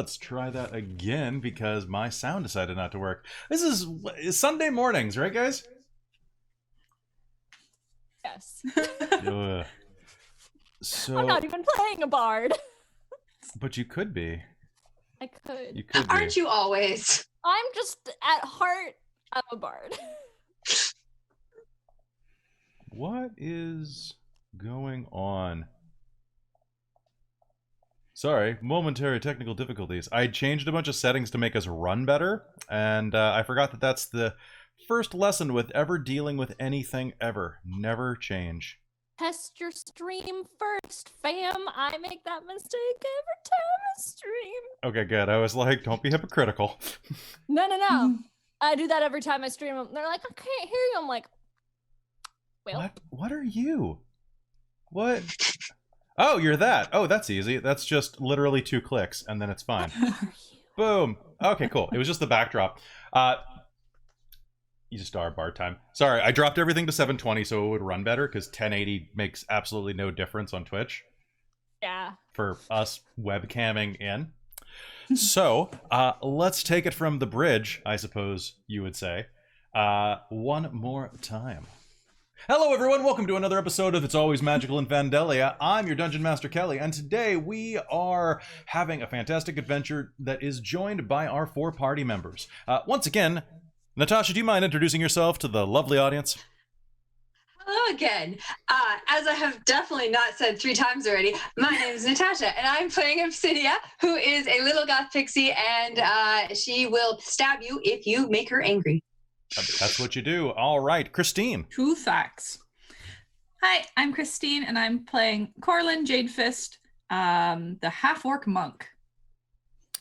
let's try that again because my sound decided not to work. This is Sunday mornings, right, guys? Yes. So I'm not even playing a bard. But you could be. I could. You could be. Aren't you always? I'm just, at heart, I'm a bard. What is going on? Sorry, momentary technical difficulties. I changed a bunch of settings to make us run better, and I forgot that that's the first lesson with ever dealing with anything ever. Never change. Test your stream first, fam. I make that mistake every time I stream. Okay, good. I was like, don't be hypocritical. No. I do that every time I stream. They're like, I can't hear you. I'm like, well. What are you? What? Oh, you're that. Oh, that's easy. That's just literally 2 clicks, and then it's fine. Boom. Okay, cool. It was just the backdrop. You just are bar time. Sorry, I dropped everything to 720 so it would run better, because 1080 makes absolutely no difference on Twitch. Yeah. For us webcamming in. So, let's take it from the bridge, I suppose you would say. One more time. Hello everyone, welcome to another episode of It's Always Magical in Fandelia. I'm your Dungeon Master Kelly, and today we are having a fantastic adventure that is joined by our 4 party members. Once again, Natasha, do you mind introducing yourself to the lovely audience? Hello again. As I have definitely not said 3 times already, my name is Natasha, and I'm playing Chesea, who is a little goth pixie, and she will stab you if you make her angry. That's what you do. All right, Christine. True facts. Hi, I'm Christine, and I'm playing Corlyn, Jadefist, the half-orc monk.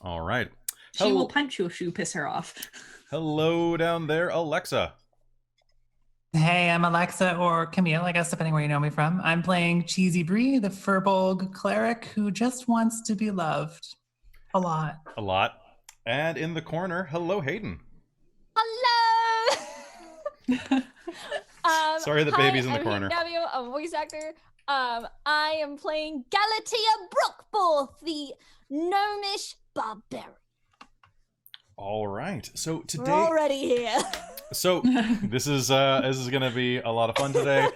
All right. She will punch you if you piss her off. Hello down there, Alexa. Hey, I'm Alexa, or Camille, I guess, depending where you know me from. I'm playing Cheesy Brie, the firbolg cleric who just wants to be loved. A lot. A lot. And in the corner, hello, Hayden. Hello! Sorry, the baby's in the corner. I'm Daviau, a voice actor. I am playing Galatea Brookborth, the gnomish barbarian. All right. So today, we're already here. So this is going to be a lot of fun today.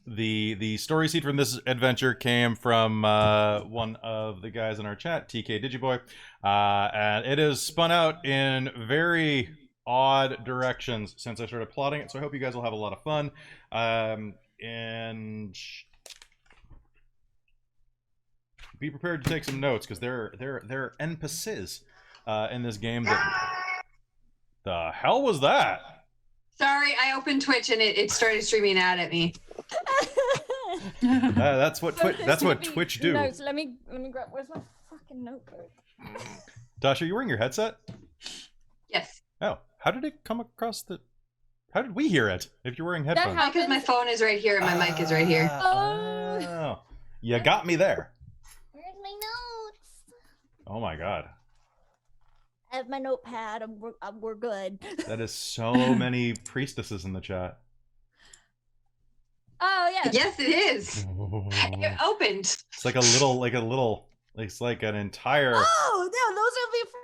The story seed from this adventure came from one of the guys in our chat, TK Digiboy, and it is spun out in very odd directions since I started plotting it. So I hope you guys will have a lot of fun. And be prepared to take some notes because there are NPCs in this game that. The hell was that? Sorry, I opened Twitch and it started streaming out at me. That's what Twitch do. Notes. Let me grab. Where's my fucking notebook? Dasha, are you wearing your headset? Yes. Oh, how did it come across the? How did we hear it? If you're wearing headphones. Because my phone is right here and my mic is right here. Oh, you got me there. Where's my notes? Oh my god. I have my notepad. We're good. That is so many priestesses in the chat. Oh yeah. Yes, it is. It opened. It's like a little. It's like an entire. Oh no, those will be from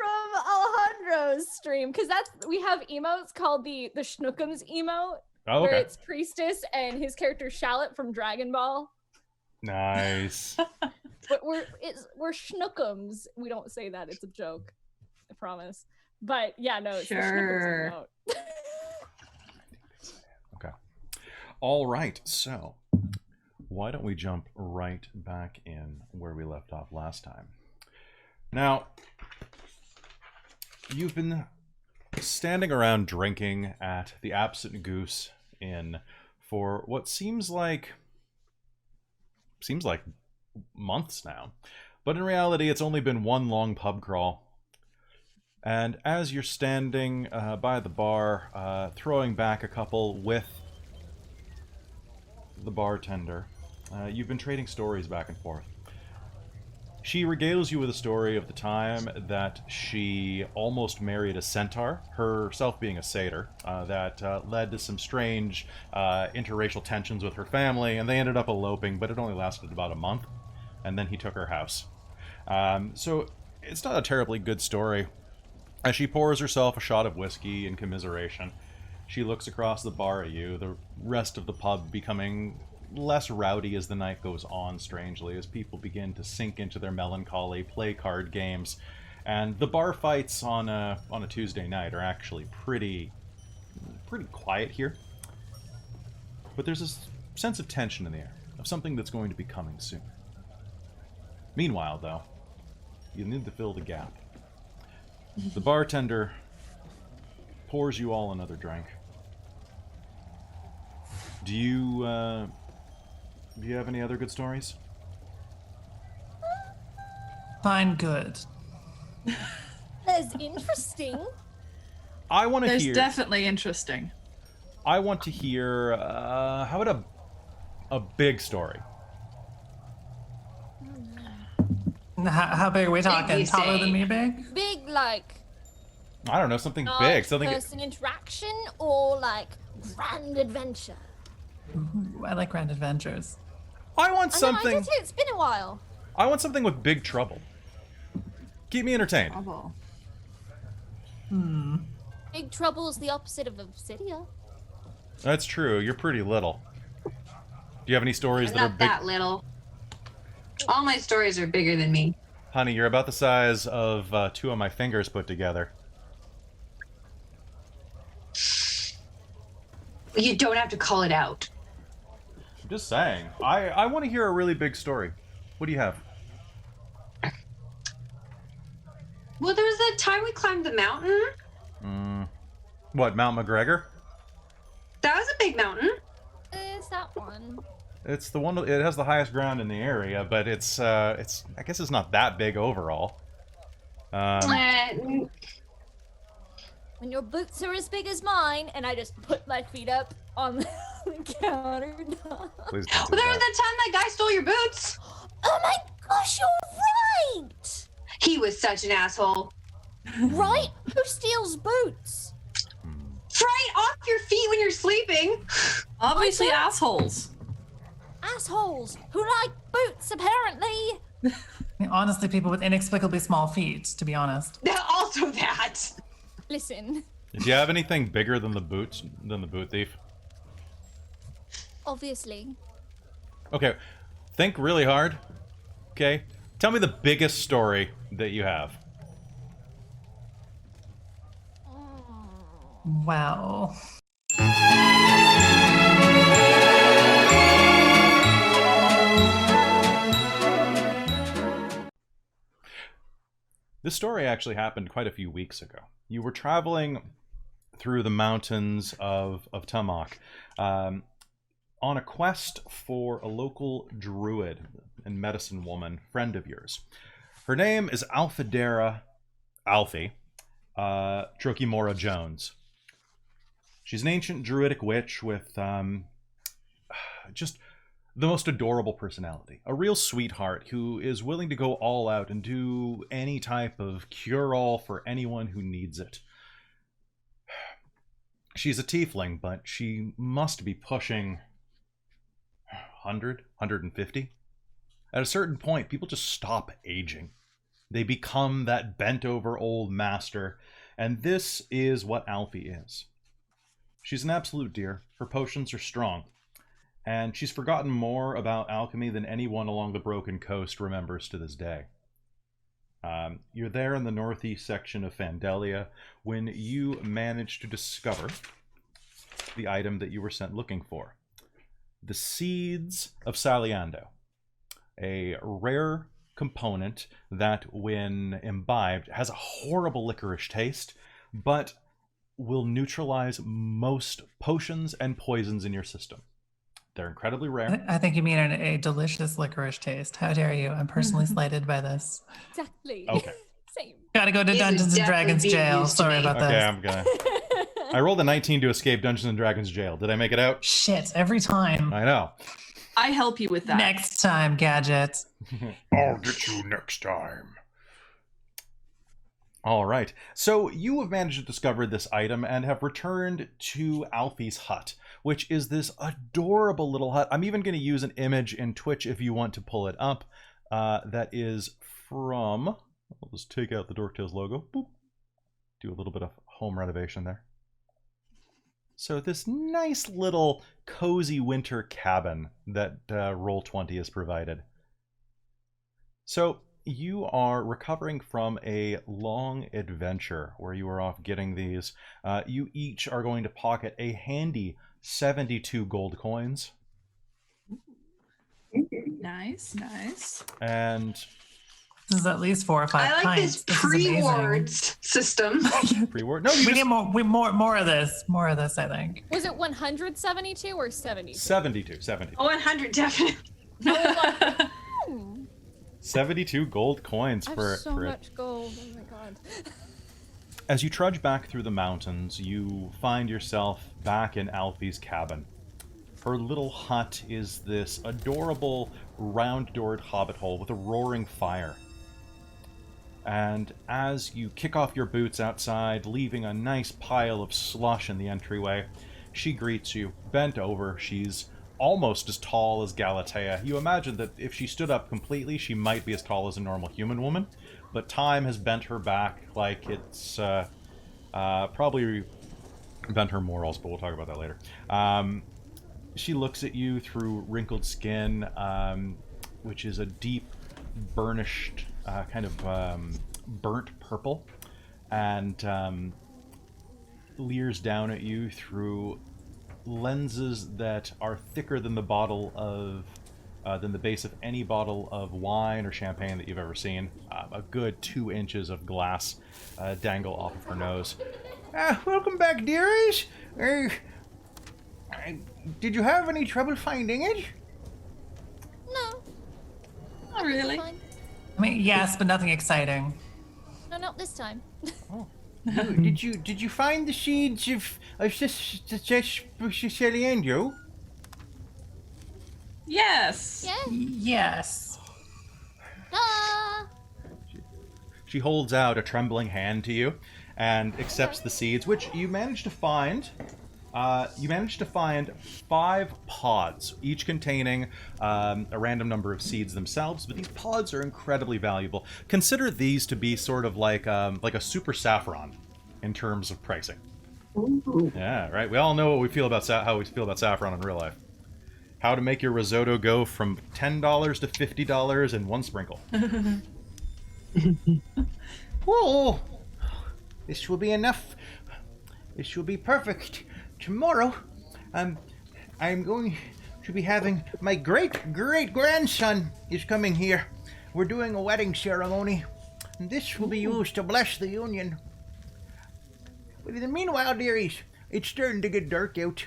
Alejandro's stream because we have emotes called the Schnookums emote, Oh, okay. where it's priestess and his character Shallot from Dragon Ball. Nice. But we're Schnookums. We don't say that. It's a joke. I promise. But yeah, no, it's sure. Okay. All right. So, why don't we jump right back in where we left off last time? Now, you've been standing around drinking at the Absent Goose Inn for what seems like months now. But in reality, it's only been one long pub crawl. And as you're standing by the bar, throwing back a couple with the bartender, you've been trading stories back and forth. She regales you with a story of the time that she almost married a centaur, herself being a satyr, that led to some strange interracial tensions with her family, and they ended up eloping, but it only lasted about a month, and then he took her house. So it's not a terribly good story. As she pours herself a shot of whiskey in commiseration, she looks across the bar at you, the rest of the pub becoming less rowdy as the night goes on, strangely, as people begin to sink into their melancholy, play card games, and the bar fights on a Tuesday night are actually pretty quiet here. But there's this sense of tension in the air, of something that's going to be coming soon. Meanwhile, though, you need to fill the gap. The bartender pours you all another drink. Do you have any other good stories? Fine, good. That's interesting. I want to There's hear. definitely interesting. I want to hear. How about a big story? How big are we talking? you Taller say? than me big? Big, like, I don't know, something large big, something. person interaction or like grand adventure. Ooh, I like grand adventures. I want I know, I something. do too. It's been a while. I want something with big trouble. Keep me entertained. Oh. Big Trouble's the opposite of Obsidia. That's true. You're pretty little. Do you have any stories I'm that are not big? that little. All my stories are bigger than me. Honey, you're about the size of 2 of my fingers put together. You don't have to call it out. I'm just saying. I want to hear a really big story. What do you have? Well, there was that time we climbed the mountain. What, Mount McGregor? That was a big mountain. It's that one. It's the one. It has the highest ground in the area, but it's. I guess it's not that big overall. When your boots are as big as mine, and I just put my feet up on the countertop. Please don't do Well, there was that. that time that guy stole your boots. Oh my gosh, you're right! He was such an asshole. Right? Who steals boots? Right off your feet when you're sleeping. Obviously assholes. Assholes who like boots, apparently. I mean, honestly, people with inexplicably small feet, to be honest. Also that. Listen, Do you have anything bigger than the boots? Than the boot thief? obviously. Okay, think really hard. Okay, tell me the biggest story that you have. Well, This story actually happened quite a few weeks ago. You were traveling through the mountains of Tumok on a quest for a local druid and medicine woman, friend of yours. Her name is Alfie Trokimora Jones. She's an ancient druidic witch with just the most adorable personality. A real sweetheart who is willing to go all out and do any type of cure-all for anyone who needs it. She's a tiefling, but she must be pushing 100, 150. At a certain point, people just stop aging. They become that bent-over old master, and this is what Alfie is. She's an absolute dear. Her potions are strong. And she's forgotten more about alchemy than anyone along the Broken Coast remembers to this day. You're there in the northeast section of Fandelia when you manage to discover the item that you were sent looking for. The Seeds of Saliando. A rare component that, when imbibed, has a horrible licorice taste, but will neutralize most potions and poisons in your system. They're incredibly rare. I think you mean a delicious licorice taste. How dare you? I'm personally slighted by this. Exactly. Okay. Same. Gotta go to This is Dungeons and Dragons definitely being jail. used to Sorry me. about Okay, this. I'm gonna. I rolled a 19 to escape Dungeons and Dragons jail. Did I make it out? Shit, every time. I know. I help you with that. Next time, Gadget. I'll get you next time. All right. So you have managed to discover this item and have returned to Alfie's hut, which is this adorable little hut. I'm even going to use an image in Twitch if you want to pull it up. That is from I'll just take out the Dorktails logo. Boop. Do a little bit of home renovation there. So this nice little cozy winter cabin that Roll20 has provided. So you are recovering from a long adventure where you were off getting these. You each are going to pocket a handy 72 gold coins. Nice, nice. And This is at least 4 or 5 I like pints. this pre-wards system. pre-word. No, We need more of this. More of this, I think. Was it 172 or 72? 72. Oh, 100 definitely. Hmm. 72 gold coins I have for so it. much gold. Oh my god. As you trudge back through the mountains, you find yourself back in Alfie's cabin. Her little hut is this adorable round-doored hobbit hole with a roaring fire. And as you kick off your boots outside, leaving a nice pile of slush in the entryway, she greets you, bent over. She's almost as tall as Galatea. You imagine that if she stood up completely, she might be as tall as a normal human woman, but time has bent her back like it's probably bent her morals, but we'll talk about that later. She looks at you through wrinkled skin, which is a deep, burnished, kind of burnt purple, and leers down at you through lenses that are thicker than the bottle of than the base of any bottle of wine or champagne that you've ever seen. A good 2 inches of glass dangle off of her nose. Welcome back, dearies. Did you have any trouble finding it? No. Not really. Fine. I mean, yes, but nothing exciting. No, not this time. Did you find the seeds of Cesea? Yes. Yeah. Yes. She holds out a trembling hand to you and accepts the seeds, which you managed to find. You managed to find 5 pods, each containing a random number of seeds themselves, but these pods are incredibly valuable. Consider these to be sort of like a super saffron in terms of pricing. Ooh. Yeah, right. We all know what we feel about how we feel about saffron in real life. How to make your risotto go from $10 to $50 in 1 sprinkle. Oh, this will be enough. This will be perfect. Tomorrow, I'm going to be having my great-great-grandson is coming here. We're doing a wedding ceremony, and this will be used to bless the union. But in the meanwhile, dearies, it's starting to get dark out.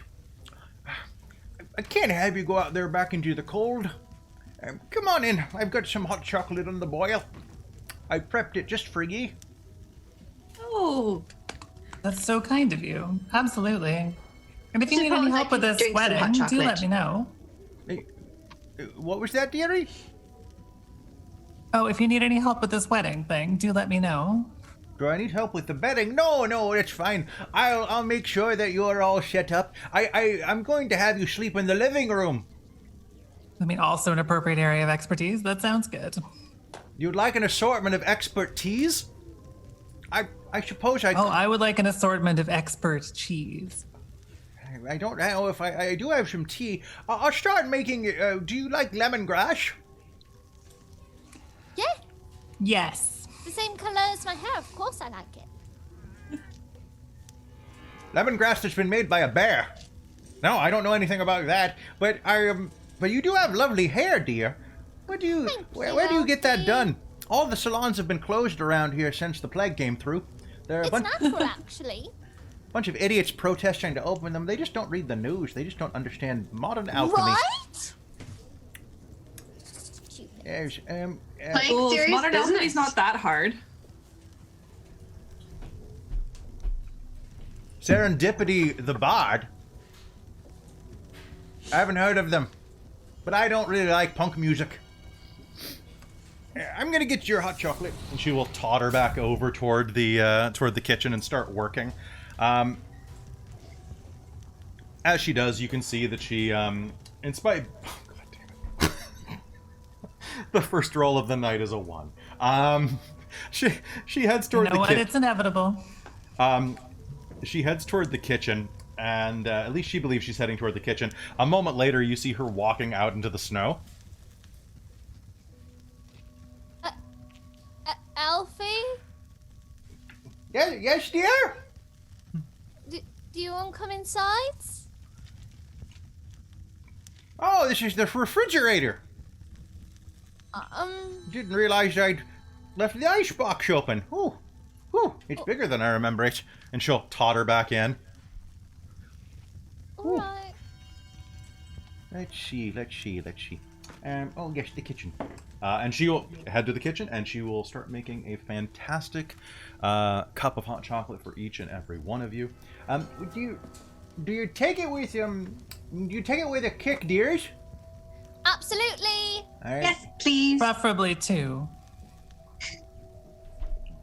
I can't have you go out there back into the cold. Come on in. I've got some hot chocolate on the boil. I prepped it just for ye. Oh, That's so kind of you. Absolutely. And if you need Suppose any I help with could this drink some hot wedding, do chocolate. let me know. What was that, dearie? Oh, if you need any help with this wedding thing, do let me know. Do I need help with the bedding? No, it's fine. I'll make sure that you're all set up. I'm going to have you sleep in the living room. I mean, also an appropriate area of expertise. That sounds good. You'd like an assortment of expertise? I suppose I. Oh, I would like an assortment of expert cheese. I don't know if I do have some tea. I'll start making. Do you like lemongrass? Yeah. Yes. The same color as my hair. Of course I like it. Lemongrass that's been made by a bear. No, I don't know anything about that. But but you do have lovely hair, dear. Where do you get that Alfie. done? All the salons have been closed around here since the plague came through. There are a It's bunch, natural, actually. bunch of idiots protesting to open them. They just don't read the news. They just don't understand modern alchemy. Right? Yes, Like, well, serious modern business. alchemy's not that hard. Serendipity the Bard. I haven't heard of them, but I don't really like punk music. I'm gonna get your hot chocolate. And she will totter back over toward the kitchen and start working. As she does, you can see that she, in spite. Oh, God damn it. The first roll of the night is a 1. She heads toward You know the what? kitchen. It's inevitable. She heads toward the kitchen, and at least she believes she's heading toward the kitchen. A moment later, you see her walking out into the snow. Alfie? Yes, dear? Do you want to come inside? Oh, this is the refrigerator. Didn't realize I'd left the icebox open. Ooh, it's bigger than I remember it. And she'll totter back in. Alright. Let's see. Oh, yes, the kitchen. And she will head to the kitchen, and she will start making a fantastic cup of hot chocolate for each and every one of you. Do you take it with a kick, dears? Absolutely. All right. Yes, please. Preferably 2. All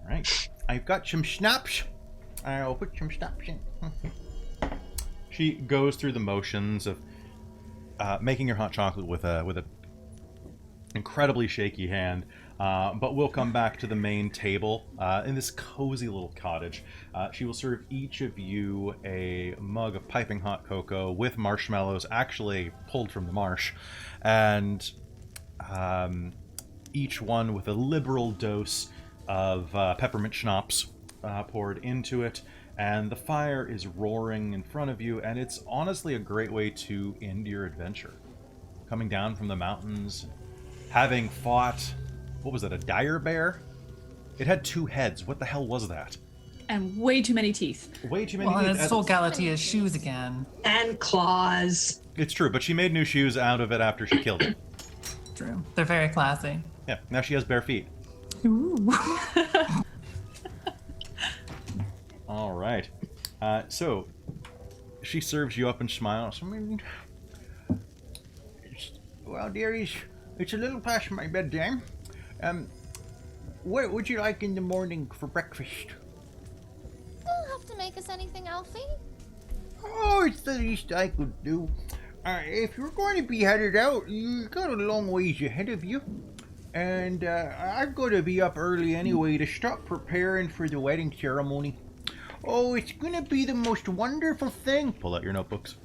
right. I've got some schnapps. I'll put some schnapps in. She goes through the motions of making her hot chocolate with a incredibly shaky hand, but we'll come back to the main table in this cozy little cottage. She will serve each of you a mug of piping hot cocoa with marshmallows actually pulled from the marsh, and each one with a liberal dose of peppermint schnapps poured into it. And the fire is roaring in front of you, and it's honestly a great way to end your adventure. Coming down from the mountains, having fought, what was it, a dire bear? It had 2 heads. What the hell was that? And way too many teeth. Way too many Well, teeth. it stole Galatea's shoes again. And claws. It's true, but she made new shoes out of it after she killed it. True. They're very classy. Yeah, now she has bare feet. Ooh. All right. So she serves you up and smiles. Well, dearies, it's a little past my bedtime. What would you like in the morning for breakfast? You don't have to make us anything, Alfie. Oh, it's the least I could do. If you're going to be headed out, you've got a long ways ahead of you. And I'm going to be up early anyway to start preparing for the wedding ceremony. Oh, it's going to be the most wonderful thing. Pull out your notebooks.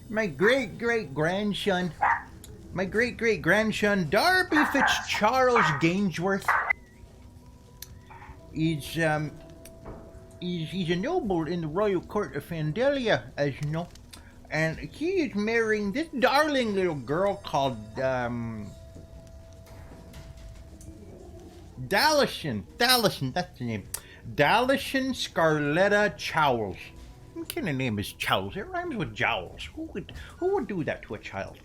My great-great-grandson, Darby Fitzcharles Gainsworth, he's a noble in the royal court of Fandelia, as you know, and he is marrying this darling little girl called Dallison, that's the name. Dallison Scarletta Chowles. What kind of name is Chowles? It rhymes with jowls. Who would do that to a child?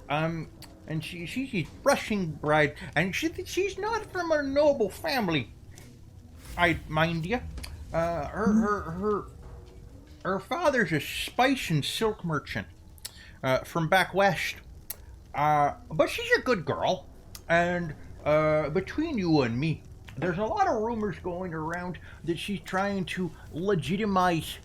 And she's brushing bride, and she's not from a noble family. I mind you. Her father's a spice and silk merchant from back west. But she's a good girl, and between you and me, there's a lot of rumors going around that she's trying to legitimize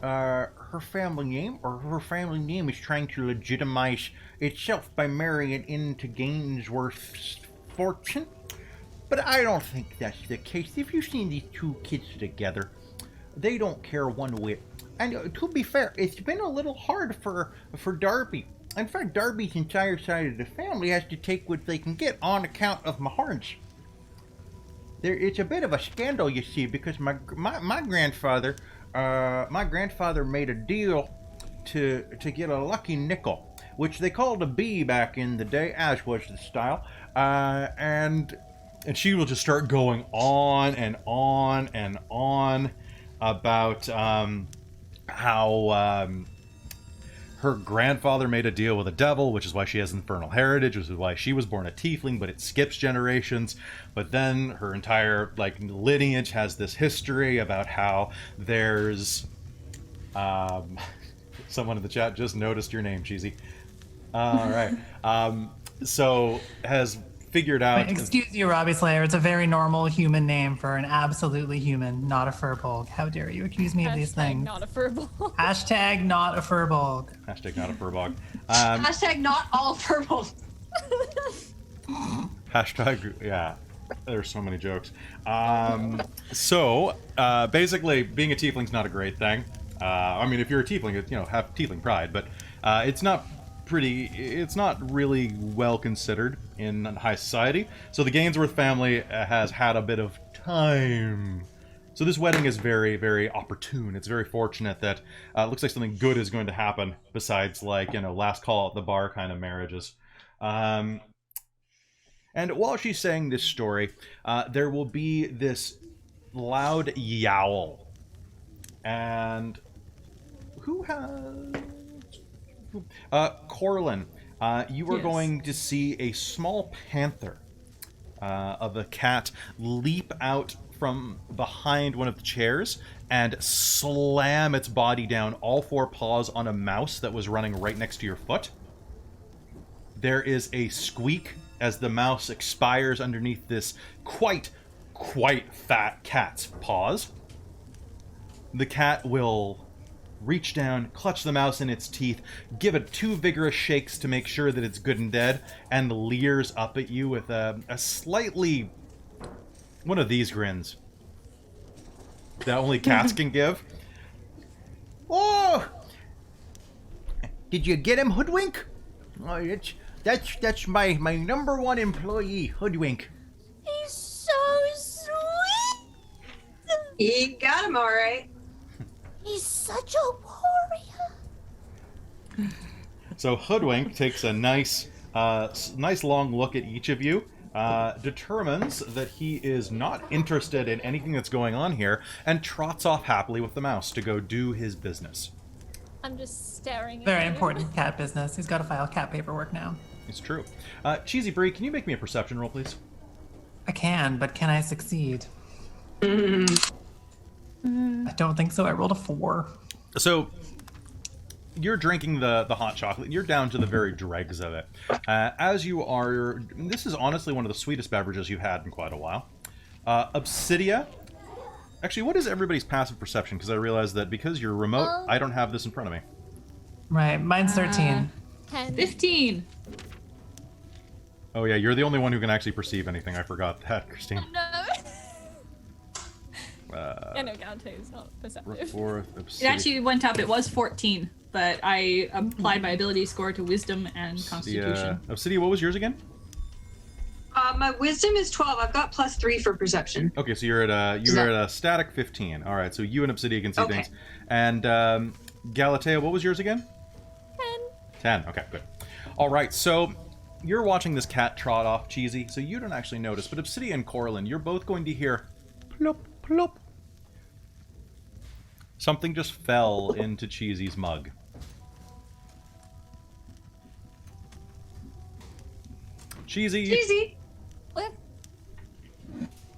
her family name, or her family name is trying to legitimize itself by marrying into Gainsworth's fortune. But I don't think that's the case. If you've seen these 2 kids together, they don't care one whit. And to be fair, it's been a little hard for Darby. In fact, Darby's entire side of the family has to take what they can get on account of Mahorns. It's a bit of a scandal, you see, because my grandfather made a deal to get a lucky nickel, which they called a bee back in the day, as was the style, and she will just start going on and on and on about how her grandfather made a deal with the devil, which is why she has infernal heritage, which is why she was born a tiefling, but it skips generations. But then her entire lineage has this history about how there's someone in the chat just noticed your name, Cheesy. All right. So has figured out. Excuse you, Robbie Slayer. It's a very normal human name for an absolutely human, not a firbolg. How dare you accuse me of these things? Not a firbolg. Hashtag not a firbolg. Hashtag not a firbolg. Hashtag not all firbolg. Hashtag, yeah. There's so many jokes. Basically, being a tiefling's not a great thing. I mean, if you're a tiefling, have tiefling pride, but it's not really well considered in high society. So the Gainsworth family has had a bit of time. So this wedding is very, very opportune. It's very fortunate that it looks like something good is going to happen besides, like, last call at the bar kind of marriages. And while she's saying this story, there will be this loud yowl. And who has... Corlyn, you are going to see a small panther of a cat leap out from behind one of the chairs and slam its body down, all four paws, on a mouse that was running right next to your foot. There is a squeak as the mouse expires underneath this quite fat cat's paws. The cat will reach down, clutch the mouse in its teeth, give it 2 vigorous shakes to make sure that it's good and dead, and leers up at you with a slightly... one of these grins that only cats can give. Oh! Did you get him, Hoodwink? Oh, that's my number 1 employee, Hoodwink. He's so sweet. You got him all right. He's such a warrior. So Hoodwink takes a nice long look at each of you, determines that he is not interested in anything that's going on here, and trots off happily with the mouse to go do his business. I'm just staring at Very him. important cat business. He's got to file cat paperwork now. It's true. Cheesy Brie, can you make me a perception roll, please? I can, but can I succeed? I don't think so. I rolled a 4. So, you're drinking the hot chocolate. You're down to the very dregs of it. As you are... This is honestly one of the sweetest beverages you've had in quite a while. Obsidia. Actually, what is everybody's passive perception? Because I realize that because you're remote, I don't have this in front of me. Right. Mine's 13. 10. 15. Oh, yeah, you're the only one who can actually perceive anything. I forgot that, Christine. No. Yeah, no, Galatea is not perceptive. It actually went up. It was 14, but I applied my ability score to wisdom and constitution. Obsidia, what was yours again? My wisdom is 12. I've got +3 for perception. Okay, so you're at a static 15. All right, so you and Obsidia can see things. And Galatea, what was yours again? 10. Okay, good. All right, so you're watching this cat trot off, Cheesy, so you don't actually notice. But Obsidia and Corlyn, you're both going to hear plop, plop. Something just fell into Cheesy's mug. Cheesy. Cheesy. What?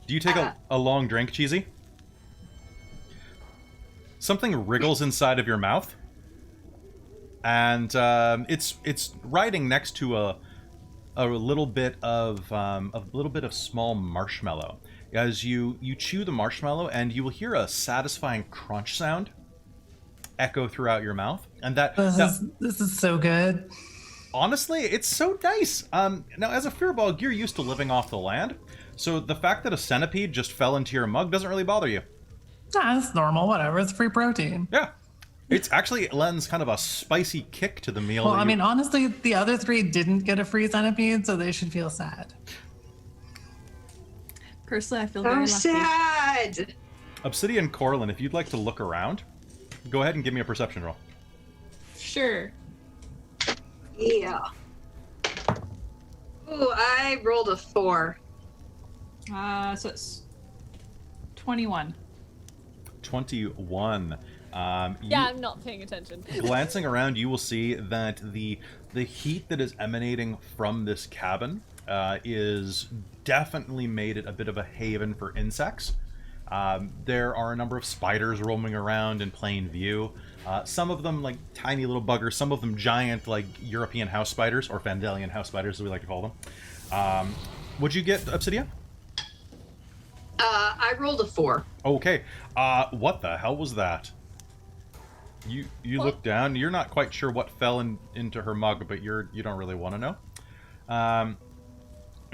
Do you take a long drink, Cheesy? Something wriggles inside of your mouth, and it's riding next to a little bit of small marshmallow. As you chew the marshmallow, and you will hear a satisfying crunch sound echo throughout your mouth, and This is so good. honestly, it's so nice. Now, as a firbolg, you're used to living off the land, so the fact that a centipede just fell into your mug doesn't really bother you. Ah, it's normal. Whatever. It's free protein. Yeah. It lends kind of a spicy kick to the meal. Well, I mean, honestly, the other 3 didn't get a free centipede, so they should feel sad. Personally, I feel very lucky. Sad. Obsidian Corlyn, if you'd like to look around, go ahead and give me a perception roll. Sure. Yeah. Ooh, I rolled a 4. So it's 21. 21. Yeah, I'm not paying attention. Glancing around, you will see that the heat that is emanating from this cabin is definitely made it a bit of a haven for insects. There are a number of spiders roaming around in plain view. Some of them like tiny little buggers, some of them giant like European house spiders, or Fandelian house spiders as we like to call them. What'd you get, Obsidia? I rolled a 4. Okay. What the hell was that? You look down. You're not quite sure what fell into her mug, but you don't really want to know. And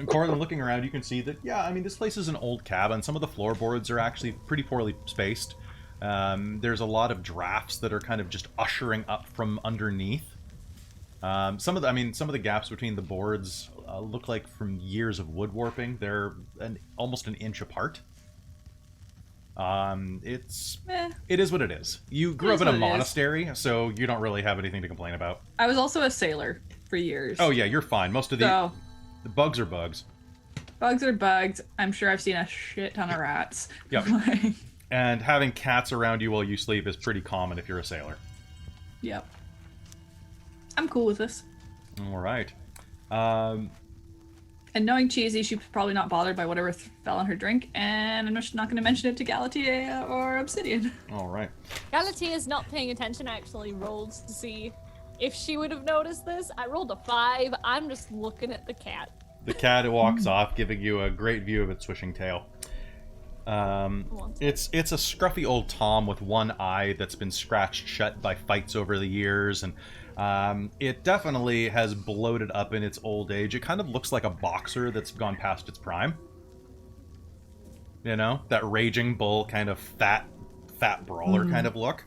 Corlyn, looking around, you can see that, yeah, I mean, this place is an old cabin. Some of the floorboards are actually pretty poorly spaced. There's a lot of drafts that are kind of just ushering up from underneath. Some of the gaps between the boards look like from years of wood warping. They're almost an inch apart. It is what it is. You grew up in a monastery, so you don't really have anything to complain about. I was also a sailor for years. Oh yeah, you're fine. Most of the bugs are bugs. Bugs are bugs. I'm sure I've seen a shit ton of rats. Yep. And having cats around you while you sleep is pretty common if you're a sailor. Yep. I'm cool with this. All right. And knowing Cheesy, she's probably not bothered by whatever fell on her drink, and I'm just not going to mention it to Galatea or Obsidian. All right. Galatea is not paying attention. I actually rolled to see if she would have noticed this. I rolled a 5. I'm just looking at the cat. The cat walks off, giving you a great view of its swishing tail. It's a scruffy old Tom with one eye that's been scratched shut by fights over the years, and it definitely has bloated up in its old age. It kind of looks like a boxer that's gone past its prime. You know, that raging bull kind of fat brawler kind of look.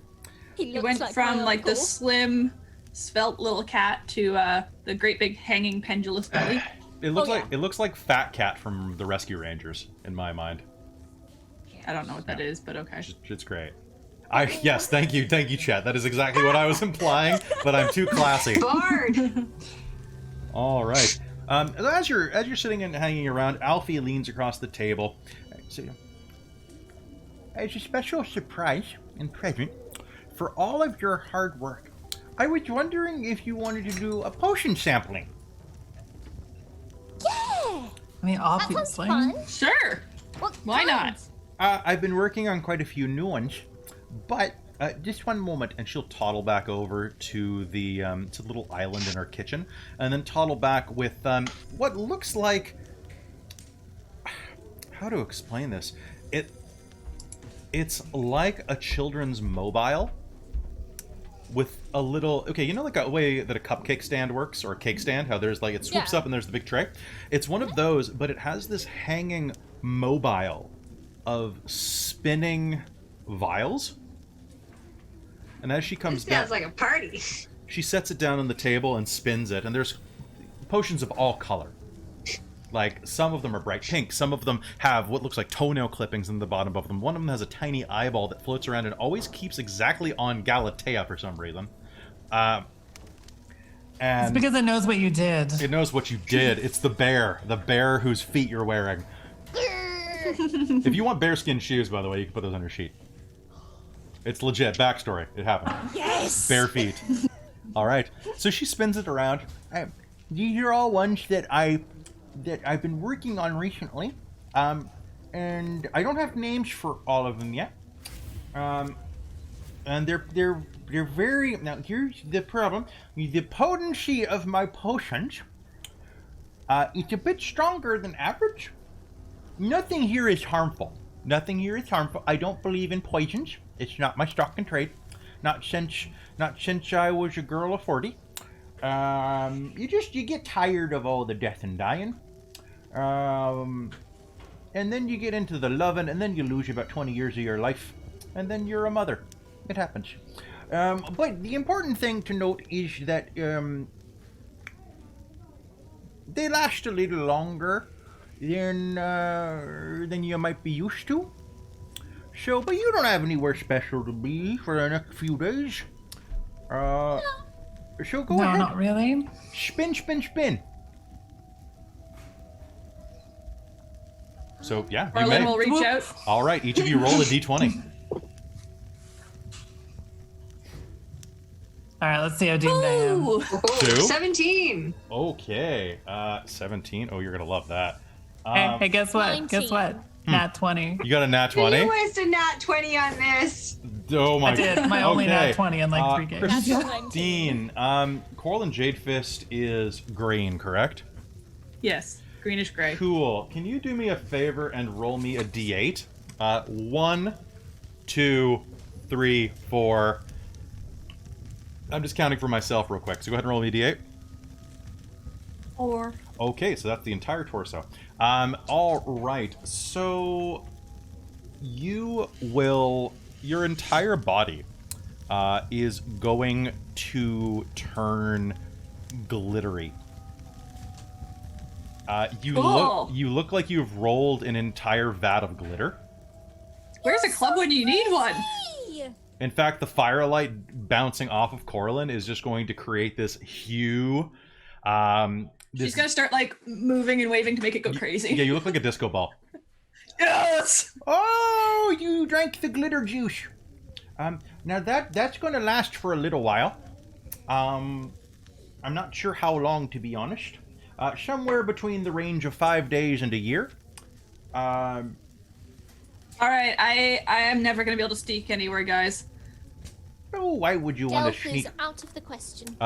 He went from like the slim, svelte little cat to the great big hanging pendulous belly. It looks like Fat Cat from the Rescue Rangers in my mind. I don't know what that is, but okay. It's great. Yes, thank you, chat. That is exactly what I was implying, but I'm too classy. Bard. All right. As you're sitting and hanging around, Alfie leans across the table. So, as a special surprise and present for all of your hard work, I was wondering if you wanted to do a potion sampling. Yeah! I mean, obviously. That sounds fun. Sure. Why not? I've been working on quite a few new ones, but just one moment, and she'll toddle back over to the little island in her kitchen, and then toddle back with what looks like... How to explain this? It's like a children's mobile with a little... Okay, you know like a way that a cupcake stand works, or a cake stand, how there's like, it swoops up and there's the big tray? It's one of those, but it has this hanging mobile of spinning vials. And as she comes down... Sounds like a party. She sets it down on the table and spins it, and there's potions of all color. Like, some of them are bright pink, some of them have what looks like toenail clippings in the bottom of them. One of them has a tiny eyeball that floats around and always keeps exactly on Galatea for some reason. And it's because it knows what you did. It knows what you did. It's the bear whose feet you're wearing. If you want bearskin shoes, by the way, you can put those on your sheet. It's legit. Backstory. It happened. Yes! Bare feet. All right. So she spins it around. These are all ones that I've been working on recently. And I don't have names for all of them yet. And they're very... Now, here's the problem. The potency of my potions, it's a bit stronger than average. Nothing here is harmful. I don't believe in poisons. It's not my stock and trade. Not since I was a girl of 40. You get tired of all the death and dying. And then you get into the loving, and then you lose about 20 years of your life. And then you're a mother. It happens. But the important thing to note is that they last a little longer than you might be used to. So, but you don't have anywhere special to be for the next few days. So go ahead. No, not really. Spin. So, yeah, you may. Corlyn will reach out. All right, each of you roll a d20. All right, let's see how doomed I am. Ooh. 2. 17. Okay, 17. Oh, you're gonna love that. Hey, guess what? 19. Guess what? Nat 20. You got a nat You 20? wasted nat 20 on this. Oh my I did. My only Okay. nat 20 in like 3 games. Christine, Corlyn Jadefist is green, correct? Yes, greenish gray. Cool. Can you do me a favor and roll me a d8? 1, 2, 3, 4. I'm just counting for myself real quick, so go ahead and roll me a d8. Or Okay, so that's the entire torso. All right. So your entire body is going to turn glittery. Cool. You look like you've rolled an entire vat of glitter. Where's a club when you need one? Hey! In fact, the firelight bouncing off of Corlyn is just going to create this hue. She's gonna start like moving and waving to make it go crazy. Yeah, you look like a disco ball. Yes! Oh, you drank the glitter juice. Now that's going to last for a little while. I'm not sure how long, to be honest. Somewhere between the range of 5 days and a year. Alright, I am never gonna be able to sneak anywhere, guys. Oh, why would you want to Delph sneak? is out of the question.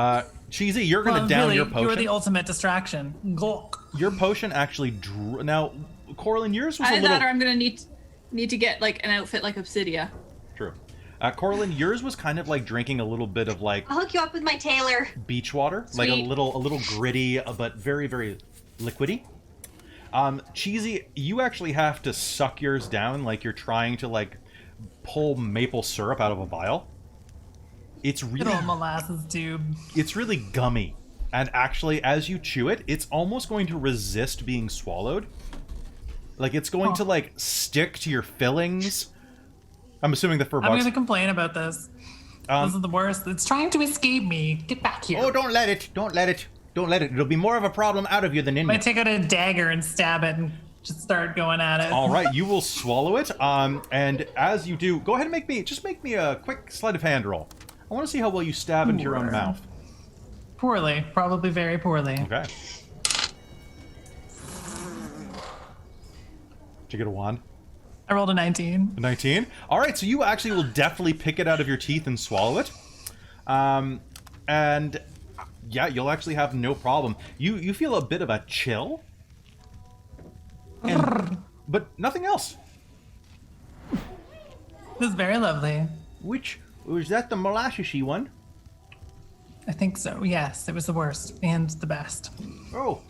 Chesea, you're going to down really, your potion. You're the ultimate distraction. Gawk. Your potion actually drew. Now, Corlyn, yours was a Either little. that or I'm gonna need to get like an outfit like Obsidia. True. Corlyn, yours was kind of like drinking a little bit of like I'll hook you up with my tailor. beach water, like a Sweet. little gritty, but very, very liquidy. Chesea, you actually have to suck yours down like you're trying to like pull maple syrup out of a vial. It's Good really, old molasses tube. it's really gummy, and actually, as you chew it, it's almost going to resist being swallowed. Like it's going to like stick to your fillings. I'm assuming the I'm firbolg. gonna complain about this. This is the worst. It's trying to escape me. Get back here. Oh, don't let it! Don't let it! Don't let it! It'll be more of a problem out of you than in I you. might take out a dagger and stab it and just start going at it. All right, you will swallow it. And as you do, go ahead and make me a quick sleight of hand roll. I want to see how well you stab into your own Sure. mouth. Poorly. Probably very poorly. Okay. Did you get a 1? I rolled a 19. A 19? All right, so you actually will definitely pick it out of your teeth and swallow it. And yeah, you'll actually have no problem. You feel a bit of a chill. But nothing else. This is very lovely. Which, was that the molassesy one? I think so. Yes, it was the worst and the best. Oh,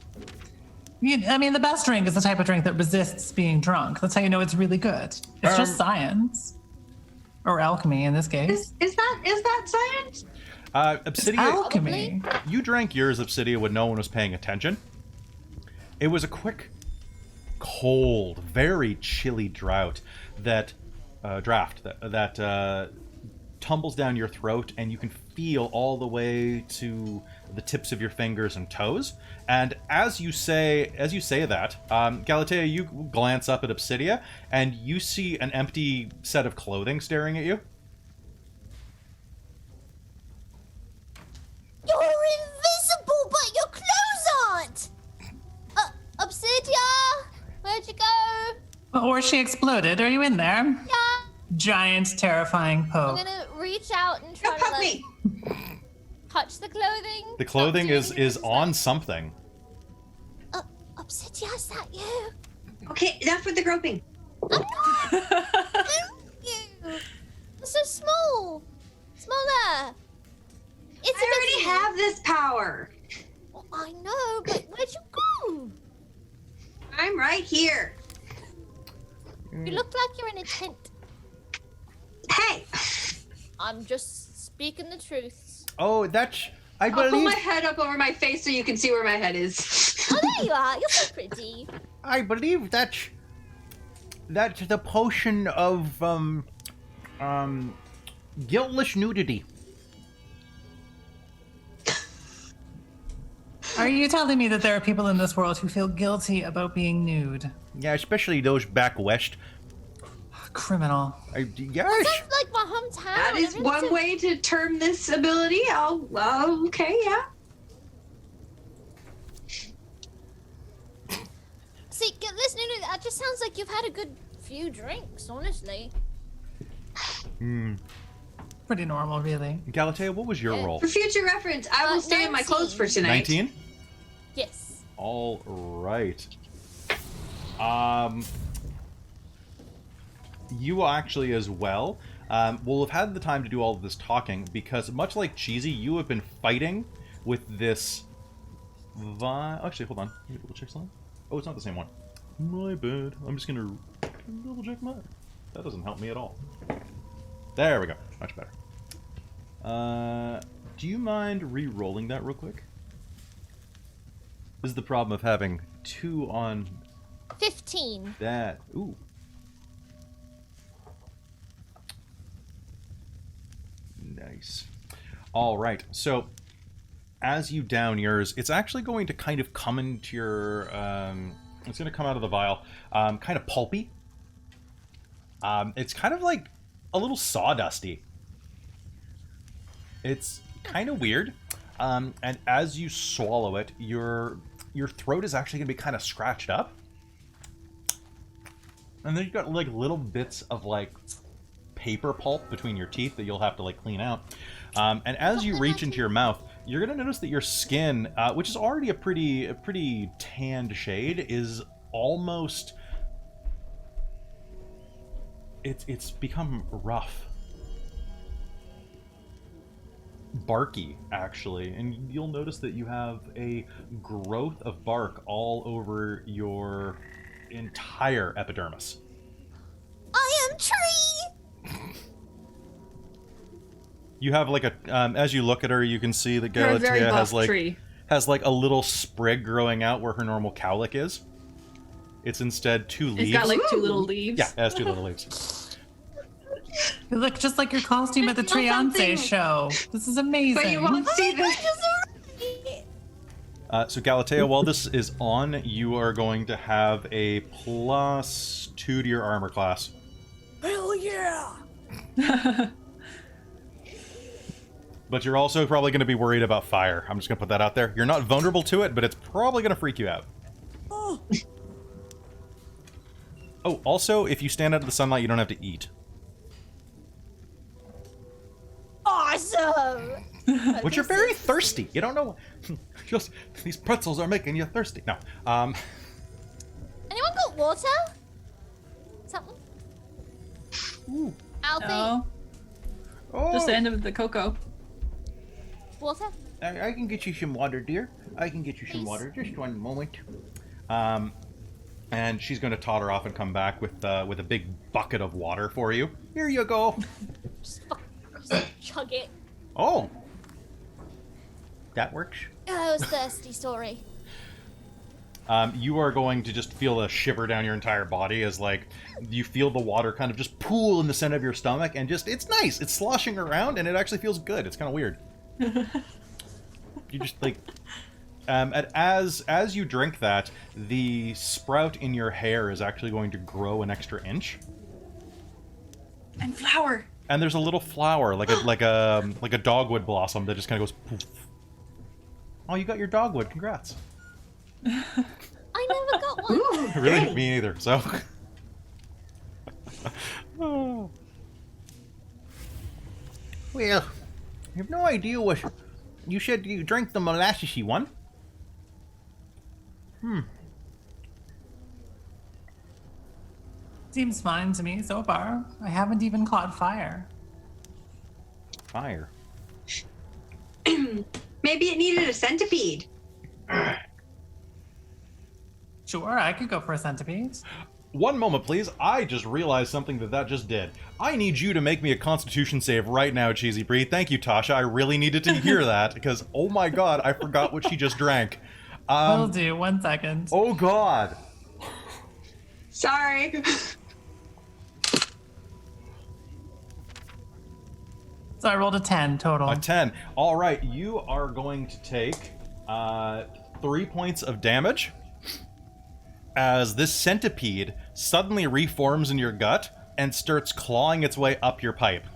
I mean, the best drink is the type of drink that resists being drunk. That's how you know it's really good. It's just science. Or alchemy in this case. Is that science? Obsidia, Alchemy. you drank yours, Obsidia, when no one was paying attention. It was a quick, cold, very chilly draft that tumbles down your throat, and you can feel all the way to the tips of your fingers and toes. And as you say that, Galatea, you glance up at Obsidia, and you see an empty set of clothing staring at you. You're invisible, but your clothes aren't! Obsidia? Where'd you go? Or she exploded. Are you in there? Yeah. Giant, terrifying I'm poke. gonna reach out and try Don't to poke like me. touch the clothing. The clothing Stop is doing this on something. stuff. Obsidia, is that you? Okay, enough with the groping. Thank you. It's so small. Smaller. It's I already have this power. Well, I know, but where'd you go? I'm right here. You look like you're in a tent. Hey, I'm just speaking the truth. Oh, that's... I I'll pull believe... my head up over my face so you can see where my head is. Oh, there you are. You're so pretty. I believe that's the potion of guiltless nudity. Are you telling me that there are people in this world who feel guilty about being nude? Yeah, especially those back west. Criminal. Yes. Sounds like my hometown. That is one way to term this ability. Okay, yeah. See, listening to that just sounds like you've had a good few drinks, honestly. Pretty normal, really. Galatea, what was your Yeah. roll? For future reference, I will stay in my clothes for tonight. 19? Yes. All right. You actually as well will have had the time to do all of this talking because much like Chesea, you have been fighting with this Actually, hold on. Let me double check something. Oh, it's not the same one. My bad. I'm just gonna double check mine. That doesn't help me at all. There we go. Much better. Do you mind re-rolling that real quick? This is the problem of having 2 on 15. that. Ooh. Nice. All right. So, as you down yours, it's actually going to kind of come into your... it's going to come out of the vial. Kind of pulpy. It's kind of like a little sawdusty. It's kind of weird. And as you swallow it, your throat is actually going to be kind of scratched up. And then you've got like little bits of like paper pulp between your teeth that you'll have to like clean out. And as you reach into your mouth, you're going to notice that your skin, which is already a pretty tanned shade, is almost... It's become rough. Barky, actually. And you'll notice that you have a growth of bark all over your entire epidermis. I am tree! You have like a... as you look at her, you can see that You're a very Galatea buff has like a little sprig growing out where her normal cowlick is. It's instead 2 leaves. It's got like 2 little leaves. Yeah, it has 2 little leaves. You look just like your costume at the Triance show. This is amazing. But you won't see this. So Galatea, while this is on, you are going to have a +2 to your armor class. Hell yeah! But you're also probably going to be worried about fire. I'm just going to put that out there. You're not vulnerable to it, but it's probably going to freak you out. Oh. Oh, also, if you stand out of the sunlight, you don't have to eat. Awesome! But you're very thirsty. You don't know. Just these pretzels are making you thirsty. No. Anyone got water? Something? Ooh. Alfie? No. Oh. Just the end of the cocoa. Water? I can get you some water, dear. I can get you some Please. water. Just one moment. And she's going to totter off and come back with a big bucket of water for you. Here you go. Just chug it. Oh. That works. Oh, I was thirsty, sorry. You are going to just feel a shiver down your entire body as, like, you feel the water kind of just pool in the center of your stomach, and just, it's nice. It's sloshing around, and it actually feels good. It's kind of weird. You just, like... as you drink that, the sprout in your hair is actually going to grow an extra inch. And flower. And there's a little flower, like a dogwood blossom that just kind of goes poof. Oh, you got your dogwood. Congrats. I never got one. Really? Me neither. So. Oh. Well, I have no idea what you said. You drank the molassesy one. Seems fine to me so far. I haven't even caught fire. Fire. Maybe it needed a centipede. Sure, I could go for a centipede. One moment, please. I just realized something that just did. I need you to make me a Constitution save right now, Cheesy Brie. Thank you, Tasha. I really needed to hear that because, oh my god, I forgot what she just drank. Will do. 1 second. Oh god. Sorry. So I rolled a 10 total. A 10. All right, you are going to take 3 points of damage as this centipede suddenly reforms in your gut and starts clawing its way up your pipe.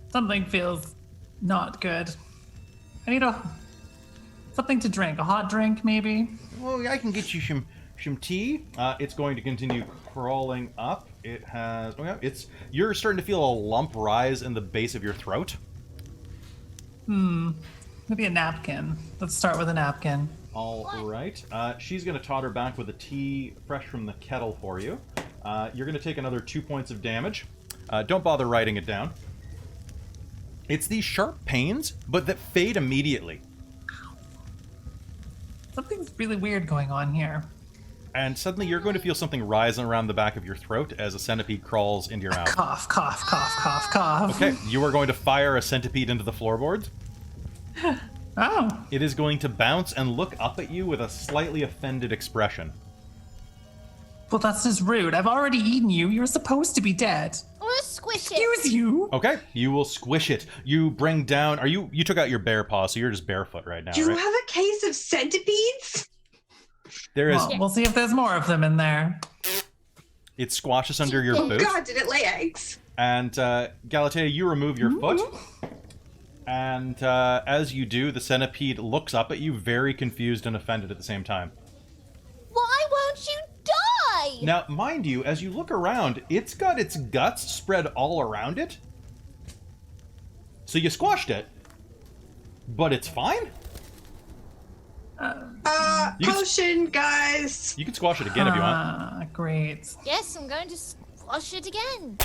Something feels not good. I need something to drink. A hot drink, maybe? Well, I can get you some tea. It's going to continue crawling up. It has... Oh yeah, you're starting to feel a lump rise in the base of your throat. Maybe a napkin. Let's start with a napkin. All right. She's going to totter back with a tea fresh from the kettle for you. You're going to take another 2 points of damage. Don't bother writing it down. It's these sharp pains, but that fade immediately. Something's really weird going on here. And suddenly you're going to feel something rising around the back of your throat as a centipede crawls into your mouth. Cough, cough, cough, cough, cough. Okay, you are going to fire a centipede into the floorboards. Oh. It is going to bounce and look up at you with a slightly offended expression. Well, that's just rude. I've already eaten you. You're supposed to be dead. I'm gonna squish it. Excuse you. Okay, you will squish it. You bring down... You took out your bare paw, so you're just barefoot right now, Do you right? have a case of centipedes? There is... Well, we'll see if there's more of them in there. It squashes under your Oh boot. God, did it lay eggs? And Galatea, you remove your foot. And as you do, the centipede looks up at you, very confused and offended at the same time. Why won't you die? Now, mind you, as you look around, it's got its guts spread all around it. So you squashed it, but it's fine. You can- Potion, guys. You can squash it again if you want. Great. Yes, I'm going to squash it again.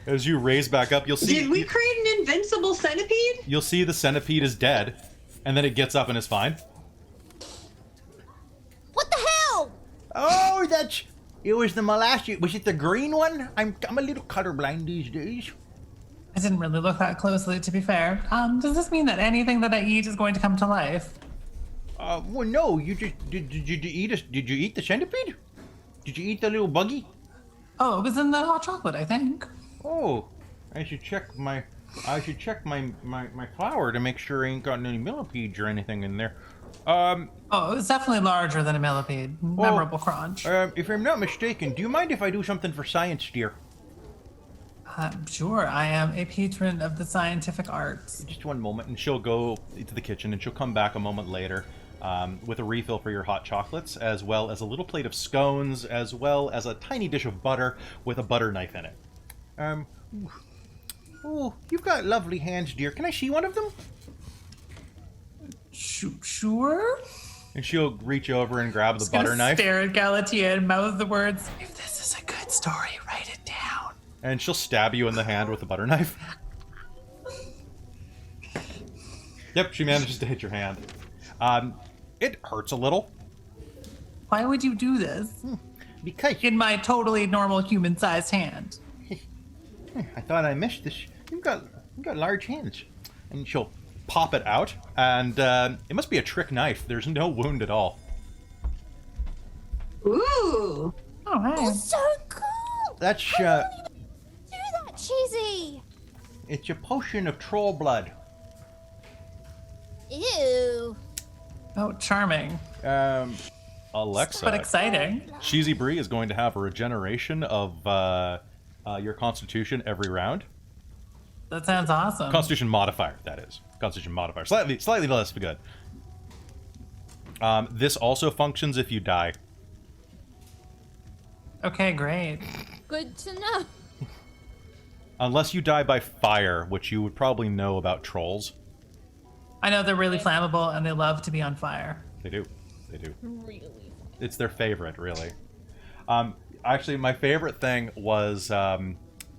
As you raise back up, you'll see... Did we create an invincible centipede? You'll see the centipede is dead, and then it gets up and is fine. What the hell? Oh, that's... It was the molasses. Was it the green one? I'm a little colorblind these days. I didn't really look that closely, to be fair. Does this mean that anything that I eat is going to come to life? Well, no. You just... Did you eat the centipede? Did you eat the little buggy? Oh, it was in the hot chocolate, I think. Oh, I should check my flour to make sure I ain't got any millipedes or anything in there. Oh, it was definitely larger than a millipede. Memorable crunch. If I'm not mistaken, do you mind if I do something for science, dear? Sure, I am a patron of the scientific arts. Just one moment, and she'll go into the kitchen, and she'll come back a moment later with a refill for your hot chocolates, as well as a little plate of scones, as well as a tiny dish of butter with a butter knife in it. Oh, you've got lovely hands, dear. Can I see one of them? Sure? And she'll reach over and grab the Just butter gonna knife, stare at Galatea and mouth the words, if this is a good story, write it down. and she'll stab you in the hand with the butter knife. Yep, she manages to hit your hand. It hurts a little. Why would you do this? Because In my totally normal human-sized hand. I thought I missed this. You've got large hands. And she'll pop it out, and it must be a trick knife. There's no wound at all. Ooh. Oh, hey. Oh, so cool. That's Do that, Cheesy. it's a potion of troll blood. Ew. Oh, charming. Alexa, But exciting. Cheesy Brie is going to have a regeneration of your Constitution every round. That sounds awesome. Constitution modifier, that is. Constitution modifier. Slightly less good. This also functions if you die. Okay, great. Good to know. Unless you die by fire, which you would probably know about trolls. I know they're really flammable and they love to be on fire. They do. They do. Really. It's their favorite, really. Actually, my favorite thing was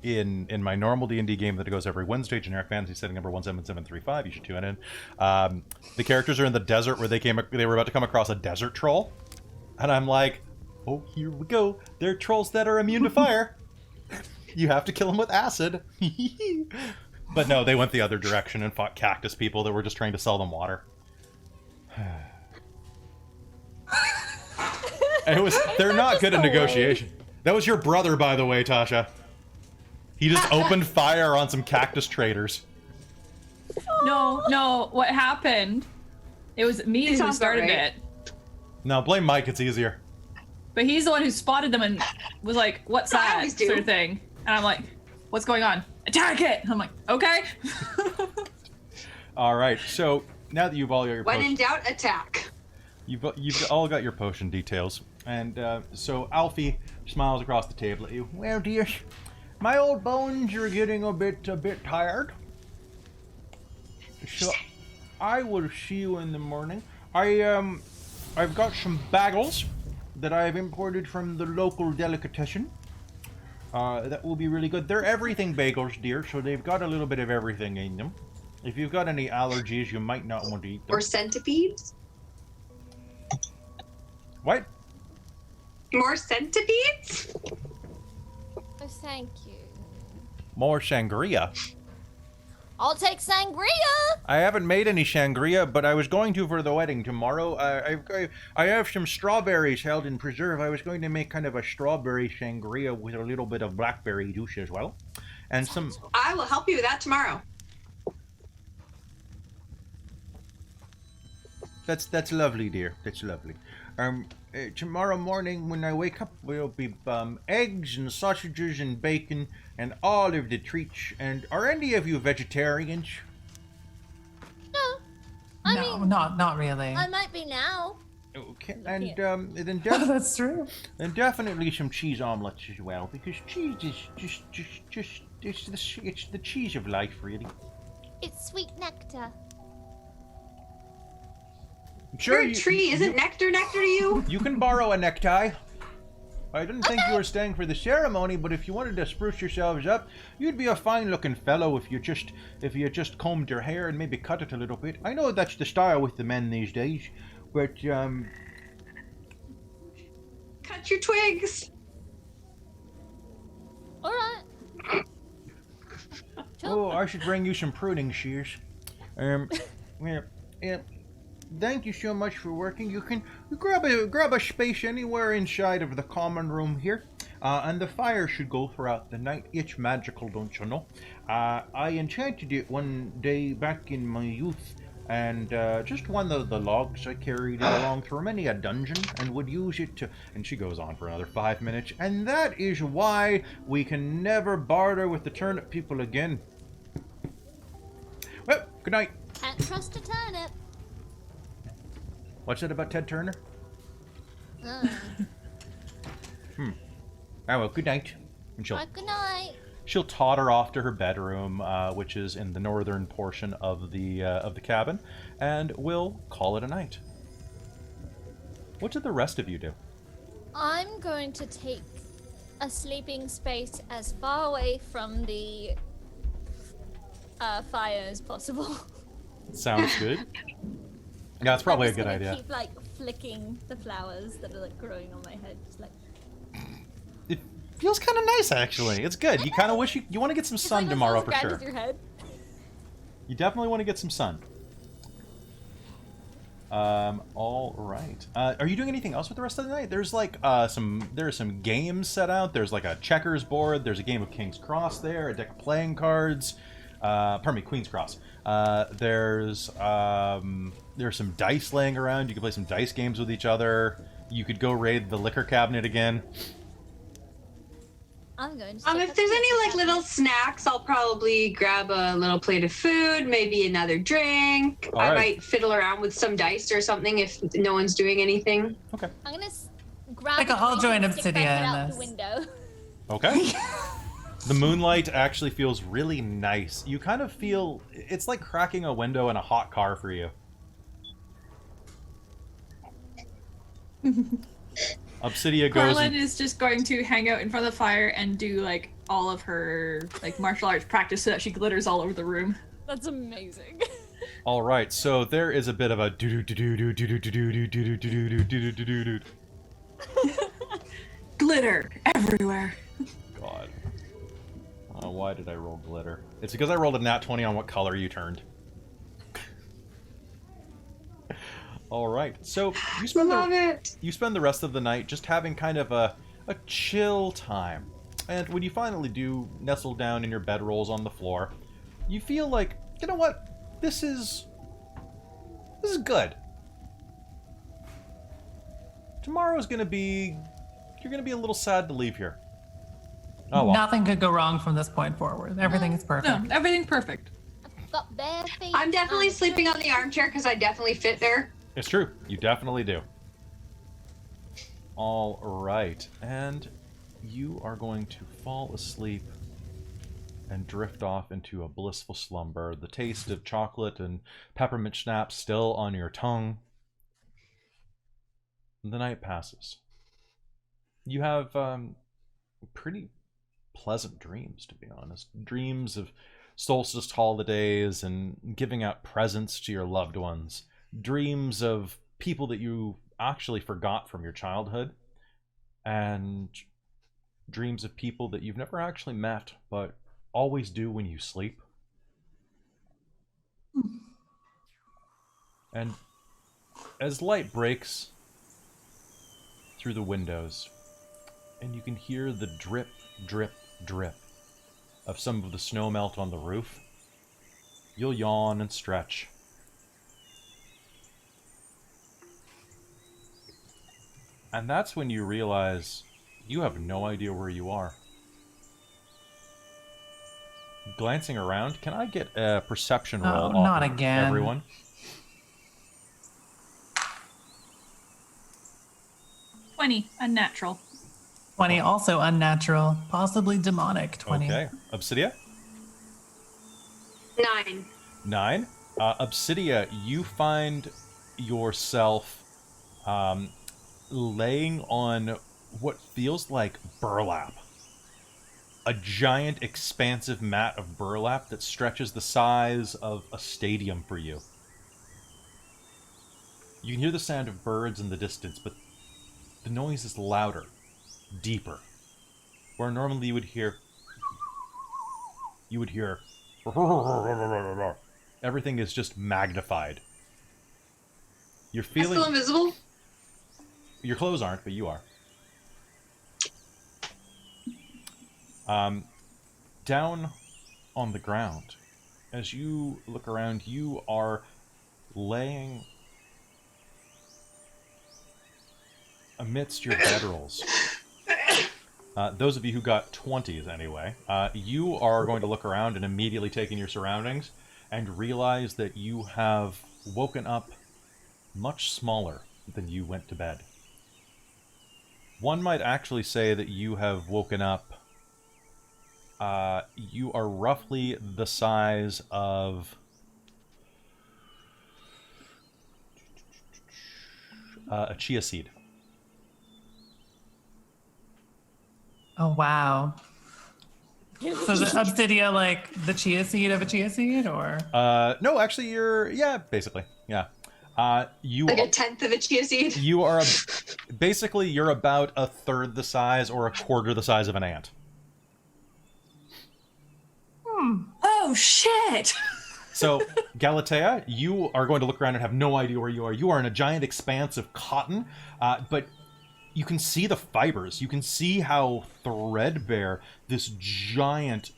in my normal D&D game that goes every Wednesday, generic fantasy setting number 17735. You should tune in. The characters are in the desert where they were about to come across a desert troll, and I'm like, oh, here we go. They're trolls that are immune to fire. You have to kill them with acid. But no, they went the other direction and fought cactus people that were just trying to sell them water. They're not good at negotiation. That was your brother, by the way, Tasha. He just opened fire on some cactus traders. No, what happened? It was me who sounds started right. it. No, blame Mike, it's easier. But he's the one who spotted them and was like, what's I that? always do. Sort of thing. And I'm like, what's going on? Attack it! I'm like, okay. All right, so now that you've all got your When in potion, doubt, attack. you've all got your potion details, and so Alfie smiles across the table at you. Well, dear, my old bones are getting a bit tired. So I will see you in the morning. I've got some bagels that I've imported from the local delicatessen. That will be really good. They're everything bagels, dear, so they've got a little bit of everything in them. If you've got any allergies, you might not want to eat them. Or centipedes? What? More centipedes? Oh, thank you. More sangria. I'll take sangria. I haven't made any sangria, but I was going to for the wedding tomorrow. I have some strawberries held in preserve. I was going to make kind of a strawberry sangria with a little bit of blackberry juice as well. And some... I will help you with that tomorrow. That's lovely, dear. That's lovely. Tomorrow morning when I wake up, there'll be eggs and sausages and bacon and all of the treats. And are any of you vegetarians? No. I No, mean, not really. I might be now. Okay, and Yeah. then That's true. and definitely some cheese omelets as well, because cheese is just it's the cheese of life, really. It's sweet nectar. You're a tree. Isn't nectar to you? You can borrow a necktie. I didn't think you were staying for the ceremony, but if you wanted to spruce yourselves up, you'd be a fine-looking fellow if you just combed your hair and maybe cut it a little bit. I know that's the style with the men these days, but Cut your twigs. All right. oh, I should bring you some pruning shears. Yeah. Thank you so much for working. You can grab a space anywhere inside of the common room here, and the fire should go throughout the night. It's magical, don't you know? I enchanted it one day back in my youth, and just one of the logs I carried it along through many a dungeon, and would use it to. And she goes on for another 5 minutes, and that is why we can never barter with the turnip people again. Well, good night. Can't trust a turnip. What's that about Ted Turner? Uh, Oh well, good night. And good night. she'll totter off to her bedroom, which is in the northern portion of the cabin, and we'll call it a night. What did the rest of you do? I'm going to take a sleeping space as far away from the fire as possible. Sounds good. Yeah, that's probably a I'm good just gonna idea. Keep like flicking the flowers that are like growing on my head, just like. It feels kind of nice, actually. It's good. You kind of wish you want to get some sun like tomorrow as for grand sure. as your head. You definitely want to get some sun. All right. Are you doing anything else with the rest of the night? There's like some games set out. There's like a checkers board. There's a game of King's Cross there. A deck of playing cards. Pardon me, Queen's Cross. There's some dice laying around. You can play some dice games with each other. You could go raid the liquor cabinet again. I'm going to. If there's any like little snacks, I'll probably grab a little plate of food, maybe another drink. All I right. might fiddle around with some dice or something if no one's doing anything. Okay. I'm gonna grab. Like, a I'll drink join and stick Obsidian my head in out this. the window. Okay. The moonlight actually feels really nice. You kind of feel it's like cracking a window in a hot car for you. Obsidia goes. Corlyn is just going to hang out in front of the fire and do like all of her like martial arts practice so that she glitters all over the room. That's amazing. All right, so there is a bit of a do do do do do do do do do do do do do do do. Glitter everywhere. God. Why did I roll glitter? It's because I rolled a nat 20 on what color you turned. All right, so you spend the rest of the night just having kind of a chill time, and when you finally do nestle down in your bedrolls on the floor, you feel like, you know what, this is good. Tomorrow's you're gonna be a little sad to leave here. Oh well. Nothing could go wrong from this point forward. Everything is perfect. No, everything's perfect. I've got bare feet. I'm definitely sleeping on the armchair because I definitely fit there. It's true. You definitely do. All right. And you are going to fall asleep and drift off into a blissful slumber. The taste of chocolate and peppermint schnapps still on your tongue. The night passes. You have pretty pleasant dreams, to be honest. Dreams of solstice holidays and giving out presents to your loved ones. Dreams of people that you actually forgot from your childhood, and dreams of people that you've never actually met but always do when you sleep. And as light breaks through the windows, and you can hear the drip, drip, drip of some of the snow melt on the roof, you'll yawn and stretch. And that's when you realize you have no idea where you are. Glancing around, can I get a perception roll off not of again. everyone? Unnatural. 20, also unnatural, possibly demonic. 20. Okay. Obsidia? 9. 9. Obsidia, you find yourself laying on what feels like burlap. A giant, expansive mat of burlap that stretches the size of a stadium for you. You can hear the sound of birds in the distance, but the noise is louder, deeper. Where normally you would hear... Everything is just magnified. You're I'm feeling... still invisible? Your clothes aren't, but you are. Down on the ground, as you look around, you are laying amidst your bedrolls. Those of you who got 20s anyway, you are going to look around and immediately take in your surroundings and realize that you have woken up much smaller than you went to bed. One might actually say that you have woken up. You are roughly the size of a chia seed. Oh, wow. So is Obsidia like the chia seed of a chia seed, or? No, actually, yeah, basically, yeah. You Like a tenth of a chia seed? You are, basically, you're about a third the size or a quarter the size of an ant. Oh, shit! So, Galatea, you are going to look around and have no idea where you are. You are in a giant expanse of cotton, but you can see the fibers. You can see how threadbare this giant,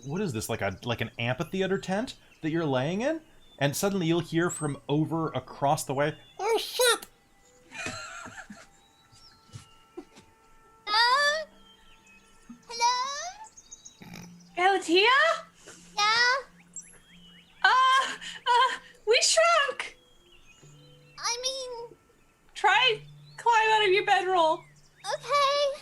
what is this, like an amphitheater tent that you're laying in? And suddenly you'll hear from over across the way, "Oh shit!" Hello? Galatea? Yeah? We shrunk! I mean, Try climb out of your bedroll. okay.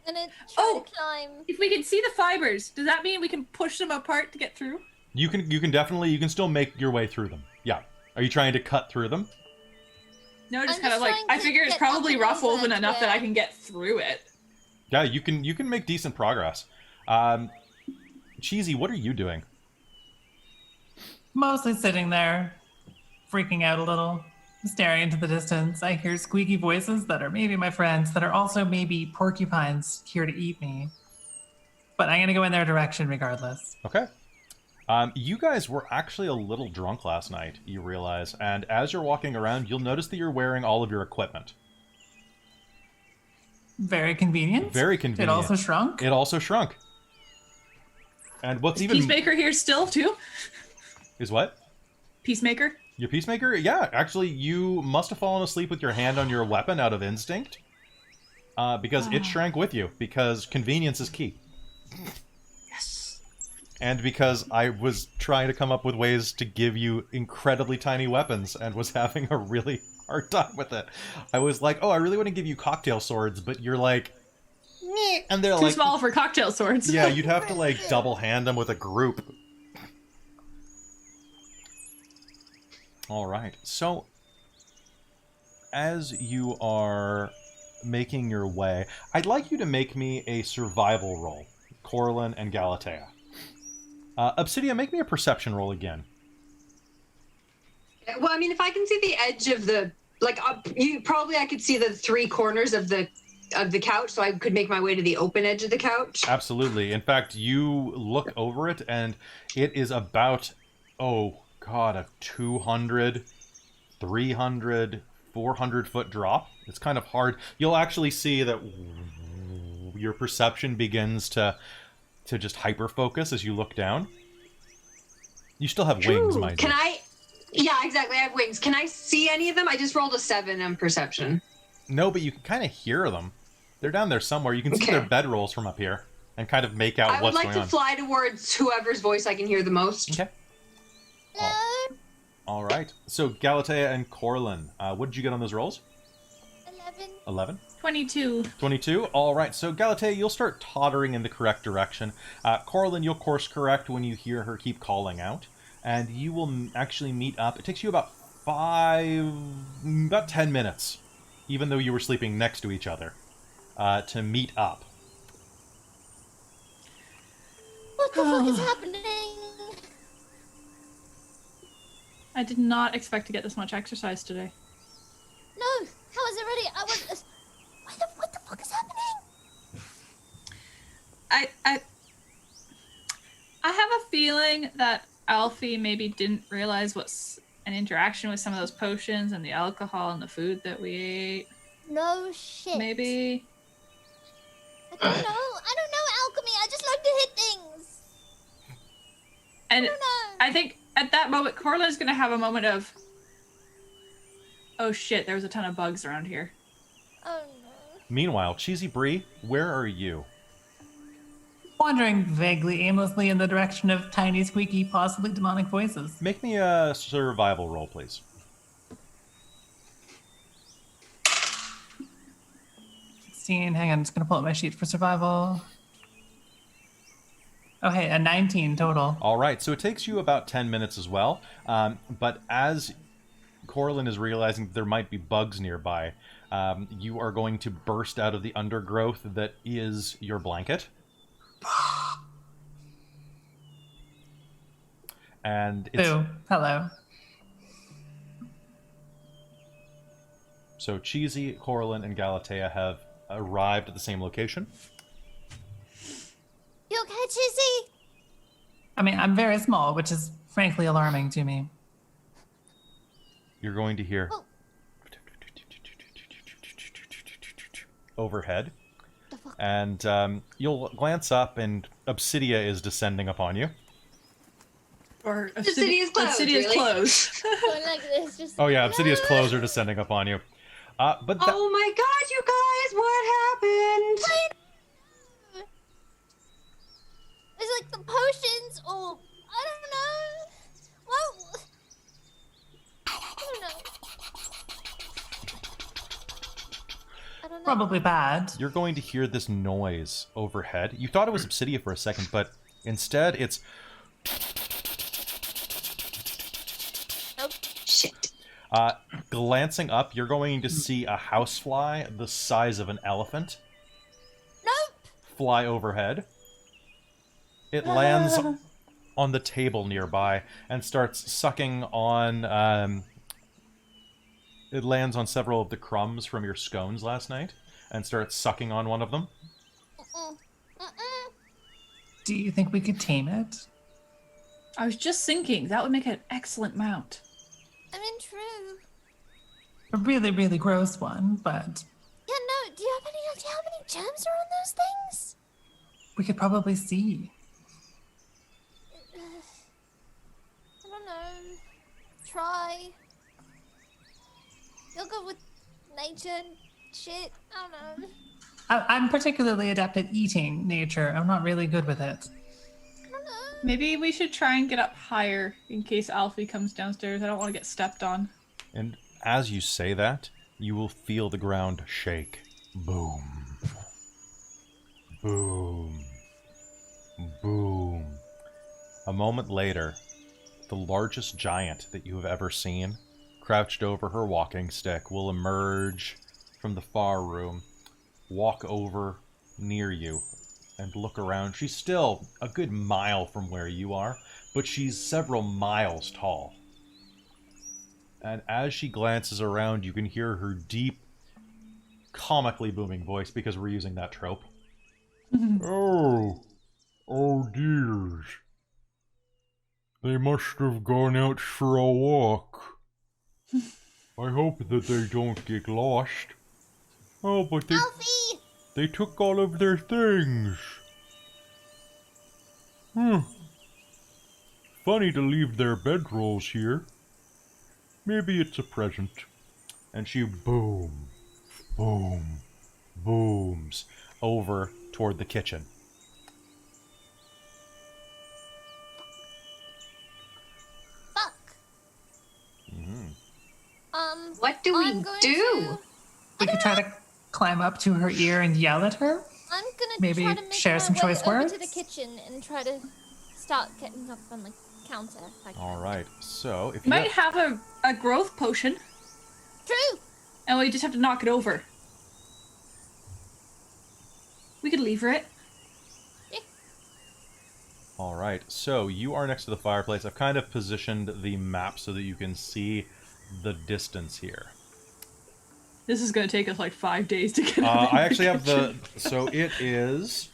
I'm gonna try to climb. If we can see the fibers, does that mean we can push them apart to get through? You can definitely, you can still make your way through them. Yeah. Are you trying to cut through them? No, just I'm kind of just like, trying I to figure it's get probably up to rough woven the enough that yeah. I can get through it. Yeah, you can make decent progress. Cheesy, what are you doing? Mostly sitting there, freaking out a little, staring into the distance. I hear squeaky voices that are maybe my friends, that are also maybe porcupines here to eat me. But I'm going to go in their direction regardless. Okay. You guys were actually a little drunk last night, you realize, and as you're walking around, you'll notice that you're wearing all of your equipment. Very convenient. Very convenient. It also shrunk. It also shrunk. And what's even... Peacemaker here still, too? Is what? Peacemaker? Your peacemaker? Yeah, actually, you must have fallen asleep with your hand on your weapon out of instinct. Because it shrank with you, because convenience is key. Yes. And because I was trying to come up with ways to give you incredibly tiny weapons and was having a really hard time with it. I was like, oh, I really want to give you cocktail swords, but you're like, meh. And they're Too like... small for cocktail swords. Yeah, you'd have to like double hand them with a group. All right. So, as you are making your way, I'd like you to make me a survival roll, Corlyn and Galatea. Obsidian, make me a perception roll again. Well, I mean, if I can see the edge of the I could see the three corners of the couch, so I could make my way to the open edge of the couch. Absolutely. In fact, you look over it, and it is about, a 200, 300, 400-foot drop. It's kind of hard. You'll actually see that your perception begins to just hyper-focus as you look down. You still have wings, mind you. Yeah, exactly. I have wings. Can I see any of them? I just rolled a 7 on perception. No, but you can kind of hear them. They're down there somewhere. You can see their bedrolls from up here and kind of make out what's going on. I would like to fly towards whoever's voice I can hear the most. Okay. Hello? All right. So, Galatea and Corlyn, what did you get on those rolls? 11. 11? 22. 22? All right. So, Galatea, you'll start tottering in the correct direction. Corlyn, you'll course correct when you hear her keep calling out. And you will actually meet up. It takes you about 10 minutes, even though you were sleeping next to each other, to meet up. What the fuck is happening? I did not expect to get this much exercise today. No, how is it ready? What the fuck is happening? I have a feeling that Alfie maybe didn't realize what's an interaction with some of those potions and the alcohol and the food that we ate. No shit. Maybe. I don't know alchemy. I just like to hit things. And I don't know. I think at that moment, Corlyn's going to have a moment of, oh shit, there was a ton of bugs around here. Oh no. Meanwhile, Cheesy Brie, where are you? Wandering vaguely aimlessly in the direction of tiny, squeaky, possibly demonic voices. Make me a survival roll, please. 16. Hang on, I'm just going to pull up my sheet for survival. Oh, hey, a 19 total. All right, so it takes you about 10 minutes as well. But as Corlyn is realizing that there might be bugs nearby, you are going to burst out of the undergrowth that is your blanket. And it's... Boo. Hello. So Cheesy, Corlyn, and Galatea have arrived at the same location. You okay, Chesea? I mean, I'm very small, which is frankly alarming to me. You're going to hear... Oh. overhead. The fuck? And you'll glance up, and Obsidia is descending upon you. Or Obsidia's clothes, Obsidia's really? clothes. Going like this, just Oh yeah, like, Obsidia's "Ah!" clothes are descending upon you. But that... Oh my god, you guys, what happened? It's like the potions, or I don't know. What? I don't know. I don't know. Probably bad. You're going to hear this noise overhead. You thought it was Obsidia for a second, but instead it's... Nope. Shit. Glancing up, you're going to see a housefly the size of an elephant Nope. fly overhead. It lands on the table nearby and starts sucking on... it lands on several of the crumbs from your scones last night and starts sucking on one of them. Do you think we could tame it? I was just thinking, that would make an excellent mount. I mean, true. A really, really gross one, but Yeah, no. Do you have any idea how many gems are on those things? we could probably see. I don't know. Try. You'll go with nature and shit. I don't know. I'm particularly adept at eating nature. I'm not really good with it. I don't know. Maybe we should try and get up higher in case Alfie comes downstairs. I don't want to get stepped on. And as you say that, you will feel the ground shake. Boom. Boom. Boom. A moment later, the largest giant that you have ever seen, crouched over her walking stick, will emerge from the far room, walk over near you, and look around. She's still a good mile from where you are, but she's several miles tall. And as she glances around, you can hear her deep, comically booming voice, because we're using that trope. Oh dears. They must have gone out for a walk. I hope that they don't get lost. Oh, but Alfie! they took all of their things. Funny to leave their bedrolls here. Maybe it's a present. And she booms over toward the kitchen. Fuck. What do we I'm going do? We could try to climb up to her ear and yell at her. I'm gonna Maybe try to make share my some way choice over words? to the kitchen and try to start getting up on the counter. If I can. All right, so if you Might have a growth potion, True. and we just have to knock it over. We could lever it. All right, so you are next to the fireplace. I've kind of positioned the map so that you can see the distance here. This is going to take us like 5 days to get. I actually have the. So it is.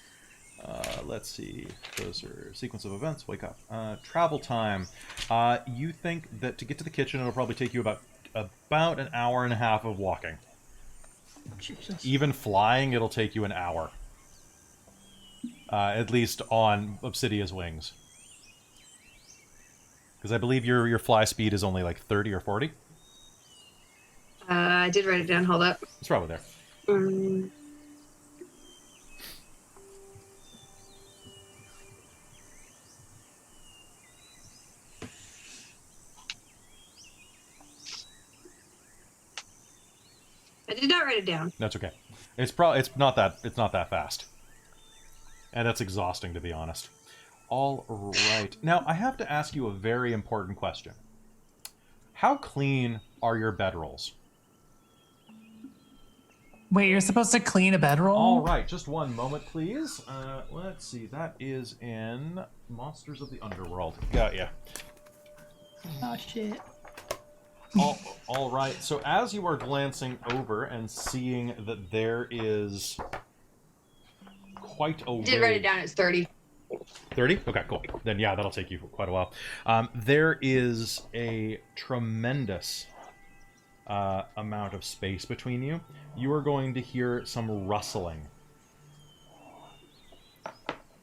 Let's see. Those are sequence of events. Wake up. Travel time. You think that to get to the kitchen, it'll probably take you about an hour and a half of walking. Jesus. Even flying, it'll take you an hour. At least on Obsidia's wings. Because I believe your fly speed is only like 30 or 40. I did write it down. Hold up. It's probably there. I did not write it down. That's okay. It's not that fast. And that's exhausting, to be honest. All right. Now, I have to ask you a very important question. How clean are your bedrolls? Wait, you're supposed to clean a bedroll? All right, just one moment, please. Let's see. That is in Monsters of the Underworld. Got ya. Oh shit. All right. So as you are glancing over and seeing that there is quite a I did write it down. It's 30. 30? Okay, cool. Then yeah, that'll take you quite a while. There is a tremendous amount of space between you. You are going to hear some rustling.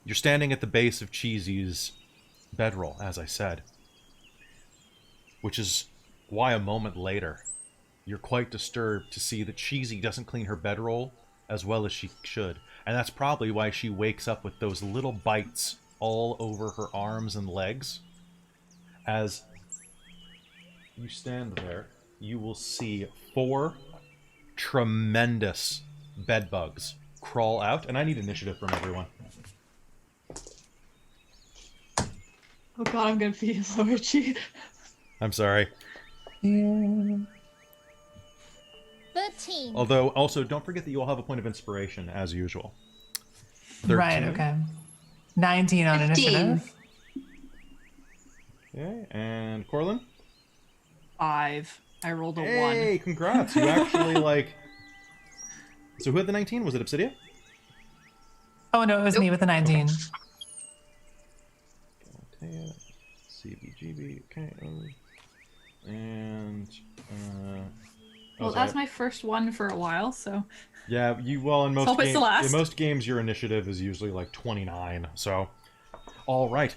You're standing at the base of Cheesy's bedroll, as I said. Which is why a moment later, you're quite disturbed to see that Cheesy doesn't clean her bedroll as well as she should. And that's probably why she wakes up with those little bites all over her arms and legs. As you stand there, you will see 4 tremendous bed bugs crawl out. And I need initiative from everyone. Oh god, I'm gonna feel so itchy. I'm sorry. 13. Although, also, don't forget that you all have a point of inspiration, as usual. 13. Right, okay. 19 on 15. initiative. Okay, and Corlyn? 5. I rolled a 1. Hey, congrats. You actually, So who had the 19? Was it Obsidia? Oh no, it was me with the 19. Galatea, CBGB, okay. And, Well, that's my first one for a while, so. Yeah, in Hope it's the last. most games, your initiative is usually like 29, so. All right.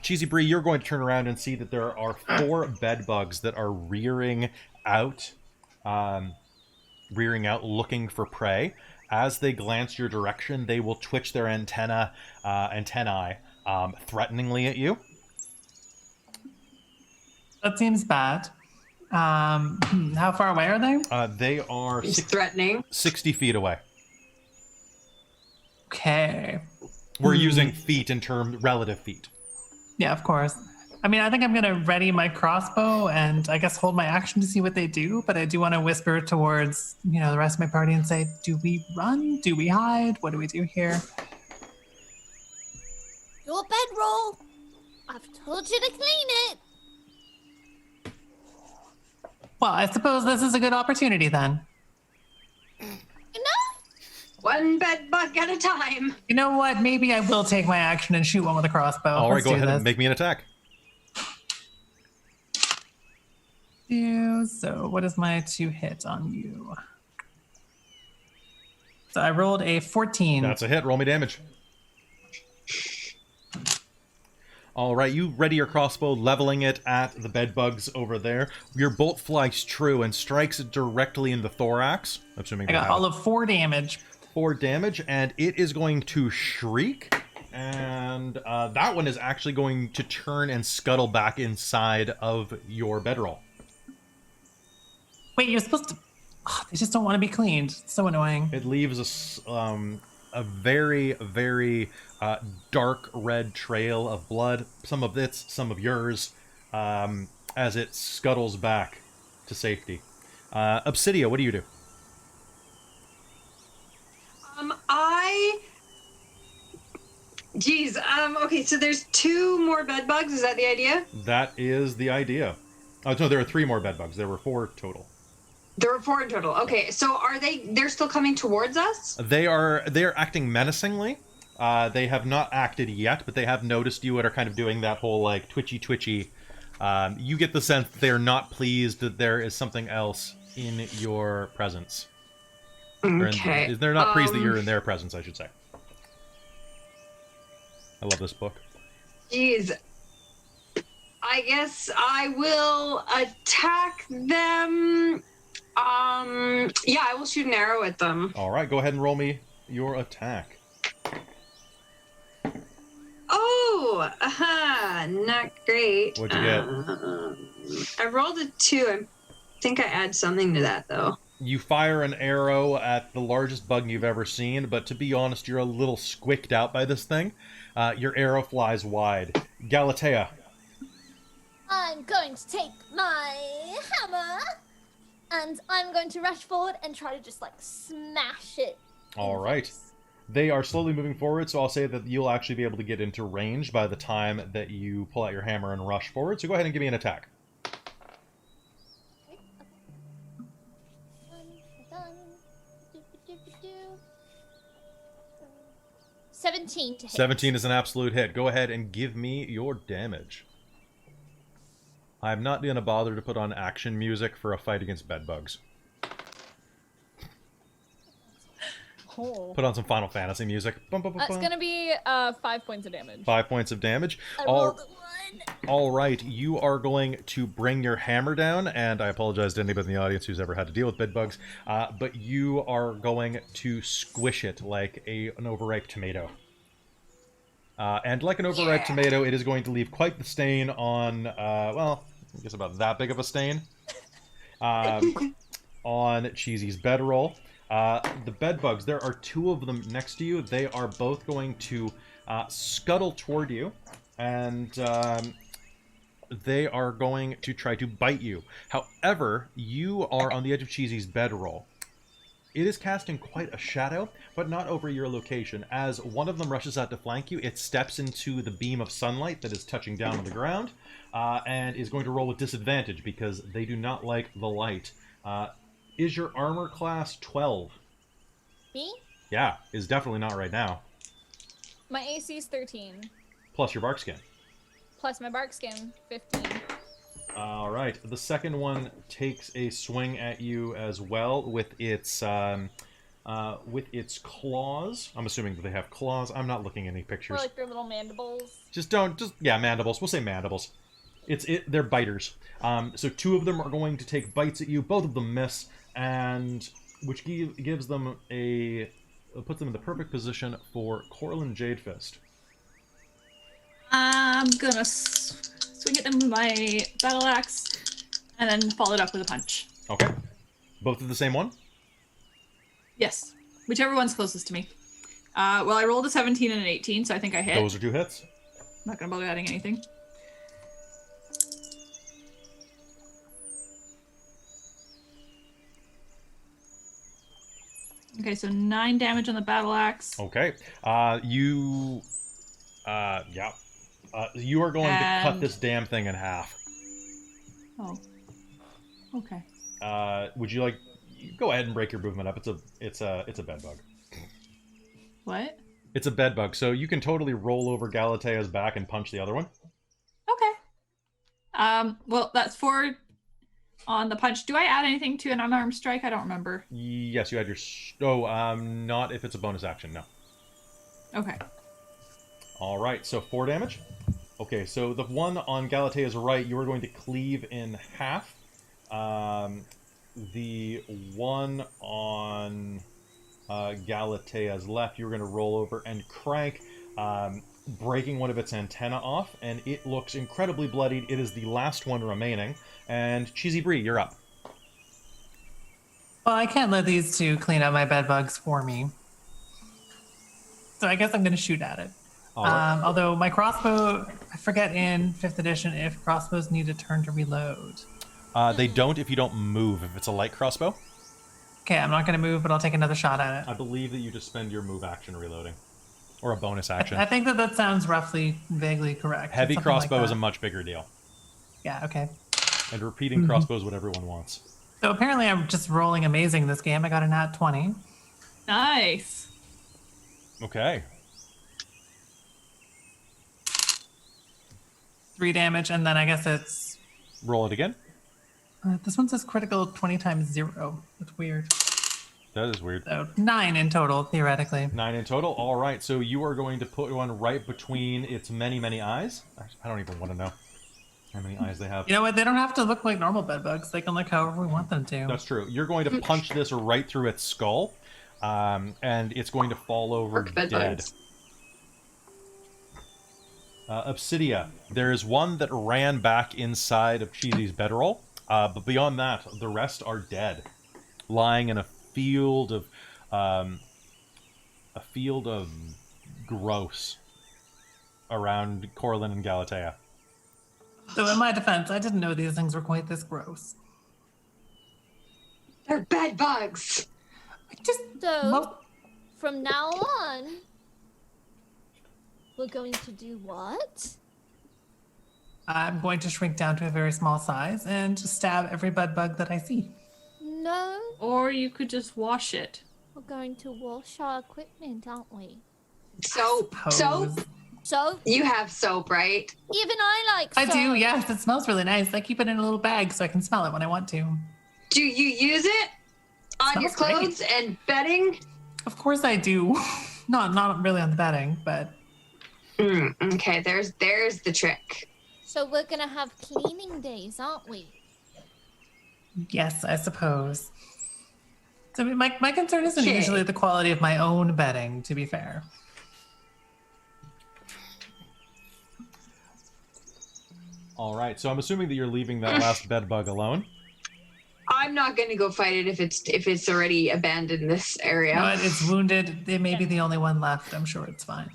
Cheesy Brie, you're going to turn around and see that there are 4 bed bugs that are rearing out looking for prey. As they glance your direction, they will twitch their antennae threateningly at you. That seems bad. How far away are they? They are It's threatening. 60 feet away. Okay. We're using feet in relative feet. Yeah, of course. I mean, I think I'm going to ready my crossbow and I guess hold my action to see what they do, but I do want to whisper towards, the rest of my party and say, do we run? Do we hide? What do we do here? your bedroll. I've told you to clean it. Well, I suppose this is a good opportunity then. You know? One bed bug at a time. You know what? Maybe I will take my action and shoot one with a crossbow. All right, Let's go do ahead this. and make me an attack. So what is my 2 hit on you? So I rolled a 14. That's a hit. Roll me damage. All right, you ready your crossbow, leveling it at the bedbugs over there. Your bolt flies true and strikes it directly in the thorax. Assuming I got all of 4 damage. 4 damage, and it is going to shriek. And that one is actually going to turn and scuttle back inside of your bedroll. Wait, you're supposed to... Oh, they just don't want to be cleaned. It's so annoying. It leaves a very, very dark red trail of blood. Some of its, some of yours, as it scuttles back to safety. Obsidia, what do you do? Okay, so there's 2 more bed bugs. Is that the idea? That is the idea. Oh, no, there are 3 more bedbugs. There were 4 total. There were 4 in total. Okay, so they're still coming towards us? They are acting menacingly. They have not acted yet, but they have noticed you and are kind of doing that whole, like, twitchy. You get the sense that they're not pleased that there is something else in your presence. Okay. They're not pleased that you're in their presence, I should say. I love this book. Jeez. I guess I will attack them. Yeah, I will shoot an arrow at them. All right, go ahead and roll me your attack. Oh, not great. What'd you get? I rolled a 2. I think I add something to that, though. You fire an arrow at the largest bug you've ever seen, but to be honest, you're a little squicked out by this thing. Your arrow flies wide. Galatea. I'm going to take my hammer and I'm going to rush forward and try to just like smash it. All right. They are slowly moving forward, so I'll say that you'll actually be able to get into range by the time that you pull out your hammer and rush forward. So go ahead and give me an attack. 17 to hit. 17 is an absolute hit. Go ahead and give me your damage. I'm not going to bother to put on action music for a fight against bedbugs. Oh. Put on some Final Fantasy music. It's gonna be 5 points of damage. 5 points of damage. I rolled a 1. All right, you are going to bring your hammer down, and I apologize to anybody in the audience who's ever had to deal with bedbugs, but you are going to squish it like an overripe tomato. And like an overripe tomato, it is going to leave quite the stain on, well, I guess about that big of a stain, on Cheesy's bedroll. The bedbugs, there are 2 of them next to you. They are both going to scuttle toward you, and they are going to try to bite you. However, you are on the edge of Cheesy's bedroll. It is casting quite a shadow, but not over your location. As one of them rushes out to flank you, it steps into the beam of sunlight that is touching down on the ground, and is going to roll with disadvantage because they do not like the light. Is your armor class 12? Me? Yeah, is definitely not right now. My AC is 13. Plus your bark skin. Plus my bark skin, 15. All right. The second one takes a swing at you as well with its claws. I'm assuming that they have claws. I'm not looking at any pictures. Or like their little mandibles. Yeah, mandibles. We'll say mandibles. They're biters. So 2 of them are going to take bites at you. Both of them miss, and which gives them puts them in the perfect position for Corlyn Jadefist. I'm gonna swing at them with my battle axe, and then follow it up with a punch. Okay. Both of the same one? Yes, whichever one's closest to me. Well, I rolled a 17 and an 18, so I think I hit. Those are 2 hits. I'm not gonna bother adding anything. Okay, so 9 damage on the battle axe. Okay. You Yeah. You are going to cut this damn thing in half. Oh. Okay. Would you like? Go ahead and break your movement up. It's a bed bug. What? It's a bed bug, so you can totally roll over Galatea's back and punch the other one. Okay. Well, that's 4 on the punch. Do I add anything to an unarmed strike? I don't remember. Yes, you had your. Oh, not if it's a bonus action. No. Okay. All right, so 4 damage. Okay, so the one on Galatea's right, you are going to cleave in half. The one on Galatea's left, you're going to roll over and crank, breaking one of its antenna off, and it looks incredibly bloodied. It is the last one remaining. And Cheesy Brie, you're up. Well, I can't let these two clean up my bed bugs for me. So I guess I'm going to shoot at it. All right. Although my crossbow, I forget in 5th edition if crossbows need a turn to reload. They don't if you don't move, if it's a light crossbow. Okay, I'm not going to move, but I'll take another shot at it. I believe that you just spend your move action reloading. Or a bonus action. I think that sounds roughly, vaguely correct. Heavy Something crossbow like is a that. much bigger deal. Yeah, okay. And repeating crossbow is what everyone wants. So apparently I'm just rolling amazing this game. I got a nat 20. Nice. Okay. 3 damage, and then I guess it's... Roll it again. This one says critical 20 times 0. That's weird. That is weird. So 9 in total, theoretically. 9 in total. All right, so you are going to put one right between its many, many eyes. I don't even want to know how many eyes they have. You know what? They don't have to look like normal bed bugs. They can look however we want them to. That's true. You're going to punch this right through its skull, and it's going to fall over dead. Obsidia. There is one that ran back inside of Cheesy's bedroll, but beyond that, the rest are dead, lying in a field of gross around Corlyn and Galatea. So in my defense, I didn't know these things were quite this gross. They're bed bugs. So, from now on, we're going to do what? I'm going to shrink down to a very small size and stab every bed bug that I see. No, Or you could just wash it. we're going to wash our equipment, aren't we? Soap. Soap. So, You have soap, right? even I like I do, soap. yes. It smells really nice. I keep it in a little bag so I can smell it when I want to. Do you use it on your Smells great. clothes and bedding? Of course I do. not really on the bedding, but Okay, there's the trick. So we're gonna have cleaning days, aren't we? yes, I suppose. So my concern isn't Okay. usually the quality of my own bedding, to be fair. All right, so I'm assuming that you're leaving that last bed bug alone. I'm not going to go fight it if it's already abandoned this area. But it's wounded. It may be the only one left. I'm sure it's fine.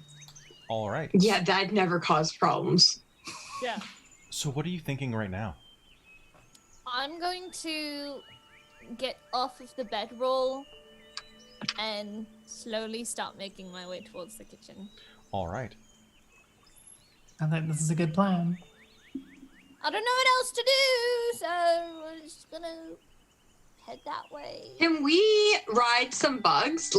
All right. Yeah, that never caused problems. Yeah. So what are you thinking right now? I'm going to get off of the bedroll and slowly start making my way towards the kitchen. All right. I think this is a good plan. I don't know what else to do, so we're just gonna head that way. Can we ride some bugs?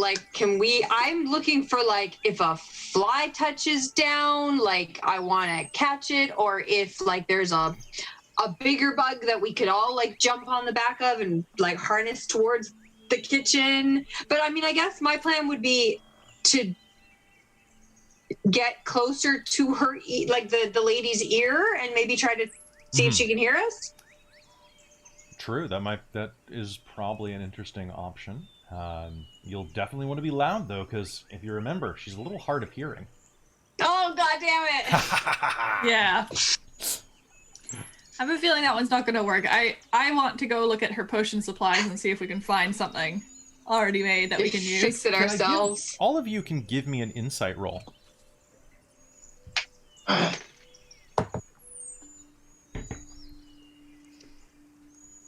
I'm looking for if a fly touches down, I want to catch it, or if there's a bigger bug that we could all jump on the back of and harness towards the kitchen. But I mean, I guess my plan would be to get closer to her, the lady's ear, and maybe try to see if she can hear us. True. That is probably an interesting option. You'll definitely want to be loud though, because if you remember, she's a little hard of hearing. Oh, god damn it! Yeah. I have a feeling that one's not going to work. I want to go look at her potion supplies and see if we can find something already made that we can use. Fix it ourselves. All of you can give me an insight roll.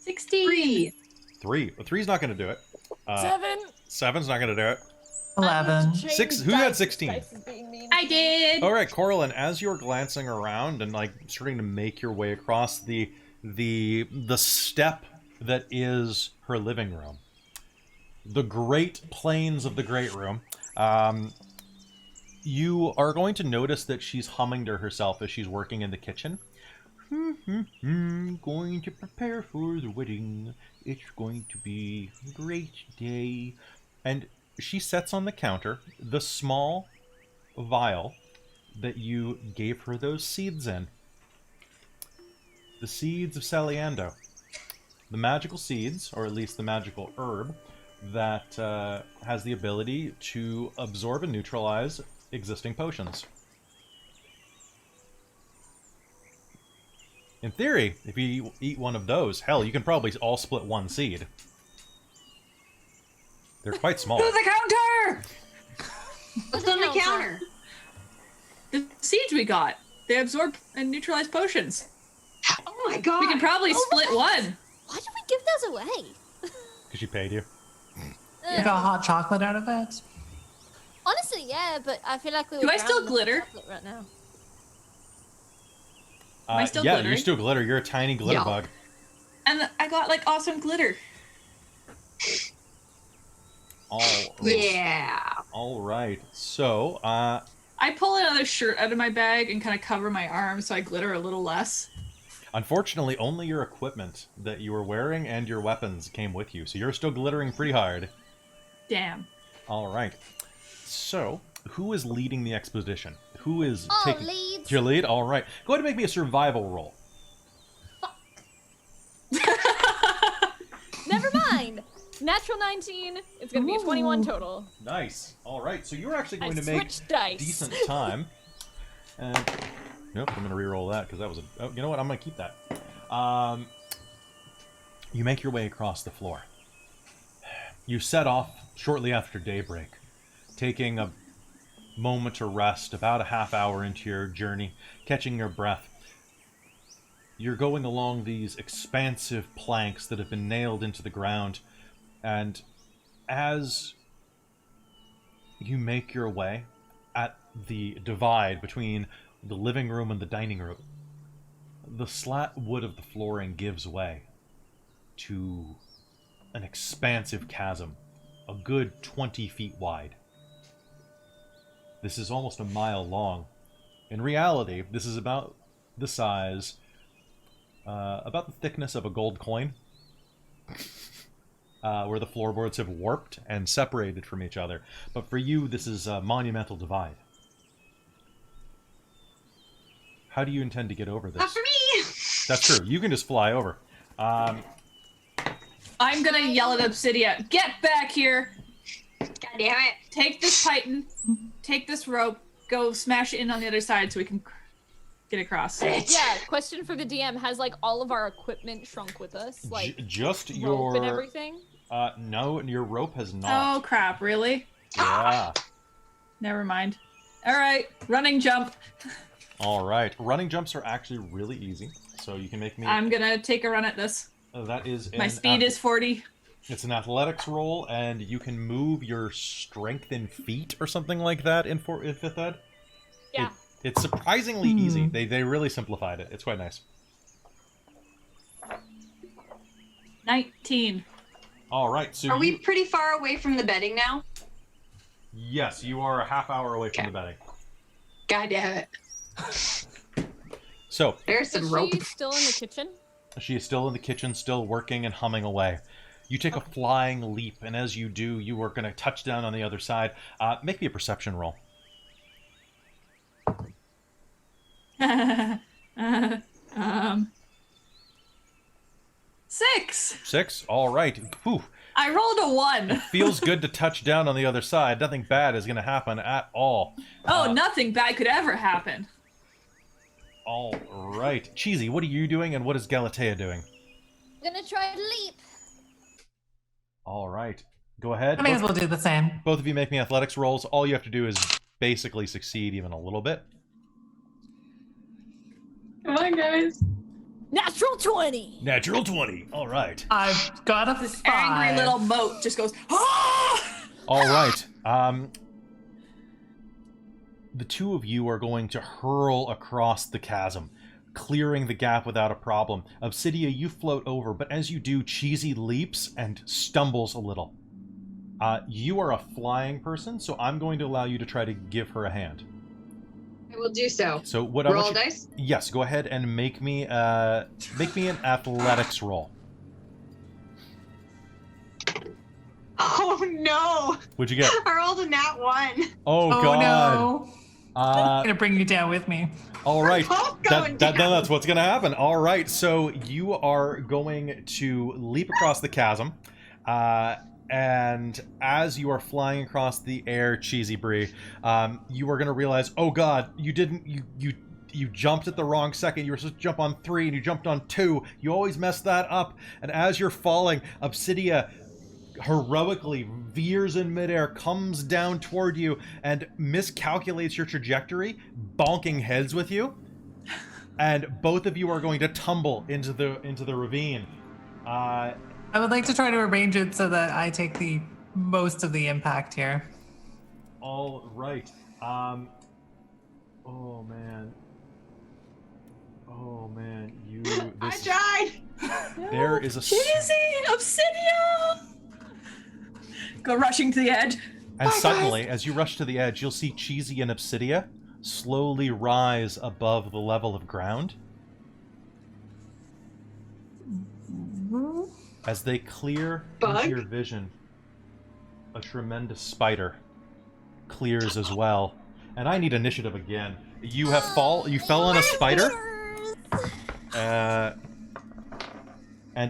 16. 3. Well, 3's not going to do it. 7. 7's not going to do it. 11. 6. Who had 16? I I did. All right, Corlyn, as you're glancing around and like starting to make your way across the step that is her living room, the great plains of the great room, you are going to notice that she's humming to herself as she's working in the kitchen. Going to prepare for the wedding. It's going to be a great day. And she sets on the counter the small vial that you gave her those seeds in. The seeds of Saliando. The magical seeds, or at least the magical herb, that has the ability to absorb and neutralize existing potions. In theory, if you eat one of those, hell, you can probably all split one seed. They're quite small. To the counter! What's on the counter? The seeds we got. They absorb and neutralize potions. Oh my god. We can probably split one. Why did we give those away? Because she paid you. You got hot chocolate out of it? Honestly, yeah, but I feel like we were. Do I still drowning in glitter? chocolate right now. Am I still yeah, glittering? you still glitter. You're a tiny glitter Yeah. bug. And I got like awesome glitter. Yeah. All right. So, I pull another shirt out of my bag and kind of cover my arms so I glitter a little less. unfortunately, only your equipment that you were wearing and your weapons came with you, so you're still glittering pretty hard. Damn. All right. So, who is leading the expedition? Who is Oh, taking leads. your lead? All right. Go ahead and make me a survival roll. Never mind. Natural 19. It's gonna be a 21 total. Nice. All right. So you're actually going I to make switched dice. decent time. And nope, I'm going to re-roll that because that was a. Oh, you know what? I'm going to keep that. You make your way across the floor. You set off shortly after daybreak, taking a moment to rest, about a half hour into your journey, catching your breath. You're going along these expansive planks that have been nailed into the ground, and as you make your way at the divide between the living room and the dining room, the slat wood of the flooring gives way to an expansive chasm, a good 20 feet wide. This is almost a mile long. In reality, this is about the size, about the thickness of a gold coin, where the floorboards have warped and separated from each other. But for you, this is a monumental divide. How do you intend to get over this? Not for me. That's true. You can just fly over. I'm gonna yell at Obsidia, get back here! God damn it. Take this titan, take this rope, go smash it in on the other side so we can get across. Yeah, question for the DM. Has, like, all of our equipment shrunk with us? Like, Just rope your... and everything? No, your rope has Oh not. crap, really? Yeah. Never mind. Alright, running jump. All right. Running jumps are actually really easy, so you can make me... I'm gonna take a run at this. that is... My speed is 40. It's an athletics roll, and you can move your strength in feet or something like that in 5th ed. Yeah. It's surprisingly easy. They really simplified it. It's quite nice. 19. All right. So Are we pretty far away from the bedding now? Yes, you are a half hour away from the bedding. God damn it. So There's some Is rope. she still in the kitchen? she is still in the kitchen, still working and humming away. You take a flying leap, and as you do, you are going to touch down on the other side. Make me a perception roll. 6. 6? All right. Whew. I rolled a 1. Feels good to touch down on the other side. Nothing bad is going to happen at all. Oh, nothing bad could ever happen. All right. Cheesy, what are you doing, and what is Galatea doing? I'm gonna try to leap. All right. Go ahead. I may as well do the same. Both of you make me athletics rolls. All you have to do is basically succeed even a little bit. Come on, guys. Natural 20. Natural 20. All right. I've got a This 5. angry little moat just goes, ah! All right. the two of you are going to hurl across the chasm, clearing the gap without a problem. Obsidia, you float over, but as you do, Cheesy leaps and stumbles a little. You are a flying person, so I'm going to allow you to try to give her a hand. I will do so. So what Roll I want you, dice? Yes, go ahead and make me an athletics roll. Oh no! What'd you get? I rolled a nat 1. Oh, Oh God. no! Uh, I'm gonna bring you down with me. all right. both going down. That's what's going to happen. All right. So you are going to leap across the chasm. And as you are flying across the air, Cheesy Brie, you are going to realize, oh God, you didn't, you jumped at the wrong second. You were supposed to jump on 3 and you jumped on 2. You always mess that up. And as you're falling, Obsidia heroically veers in midair, comes down toward you, and miscalculates your trajectory, bonking heads with you. And both of you are going to tumble into the ravine. I would like to try to arrange it so that I take the most of the impact here. All right. Oh man. Oh man, I tried! There is a Cheesy! Obsidian! Go rushing to the edge. and suddenly, as you rush to the edge, you'll see Cheesy and Obsidia slowly rise above the level of ground. As they clear into your vision, a tremendous spider clears as well. And I need initiative again. You fell on a spider. And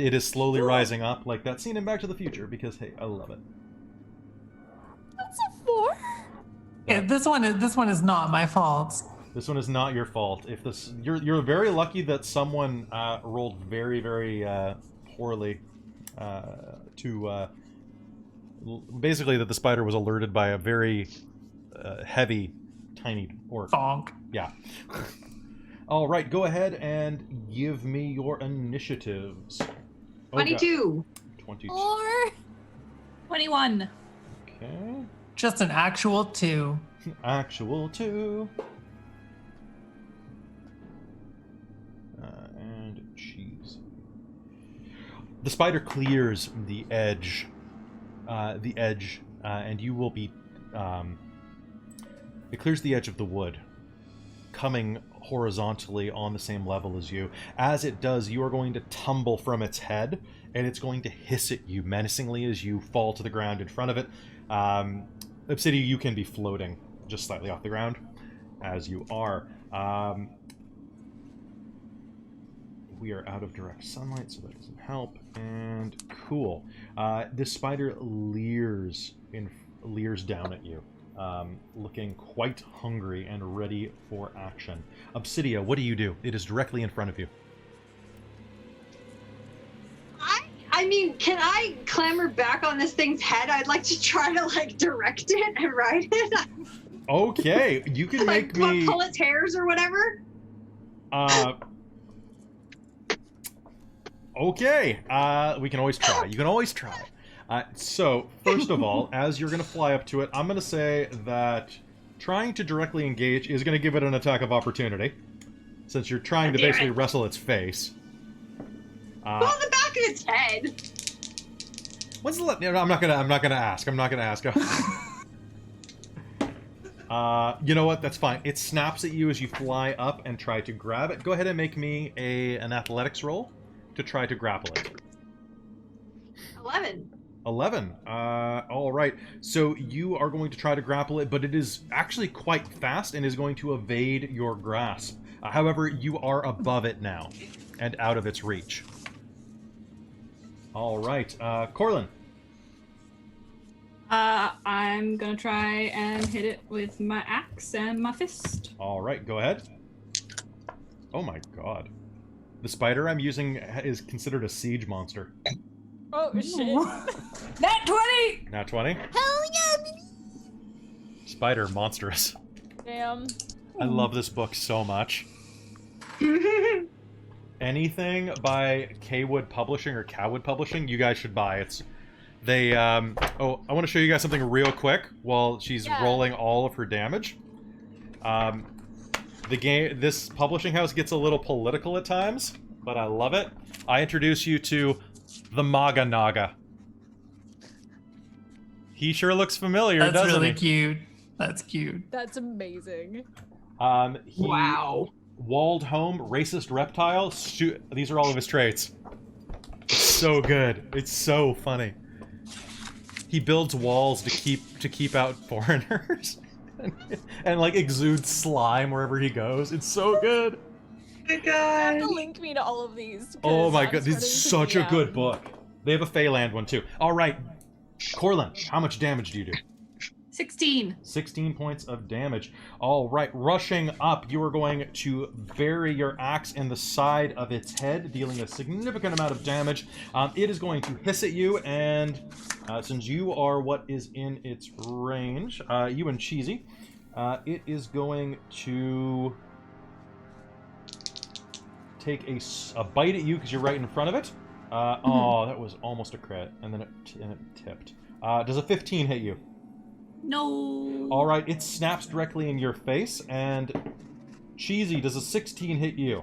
it is slowly rising up like that scene in Back to the Future, because hey, I love it. That's a 4. Yeah, this one is not my fault. This one is not your fault. If this, you're very lucky that someone rolled very, very poorly basically that the spider was alerted by a very heavy, tiny orc. Bonk. Yeah. All right, go ahead and give me your initiatives. Oh, 22. 22. Or 21. Okay. Just an actual 2. Actual 2. And cheese. The spider clears the edge, and you will be. It clears the edge of the wood, coming horizontally on the same level as you. As it does, you are going to tumble from its head, and it's going to hiss at you menacingly as you fall to the ground in front of it. Obsidia, you can be floating just slightly off the ground, as you are. We are out of direct sunlight, so that doesn't help. And cool. This spider leers down at you, looking quite hungry and ready for action. Obsidia, what do you do? It is directly in front of you. I mean, can I clamber back on this thing's head? I'd like to try to, like, direct it and ride it. Okay, you can like, make me... pull its hairs or whatever? Okay, we can always try. You can always try. So, first of all, as you're going to fly up to it, I'm going to say that trying to directly engage is going to give it an attack of opportunity, since you're trying to basically wrestle its face. Well, the back of its head. When's the no, I'm not gonna ask. I'm not gonna ask. You know what? That's fine. It snaps at you as you fly up and try to grab it. Go ahead and make me an athletics roll to try to grapple it. 11. 11. All right. So you are going to try to grapple it, but it is actually quite fast and is going to evade your grasp. However, you are above it now and out of its reach. All right. Corlyn. I'm gonna try and hit it with my axe and my fist. All right. Go ahead. Oh my god. The spider I'm using is considered a siege monster. oh shit. Nat 20! Nat 20? Hell yeah, baby. Spider monstrous. Damn. I love this book so much. Anything by Kwood Publishing or Cowwood Publishing, you guys should buy. They oh, I want to show you guys something real quick while she's rolling all of her damage. This publishing house gets a little political at times, but I love it. I introduce you to the Maga Naga. He sure looks familiar, That's doesn't really he? cute. That's cute. That's amazing. He Wow. walled home, racist reptile. These are all of his traits. It's so good. It's so funny. He builds walls to keep out foreigners, and like exudes slime wherever he goes. It's so good. Oh my You have to god. link me to all of these. Oh 'cause my I'm god, this is starting to such a DM. good book. They have a Feyland one too. All right, Corlyn, how much damage do you do? 16. 16 points of damage. All right, rushing up, you are going to bury your axe in the side of its head, dealing a significant amount of damage. It is going to hiss at you, and since you are what is in its range, you and Cheesy, it is going to take a bite at you because you're right in front of it. Oh, that was almost a crit, and then it tipped. Does a 15 hit you? No. All right, it snaps directly in your face, and Cheesy, does a 16 hit you?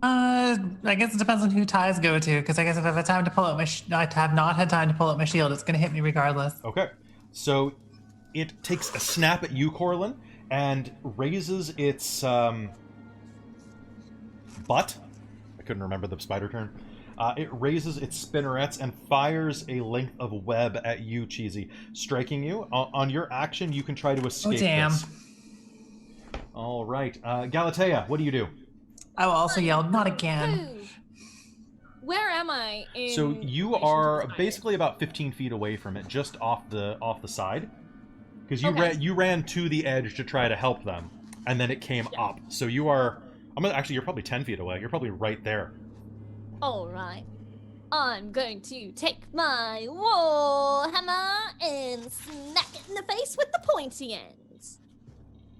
I guess it depends on who ties go to, because I guess if I have time to pull out I have not had time to pull out my shield, it's going to hit me regardless. Okay, so it takes a snap at you, Corlyn, and raises its butt. I couldn't remember the spider term. It raises its spinnerets and fires a length of web at you, Cheesy, striking you. On your action, you can try to escape this. All right. Galatea, what do you do? I will also yell, not again. Who? Where am I? So you relation to are the fire? basically about 15 feet away from it, just off the side. Because Okay. you ran to the edge to try to help them, and then it came up. So you are... you're probably 10 feet away. You're probably right there. Alright. I'm going to take my war hammer and smack it in the face with the pointy ends.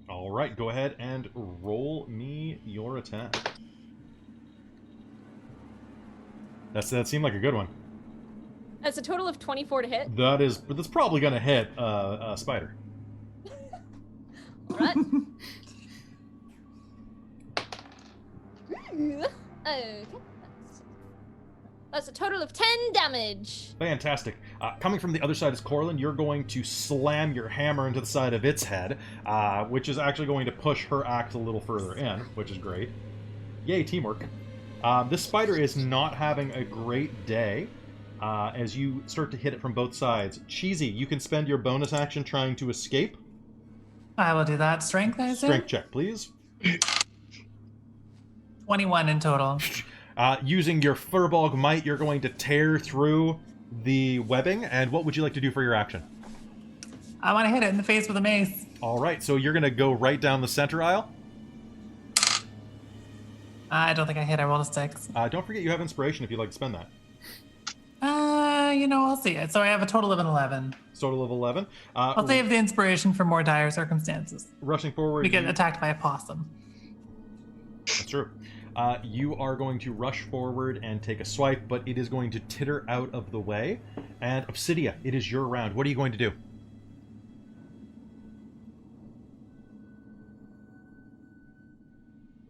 All right, go ahead and roll me your attack. That seemed like a good one. That's a total of 24 to hit. That's probably gonna hit a spider. Alright. Okay. That's a total of 10 damage. Fantastic. Coming from the other side is Corlyn. You're going to slam your hammer into the side of its head, which is actually going to push her axe a little further in, which is great. Yay, teamwork. This spider is not having a great day as you start to hit it from both sides. Cheesy, you can spend your bonus action trying to escape. I will do that. Strength, I assume? Strength check, please. 21 in total. Using your firbolg might, you're going to tear through the webbing, and what would you like to do for your action? I want to hit it in the face with a mace. All right, so you're going to go right down the center aisle. I don't think I hit. I rolled a 6. Don't forget you have inspiration if you'd like to spend that. I'll see it. So I have a total of an 11. Total of 11. I'll save the inspiration for more dire circumstances. Rushing forward. We get attacked by a possum. That's true. You are going to rush forward and take a swipe, but it is going to titter out of the way. And Obsidia, it is your round. What are you going to do?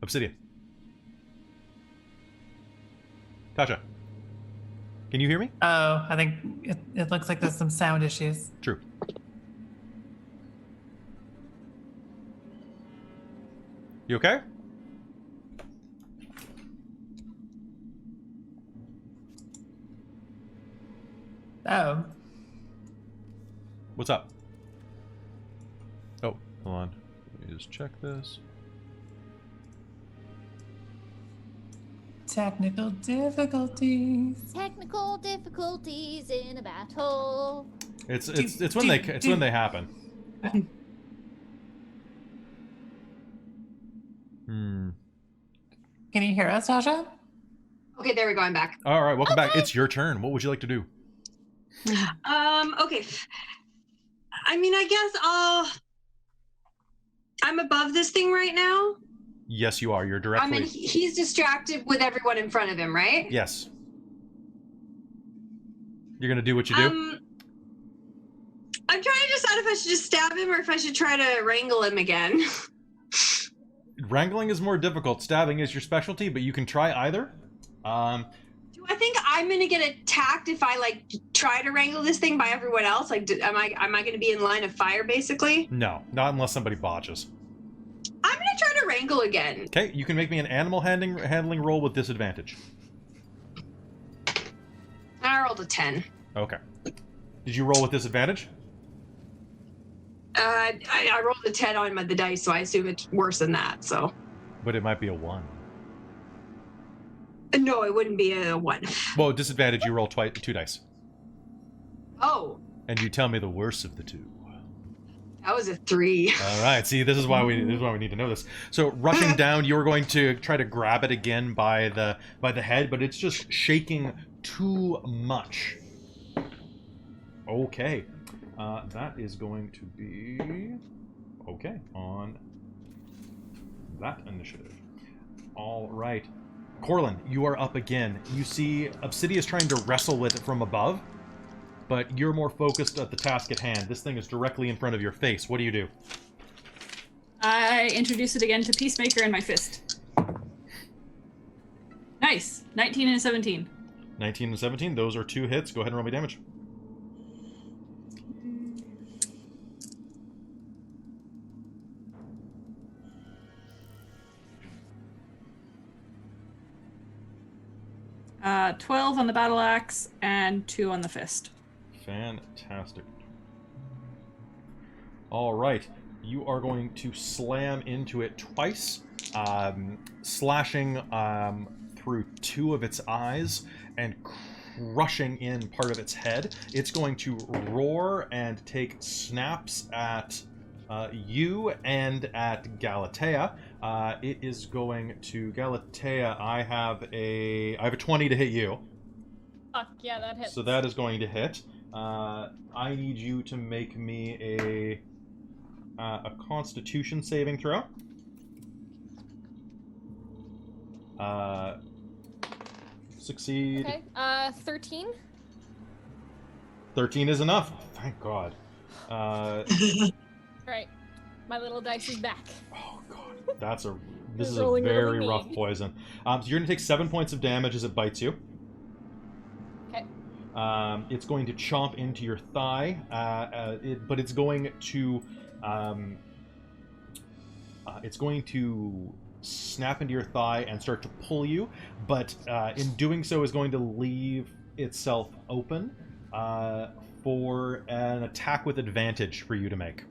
Obsidia. Tasha. Can you hear me? Oh, I think it looks like there's some sound issues. True. You okay? Oh. What's up? Oh, hold on. Let me just check this. Technical difficulties. Technical difficulties in a battle. It's when they happen. Can you hear us, Tasha? Okay, there we go. I'm back. All right, welcome back. It's your turn. What would you like to do? Okay. I mean, I guess I'm above this thing right now. Yes, you are. You're I directly. mean, he's distracted with everyone in front of him, right? Yes. You're gonna do what you do. I'm trying to just out if I should just stab him or if I should try to wrangle him again. Wrangling is more difficult. Stabbing is your specialty, but you can try either. Do I think I'm gonna get attacked if I like try to wrangle this thing by everyone else? Like, am I gonna be in line of fire basically? No, not unless somebody botches. I'm gonna try to wrangle again. Okay, you can make me an animal handling roll with disadvantage. I rolled a 10. Okay. Did you roll with disadvantage? I rolled a 10 on the dice, so I assume it's worse than that. So. But it might be a 1. No, it wouldn't be a 1. Well, disadvantage, you roll 2 dice. Oh. And you tell me the worst of the 2. That was a 3. All right. See, this is why we need to know this. So, rushing down, you're going to try to grab it again by the head, but it's just shaking too much. Okay. That is going to be okay on that initiative. All right. Corlyn, you are up again. You see Obsidia is trying to wrestle with it from above, but you're more focused at the task at hand. This thing is directly in front of your face. What do you do? I introduce it again to Peacemaker in my fist. Nice. 19 and 17. 19 and 17, those are 2 hits. Go ahead and roll me damage. Uh, 12 on the battle axe and 2 on the fist. Fantastic. All right. You are going to slam into it twice, slashing through 2 of its eyes and crushing in part of its head. It's going to roar and take snaps at you and at Galatea. It is going to Galatea. I have a 20 to hit you. Fuck yeah, that hits. So that is going to hit. I need you to make me a Constitution saving throw. Succeed. Okay. 13. 13 is enough. Thank God. Right. My little dice is back. Oh God, this is a rolling very really rough mean. poison. So you're gonna take 7 points of damage as it bites you. Okay. It's going to chomp into your thigh, but it's going to snap into your thigh and start to pull you, but in doing so is going to leave itself open for an attack with advantage for you to make.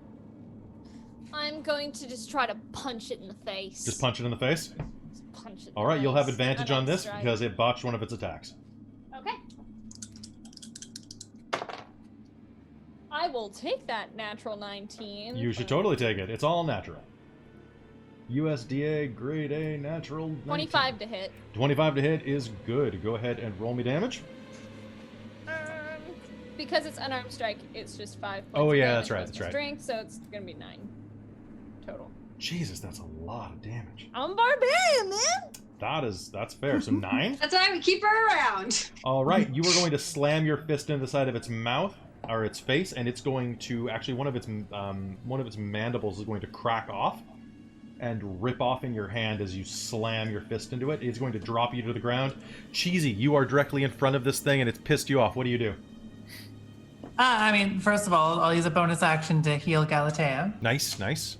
I'm going to just try to punch it in the face. Just punch it in the face? Just punch it. All right, you'll have face. advantage on this because it botched one of its attacks. Okay. I will take that natural 19. You should totally take it. It's all natural. USDA grade A natural 19. 25 to hit. 25 to hit is good. Go ahead and roll me damage. Because it's unarmed strike, it's just 5 points. Oh, of yeah, damage that's right, plus that's my right. Strength, so it's gonna be 9 total. Jesus, that's a lot of damage. I'm barbarian, man. That's fair. So 9? That's why we keep her around. All right, you are going to slam your fist into the side of its mouth or its face, and it's going to actually one of its mandibles is going to crack off and rip off in your hand as you slam your fist into it. It's going to drop you to the ground. Cheesy, you are directly in front of this thing, and it's pissed you off. What do you do? I mean, first of all, I'll use a bonus action to heal Galatea. Nice, nice.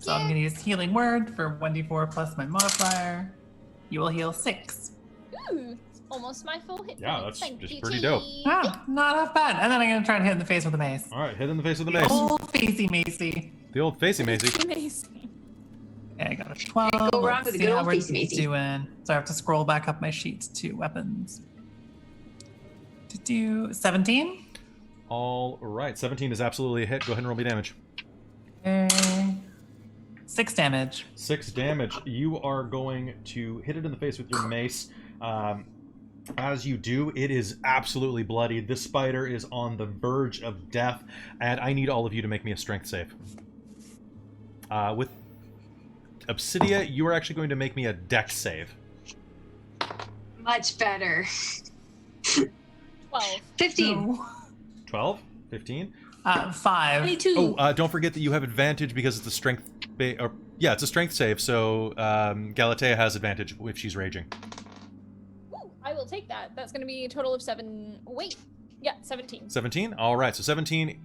So I'm going to use Healing Word for 1d4 plus my modifier. You will heal 6. Ooh, it's almost my full hit Yeah, points. that's Thank just you, pretty dope. T. Ah, not half bad. And then I'm going to try to hit in the face with a mace. All right, hit in the face with the mace. Old facey macey. The old facey macy. Amazing. Yeah, I got a 12. Go around Let's with a see good how old we're facey macey. doing. So I have to scroll back up my sheet to weapons. To do 17. All right, 17 is absolutely a hit. Go ahead and roll me damage. Okay. 6 damage. 6 damage. You are going to hit it in the face with your mace. As you do, it is absolutely bloody. This spider is on the verge of death, and I need all of you to make me a strength save. With Obsidia, you are actually going to make me a dex save. Much better. 12. 15. No. 12? 15? 5. 22. Oh, don't forget that you have advantage because it's a strength. It's a strength save. So Galatea has advantage if she's raging. Ooh, I will take that. That's going to be a total of 7. Wait. Yeah, 17. 17. All right. So 17.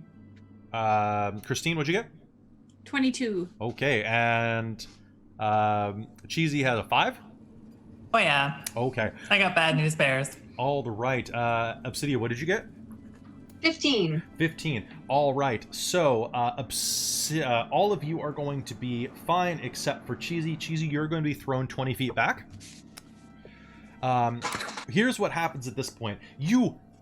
Christine, what'd you get? 22. Okay, and Chesea has a 5. Oh yeah, Okay. I got bad news bears. All right. Obsidia, what did you get? 15. 15. All right. So, all of you are going to be fine except for Chesea. Chesea, you're going to be thrown 20 feet back. Here's what happens at this point.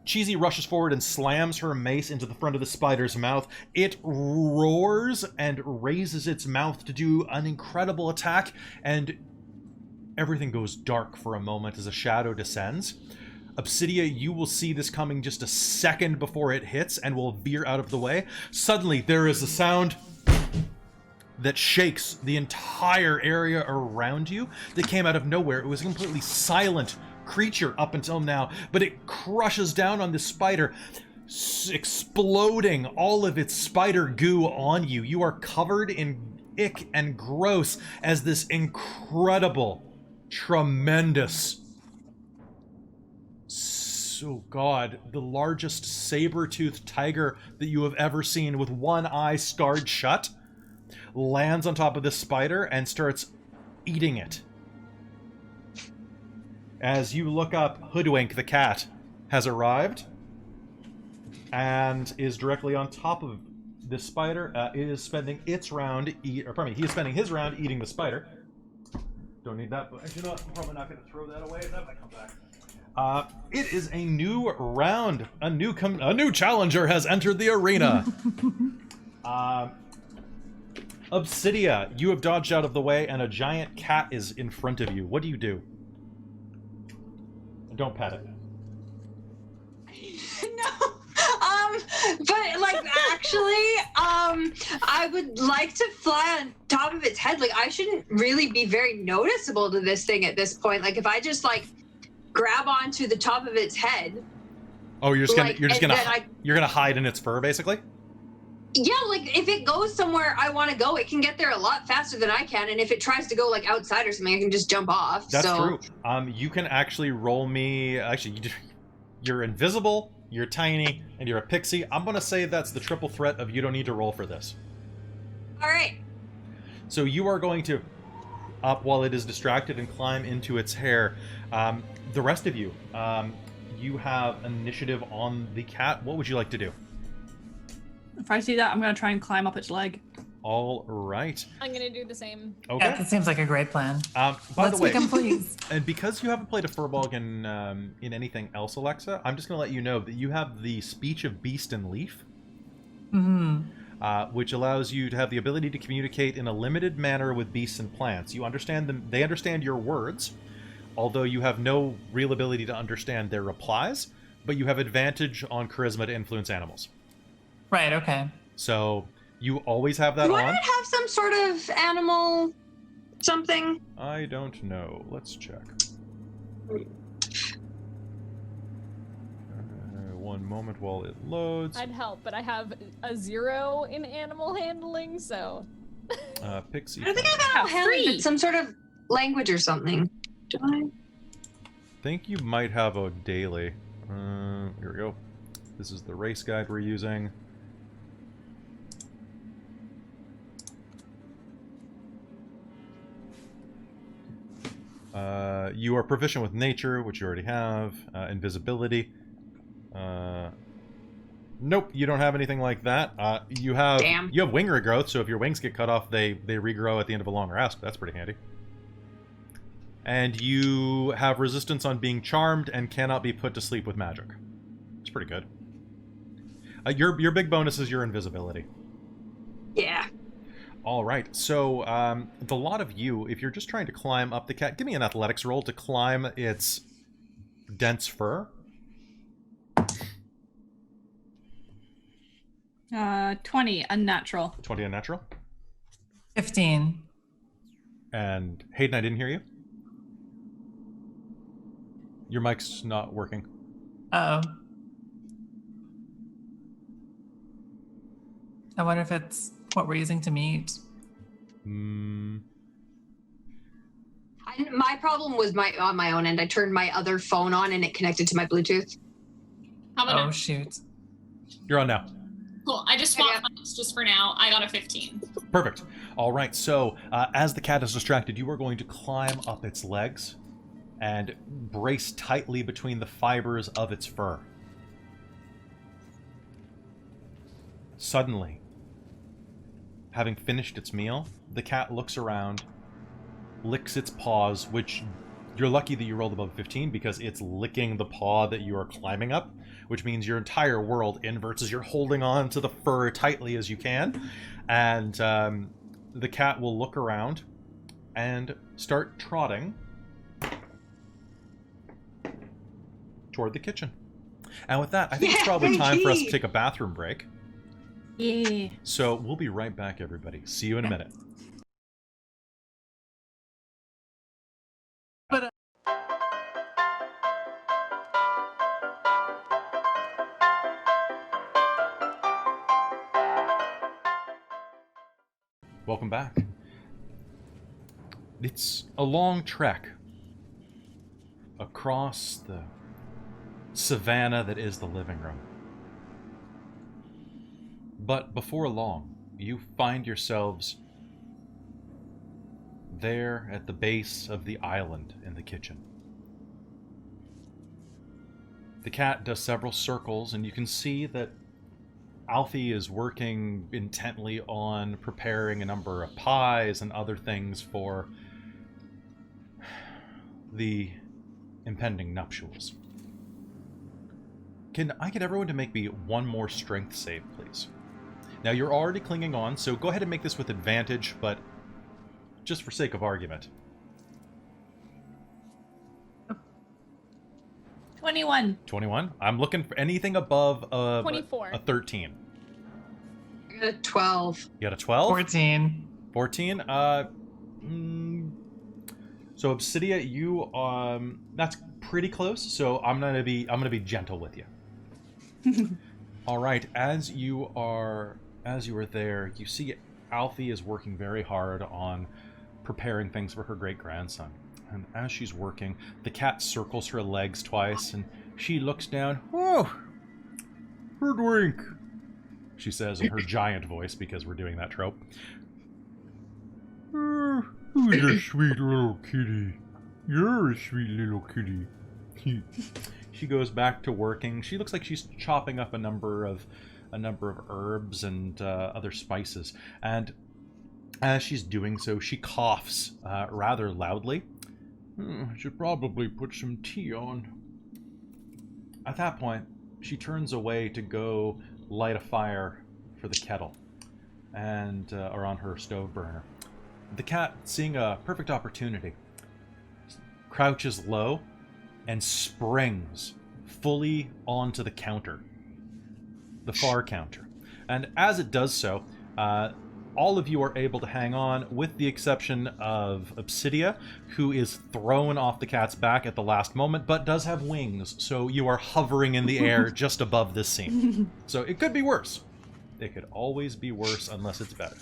Chesea rushes forward and slams her mace into the front of the spider's mouth. It roars and raises its mouth to do an incredible attack, and everything goes dark for a moment as a shadow descends. Obsidia, you will see this coming just a second before it hits and will veer out of the way. Suddenly, there is a sound that shakes the entire area around you that came out of nowhere. It was a completely silent creature up until now, but it crushes down on the spider, exploding all of its spider goo on you. You are covered in ick and gross as this incredible, tremendous, the largest saber-toothed tiger that you have ever seen with one eye scarred shut lands on top of this spider and starts eating it. As you look up, Hoodwink the cat has arrived and is directly on top of this spider. It is spending its round he is spending his round eating the spider. Don't need that, but you know what? I'm probably not going to throw that away. That might come back. It is a new round. A new challenger has entered the arena. Obsidia, you have dodged out of the way, and a giant cat is in front of you. What do you do? Don't pet it. No. But like actually, I would like to fly on top of its head. Like I shouldn't really be very noticeable to this thing at this point. Like if I just like grab onto the top of its head. Oh, you're gonna hide in its fur, basically? Yeah, like if it goes somewhere I want to go, it can get there a lot faster than I can. And if it tries to go like outside or something, I can just jump off. That's true. You can actually roll me. Actually, you're invisible, you're tiny, and you're a pixie. I'm gonna say that's the triple threat of you don't need to roll for this. All right. So you are going to up while it is distracted and climb into its hair. The rest of you, you have initiative on the cat. What would you like to do? If I see that, I'm going to try and climb up its leg. All right. I'm going to do the same. Okay. Yeah, that seems like a great plan. By the way, become please. And because you haven't played a firbolg in anything else, Alexa, I'm just going to let you know that you have the speech of beast and leaf, which allows you to have the ability to communicate in a limited manner with beasts and plants. You understand them; they understand your words, although you have no real ability to understand their replies. But you have advantage on charisma to influence animals. Right, okay. So you always have that Do on. I not have some sort of animal something? I don't know. Let's check. One moment while it loads. I'd help, but I have a 0 in animal handling, so. Pixie. I don't think I have animal handling, 3. but some sort of language or something. Do I? Think you might have a daily. Here we go. This is the race guide we're using. You are proficient with nature, which you already have. Invisibility. Nope, you don't have anything like that. You have wing regrowth, so if your wings get cut off, they regrow at the end of a long rest. That's pretty handy. And you have resistance on being charmed and cannot be put to sleep with magic. It's pretty good. Your big bonus is your invisibility. Yeah. All right, so the lot of you, if you're just trying to climb up the cat, give me an athletics roll to climb its dense fur. 20, unnatural. 20 unnatural. 15. And Hayden, I didn't hear you. Your mic's not working. Uh-oh. I wonder if it's what we're using to meet. My problem was on my own end. I turned my other phone on and it connected to my Bluetooth. How about Oh, shoot. You're on now. Cool. I just swapped phones just for now. I got a 15. Perfect. All right, so as the cat is distracted, you are going to climb up its legs and brace tightly between the fibers of its fur. Suddenly, having finished its meal, the cat looks around, licks its paws, which you're lucky that you rolled above 15 because it's licking the paw that you are climbing up, which means your entire world inverts as you're holding on to the fur tightly as you can. And the cat will look around and start trotting toward the kitchen. And with that, I think it's probably time for us to take a bathroom break. Yeah. So we'll be right back, everybody. See you in a minute. Welcome back. It's a long trek across the savannah that is the living room. But before long, you find yourselves there at the base of the island in the kitchen. The cat does several circles, and you can see that Alfie is working intently on preparing a number of pies and other things for the impending nuptials. Can I get everyone to make me one more strength save, please? Now, you're already clinging on, so go ahead and make this with advantage, but just for sake of argument. 21. 21? I'm looking for anything above 24. a 13. I got a 12. You got a 12? 14. 14? So Obsidia, you that's pretty close, so I'm gonna be gentle with you. All right, as you are there, you see Alfie is working very hard on preparing things for her great-grandson. And as she's working, the cat circles her legs twice, and she looks down. Oh, Herdwink, she says in her giant voice, because we're doing that trope. Who's a sweet little kitty? You're a sweet little kitty. She goes back to working. She looks like she's chopping up a number of herbs and other spices. And as she's doing so, she coughs rather loudly. I should probably put some tea on. At that point, she turns away to go light a fire for the kettle and or on her stove burner. The cat, seeing a perfect opportunity, crouches low and springs fully onto the counter, the far counter. And as it does so, all of you are able to hang on, with the exception of Obsidia, who is thrown off the cat's back at the last moment, but does have wings, so you are hovering in the air just above this scene. So it could be worse. It could always be worse unless it's better.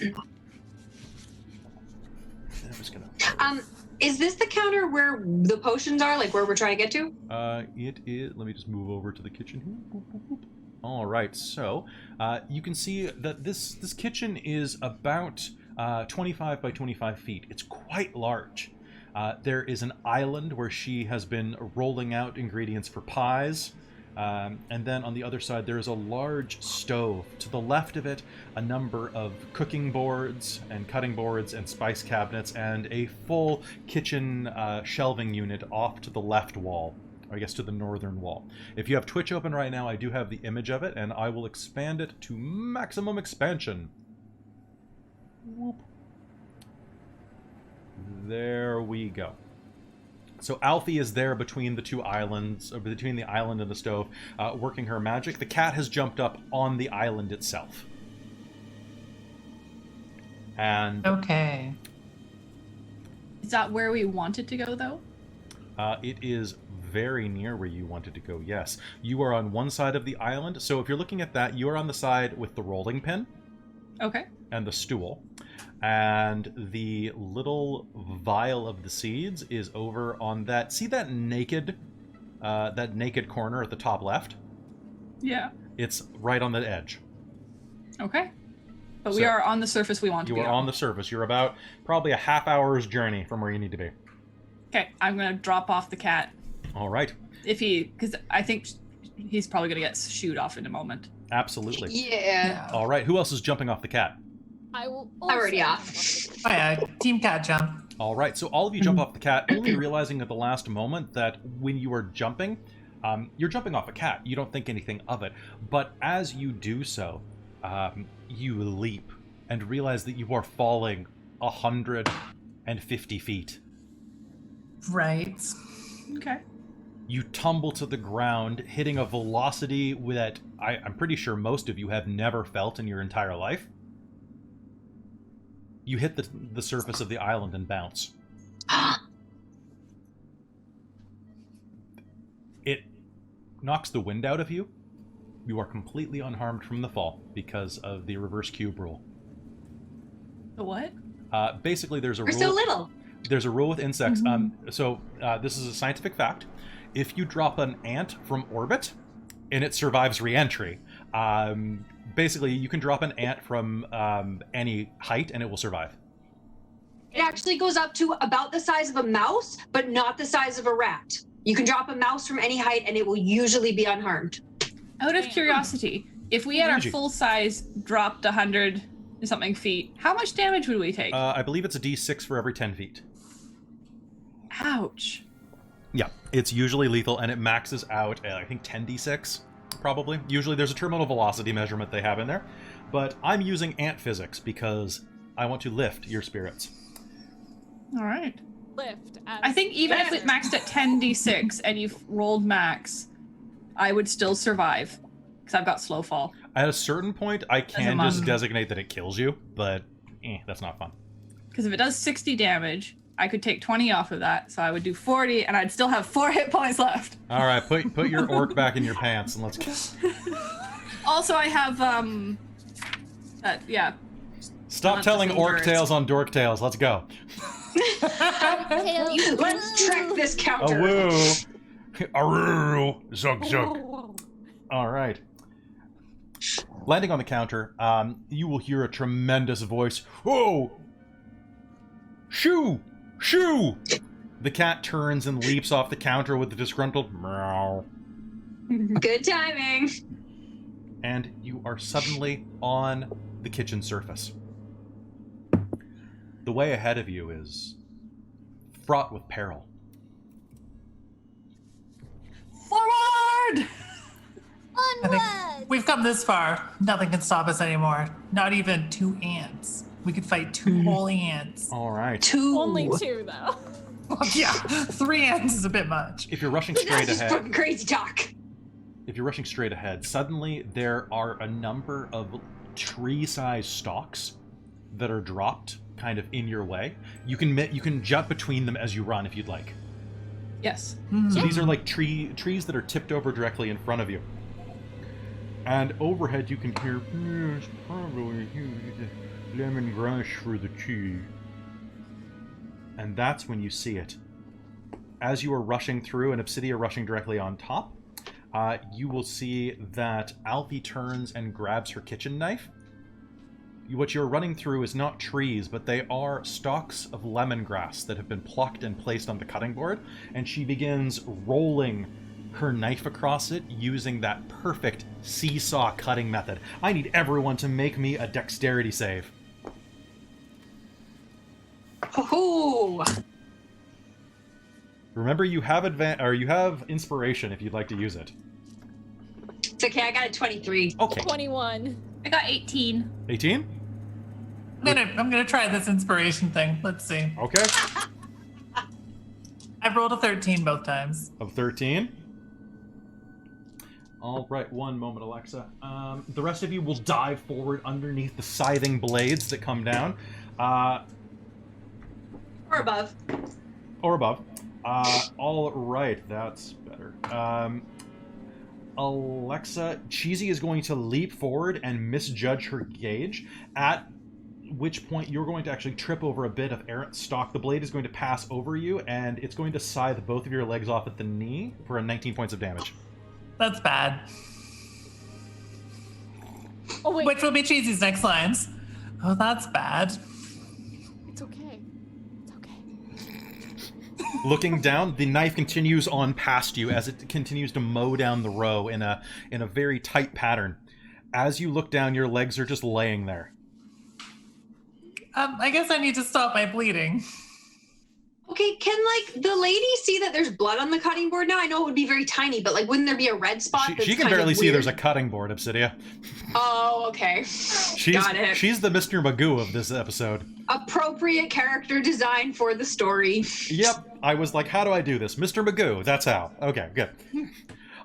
I'm just gonna... Is this the counter where the potions are, like where we're trying to get to? It is... Let me just move over to the kitchen here. Boop, boop, boop. All right, so you can see that this kitchen is about 25 by 25 feet. It's quite large. There is an island where she has been rolling out ingredients for pies. And then on the other side, there is a large stove. To the left of it, a number of cooking boards and cutting boards and spice cabinets, and a full kitchen shelving unit off to the left wall. Or I guess to the northern wall. If you have Twitch open right now, I do have the image of it, and I will expand it to maximum expansion. Whoop. There we go. So Alfie is there between the two islands, or between the island and the stove, working her magic. The cat has jumped up on the island itself. And Okay. Is that where we wanted to go, though? It is very near where you wanted to go, yes. You are on one side of the island, so if you're looking at that, you are on the side with the rolling pin. Okay. and the stool. And the little vial of the seeds is over on that. See that naked corner at the top left? Yeah. It's right on the edge. Okay. But we So, are on the surface we want to be You are on the surface. You're about probably a half hour's journey from where you need to be. Okay, I'm going to drop off the cat. All right. Because I think he's probably going to get shooed off in a moment. Absolutely. Yeah. All right. Who else is jumping off the cat? I will. I'm already also off. jump off Oh yeah, team cat jump. All right. So all of you jump off the cat, only realizing at the last moment that when you are jumping, you're jumping off a cat. You don't think anything of it. But as you do so, you leap and realize that you are falling 150 feet. Right. Okay. You tumble to the ground, hitting a velocity that I'm pretty sure most of you have never felt in your entire life. You hit the surface of the island and bounce. It knocks the wind out of you. You are completely unharmed from the fall because of the reverse cube rule. The what? Basically, there's a We're rule. so little. There's a rule with insects. This is a scientific fact. If you drop an ant from orbit and it survives re-entry, basically you can drop an ant from any height and it will survive. It actually goes up to about the size of a mouse, but not the size of a rat. You can drop a mouse from any height and it will usually be unharmed. Out of curiosity, if we had our Easy. full size dropped 100 and something feet, how much damage would we take? I believe it's a d6 for every 10 feet. Ouch. Yeah, it's usually lethal, and it maxes out at, I think, 10d6, probably. Usually there's a terminal velocity measurement they have in there, but I'm using ant physics because I want to lift your spirits. All right. lift. I think even if it maxed at 10d6 and you've rolled max, I would still survive because I've got slow fall. At a certain point, I can As a just monk. designate that it kills you, but that's not fun. Because if it does 60 damage, I could take 20 off of that, so I would do 40, and I'd still have 4 hit points left. All right, put your orc back in your pants and let's go. Also, I have Stop Not telling the orc birds. tales on dork tales. Let's go. Let's track this A counter. woo. Aroo. Zug zug. All right. Landing on the counter, you will hear a tremendous voice. Whoa! Shoo! Shoo! The cat turns and leaps off the counter with a disgruntled meow. Good timing. And you are suddenly on the kitchen surface. The way ahead of you is fraught with peril. forward! I think we've come this far. Nothing can stop us anymore. Not even 2 ants. We could fight 2 holy ants. All right. 2. Only 2 though. Yeah, 3 ants is a bit much. If you're rushing That's straight just ahead, fucking crazy talk. if you're rushing straight ahead, suddenly there are a number of tree-sized stalks that are dropped kind of in your way. You can jump between them as you run if you'd like. Yes. So these are like trees that are tipped over directly in front of you. And overhead you can hear, yes, probably lemongrass for the tea. And that's when you see it. As you are rushing through, and Obsidia rushing directly on top, you will see that Alfie turns and grabs her kitchen knife. What you're running through is not trees, but they are stalks of lemongrass that have been plucked and placed on the cutting board, and she begins rolling her knife across it using that perfect seesaw cutting method. I need everyone to make me a dexterity save. Ooh. Remember, you have inspiration if you'd like to use it. It's okay, I got a 23. Okay. 21. I got 18. 18? I'm gonna try this inspiration thing. Let's see. Okay. I've rolled a 13 both times. Of 13. All right, one moment, Alexa. The rest of you will dive forward underneath the scything blades that come down. Or above. Or above. All right, that's better. Alexa, Cheesy is going to leap forward and misjudge her gauge, at which point you're going to actually trip over a bit of errant stock. The blade is going to pass over you, and it's going to scythe both of your legs off at the knee for a 19 points of damage. That's bad. Oh wait, Which will be Cheesy's next lines. Oh, that's bad. it's okay. It's okay. Looking down, the knife continues on past you as it continues to mow down the row in a very tight pattern. As you look down, your legs are just laying there. I guess I need to stop my bleeding. Okay, can like the lady see that there's blood on the cutting board now? I know it would be very tiny, but like wouldn't there be a red spot? She can barely see there's a cutting board, Obsidia. Oh, okay. Got it. She's the Mr. Magoo of this episode. Appropriate character design for the story. Yep, I was like, how do I do this? Mr. Magoo, that's how. Okay, good.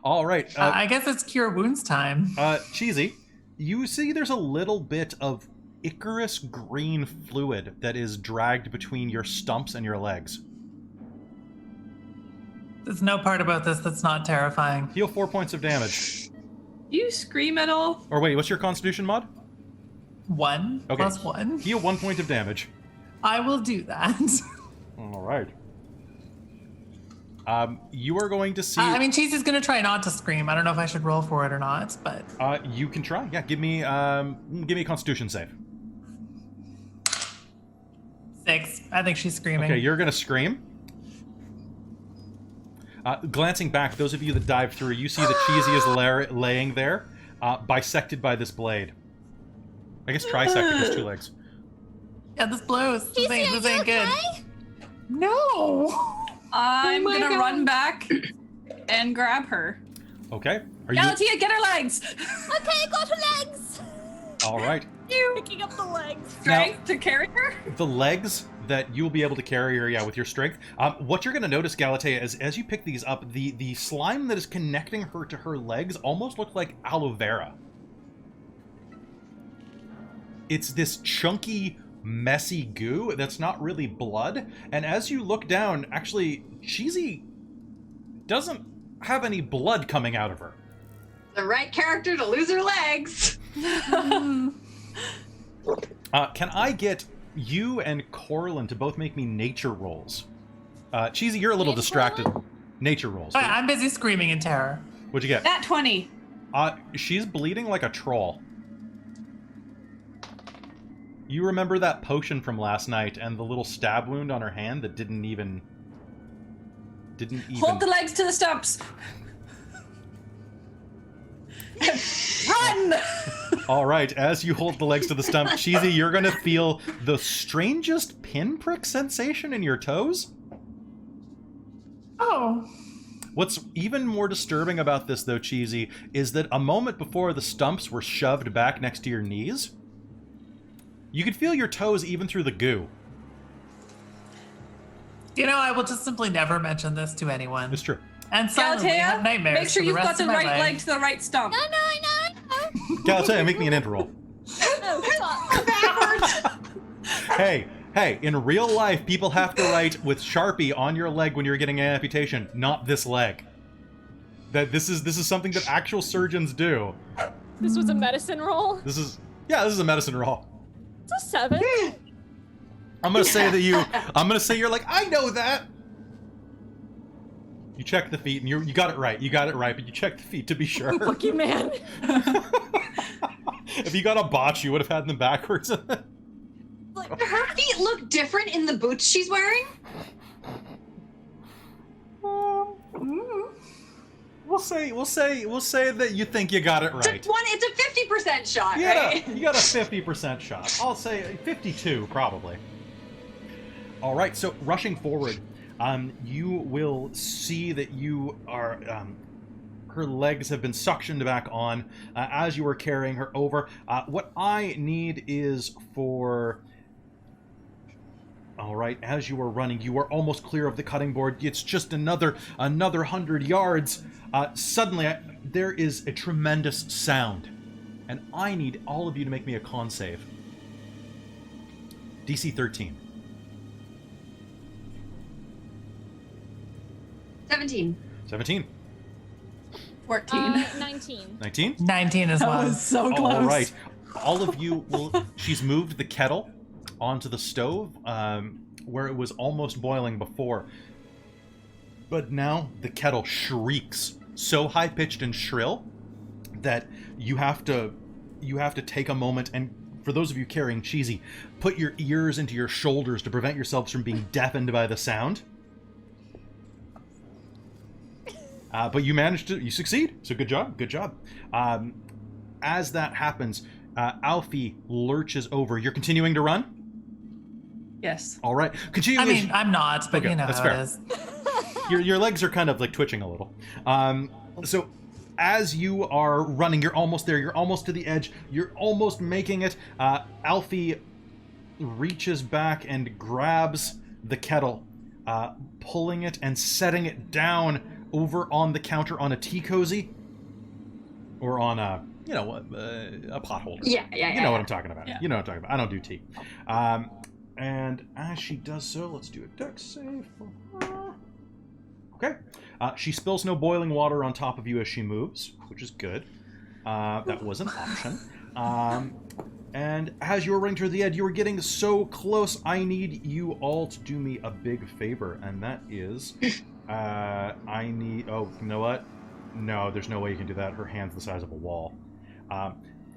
All right. I guess it's cure wounds time. Cheesy, you see there's a little bit of Icarus green fluid that is dragged between your stumps and your legs. There's no part about this that's not terrifying. Heal 4 points of damage. You scream at all? Or wait, what's your constitution mod? 1 Okay. plus 1. Heal 1 point of damage. I will do that. All right. You are going to see... I mean, Cheesy's gonna try not to scream. I don't know if I should roll for it or not, but... you can try. Yeah, give me a constitution save. 6. I think she's screaming. Okay, you're going to scream. Glancing back, those of you that dive through, you see that Cheesy is laying there, bisected by this blade. I guess trisected has 2 legs. Yeah, this blows. This ain't good. Okay? No! I'm my gonna God. run back and grab her. Okay. Are you... Galatea, get her legs! Okay, got her legs. All right. Picking up the legs. Strength to carry her? The legs that you'll be able to carry her, yeah, with your strength. What you're going to notice, Galatea, is as you pick these up, the slime that is connecting her to her legs almost looks like aloe vera. It's this chunky, messy goo that's not really blood. And as you look down, actually, Cheesy doesn't have any blood coming out of her. The right character to lose her legs. Can I get you and Corlyn to both make me nature rolls? Cheesy, you're a little Nature distracted. Nature rolls. I'm busy screaming in terror. What'd you get? Nat 20. She's bleeding like a troll. You remember that potion from last night and the little stab wound on her hand that didn't even... Hold the legs to the stumps. Run! All right, as you hold the legs to the stump, Cheesy, you're going to feel the strangest pinprick sensation in your toes. Oh. What's even more disturbing about this, though, Cheesy, is that a moment before the stumps were shoved back next to your knees, you could feel your toes even through the goo. You know, I will just simply never mention this to anyone. It's true. And silently have Galatea, nightmares make sure for you've rest got the of my right life. leg to the right stump. No, no. Galatea, make me an int roll. No, fuck. Hey, in real life, people have to write with Sharpie on your leg when you're getting an amputation, not this leg. That this is something that actual surgeons do. This was a medicine roll. This is a medicine roll. It's a 7. I'm gonna say you're like, I know that. You check the feet and you got it right. You got it right, but you check the feet to be sure. Lucky man. If you got a botch, you would have had them backwards. Do her feet look different in the boots she's wearing? We'll say that you think you got it right. It's a 50% shot, Yeah, right? you got a 50% shot. I'll say 52 probably. All right, so rushing forward, you will see that you are. Her legs have been suctioned back on as you were carrying her over. What I need is for... All right, as you are running, you are almost clear of the cutting board. It's just another 100 yards. Suddenly, there is a tremendous sound. And I need all of you to make me a con save. DC 13. 17. 17. 14. 19. 19? 19 as That well. was so close. All right. All of you will... She's moved the kettle onto the stove, where it was almost boiling before. But now the kettle shrieks so high-pitched and shrill that you have to take a moment, and for those of you carrying Cheesy, put your ears into your shoulders to prevent yourselves from being deafened by the sound. But you succeed. So good job. As that happens, Alfie lurches over. You're continuing to run? Yes. All right. Continue. I mean, I'm not, but Okay, you know that's how fair. it is. Your legs are kind of like twitching a little. So as you are running, you're almost there. You're almost to the edge. You're almost making it. Alfie reaches back and grabs the kettle, pulling it and setting it down over on the counter on a tea cozy, or on a pot holder. Yeah. You know what I'm talking about. Yeah. You know what I'm talking about. I don't do tea. And as she does so, let's do a dex save for her. Okay. She spills no boiling water on top of you as she moves, which is good. That was an option. And as you were running toward the edge, you were getting so close. I need you all to do me a big favor, and that is, I need... Oh, you know what? No, there's no way you can do that. Her hand's the size of a wall.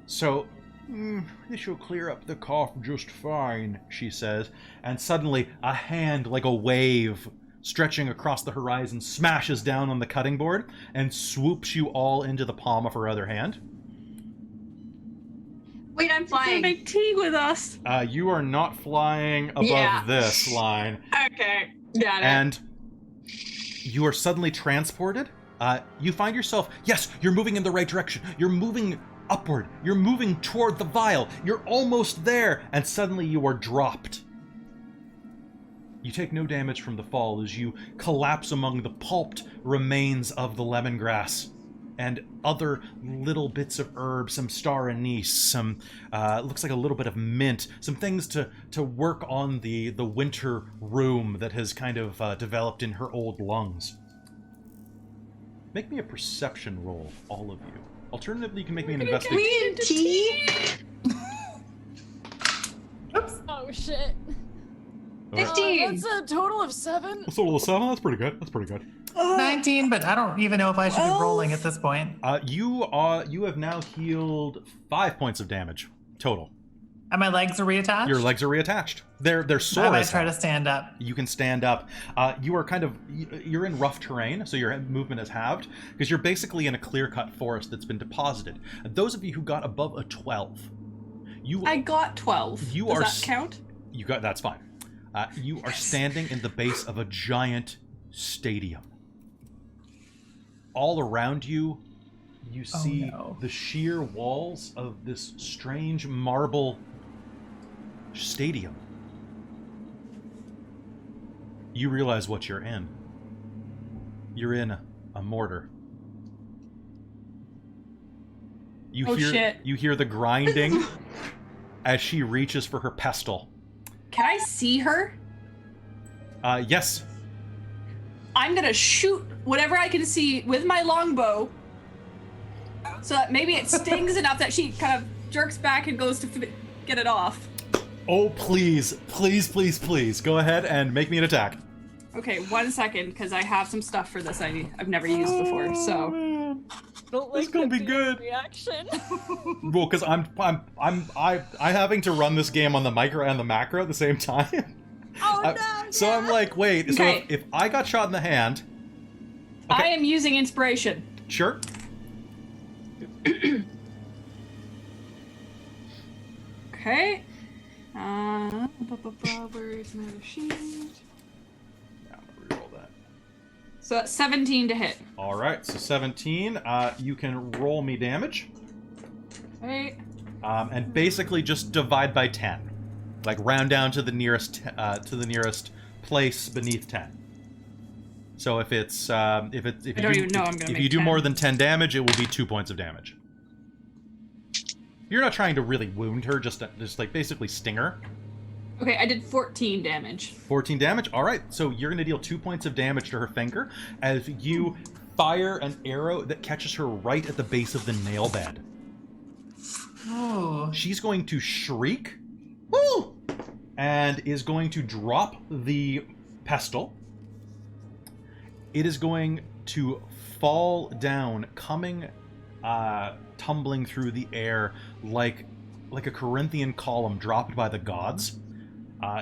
This will clear up the cough just fine, she says. And suddenly, a hand, like a wave, stretching across the horizon, smashes down on the cutting board and swoops you all into the palm of her other hand. Wait, I'm Gonna flying. make tea with us. You are not flying above Yeah. this line. Okay, got it. And you are suddenly transported. You find yourself, yes, you're moving in the right direction. You're moving upward. You're moving toward the vial. You're almost there. And suddenly you are dropped. You take no damage from the fall as you collapse among the pulped remains of the lemongrass and other little bits of herb, some star anise, some, looks like a little bit of mint, some things to work on the winter rheum that has kind of developed in her old lungs. Make me a perception roll, all of you. Alternatively, you can make me an investigation. We need tea. Oh shit. 15. That's a total of 7. A total of 7? That's pretty good. That's pretty good. 19, but I don't even know if I should be rolling at this point. You have now healed 5 points of damage total. And my legs are reattached? Your legs are reattached. They're sore. I might as try hell. to stand up. You can stand up. You are you're in rough terrain, so your movement is halved, because you're basically in a clear-cut forest that's been deposited. And those of you who got above a 12, I got 12. You Does are that count? That's fine. You are standing in the base of a giant stadium. All around you, you see the sheer walls of this strange marble stadium. You realize what you're in. You're in a mortar. You hear the grinding as she reaches for her pestle. Can I see her? Yes. I'm gonna shoot whatever I can see with my longbow, so that maybe it stings enough that she kind of jerks back and goes to get it off. Oh, please, please, please, please. Go ahead and make me an attack. Okay, 1 second, because I have some stuff for this I've never used before, so... Don't like It's gonna be the good. reaction. Well, because I'm having to run this game on the micro and the macro at the same time. Oh no! So I'm like, wait. Okay. So if I got shot in the hand, I am using inspiration. sure. Okay. Where's my sheet? Yeah, I'm gonna reroll that. So that's 17 to hit. All right. So 17. You can roll me damage, Okay. and basically just divide by 10, like round down to the nearest place beneath 10. So if it's if you don't even know I'm gonna if make you do 10. more than 10 damage, it will be 2 points of damage. You're not trying to really wound her, just like basically sting her. Okay, I did 14 damage. 14 damage. All right, so you're going to deal 2 points of damage to her finger as you fire an arrow that catches her right at the base of the nail bed. Oh. She's going to shriek, woo, and is going to drop the pestle. It is going to fall down, coming, tumbling through the air like a Corinthian column dropped by the gods.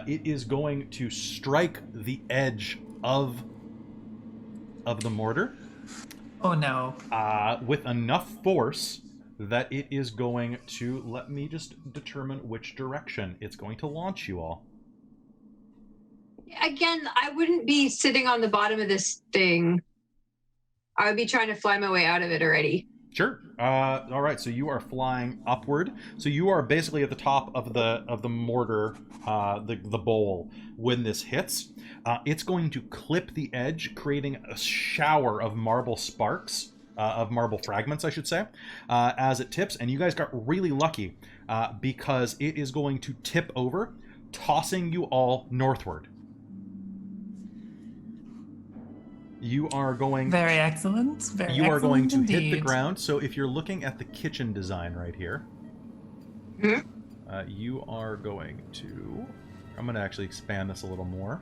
It is going to strike the edge of the mortar. Oh no. With enough force that it is going to, let me just determine which direction it's going to launch you all. Again, I wouldn't be sitting on the bottom of this thing. I would be trying to fly my way out of it already. Sure. All right. So you are flying upward. So you are basically at the top of the mortar, the bowl when this hits. It's going to clip the edge, creating a shower of marble sparks, of marble fragments, I should say, as it tips. And you guys got really lucky because it is going to tip over, tossing you all northward. You are going... Very excellent. Very You are going to indeed. hit the ground. So if you're looking at the kitchen design right here, you are going to... I'm going to actually expand this a little more.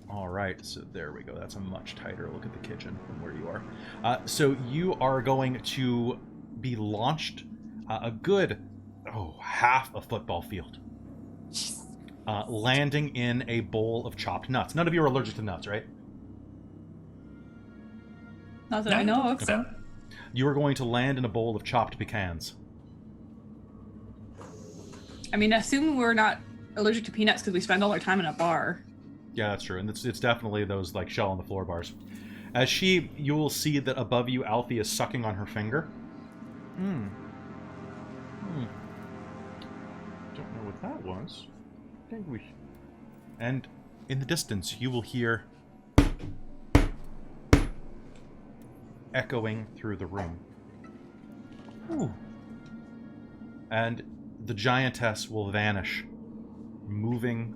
All right, so there we go. That's a much tighter look at the kitchen from where you are. So you are going to be launched a good, half a football field. Landing in a bowl of chopped nuts. None of you are allergic to nuts, right? Not that I know of. So. You are going to land in a bowl of chopped pecans. I mean, assume we're not allergic to peanuts because we spend all our time in a bar. Yeah, that's true. And it's definitely those, like, shell on the floor bars. As you will see that above you, Alfie is sucking on her finger. Don't know what that was. And in the distance, you will hear echoing through the room. Ooh. And the giantess will vanish, moving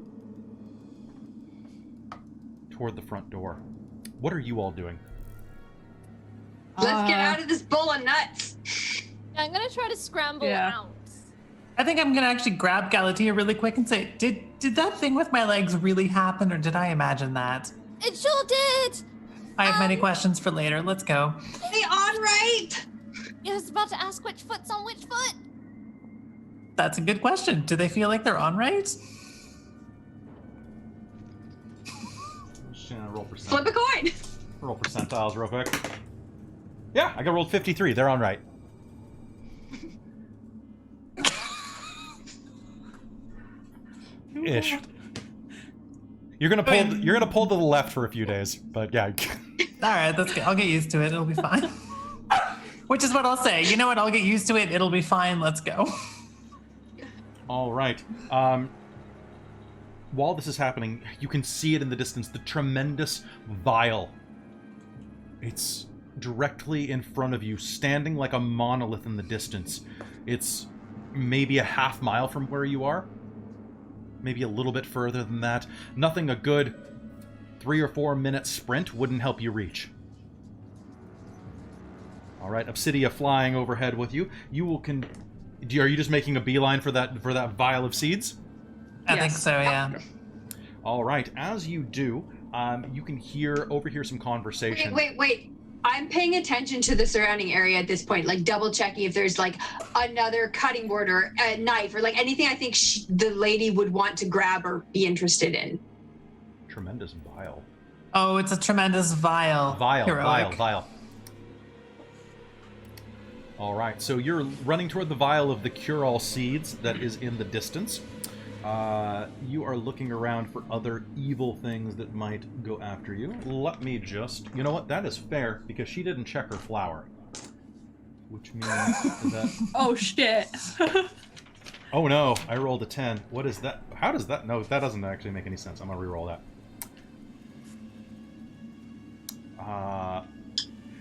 toward the front door. What are you all doing? Let's get out of this bowl of nuts. I'm gonna try to scramble out. I think I'm gonna actually grab Galatea really quick and say, did that thing with my legs really happen, or did I imagine that? It sure did! I have many questions for later. Let's go. Are they on right? I was about to ask which foot's on which foot. That's a good question. Do they feel like they're on right? Roll percent. Flip a coin. Roll percentiles real quick. Yeah, I got rolled 53. They're on right. Ish. You're gonna pull to the left for a few days, but yeah. All right, that's good. I'll get used to it. It'll be fine. Which is what I'll say. You know what? I'll get used to it. It'll be fine. Let's go. All right. While this is happening, you can see it in the distance. The tremendous vial. It's directly in front of you, standing like a monolith in the distance. It's maybe a half mile from where you are. Maybe a little bit further than that. Nothing a good 3 or 4 minute sprint wouldn't help you reach. All right, Obsidia flying overhead with you. You will are you just making a beeline for that vial of seeds? I think so, yeah. All right, as you do, you can overhear some conversation. Wait. I'm paying attention to the surrounding area at this point, like double checking if there's like another cutting board or a knife or like anything I think the lady would want to grab or be interested in. Tremendous vial. Oh, it's a tremendous vial. Vial. All right, so you're running toward the vial of the cure-all seeds that is in the distance. You are looking around for other evil things that might go after you. Let me just... You know what? That is fair, because she didn't check her flour. Which means that... Oh, shit. Oh, no. I rolled a 10. What is that? How does that... No, that doesn't actually make any sense. I'm going to re-roll that.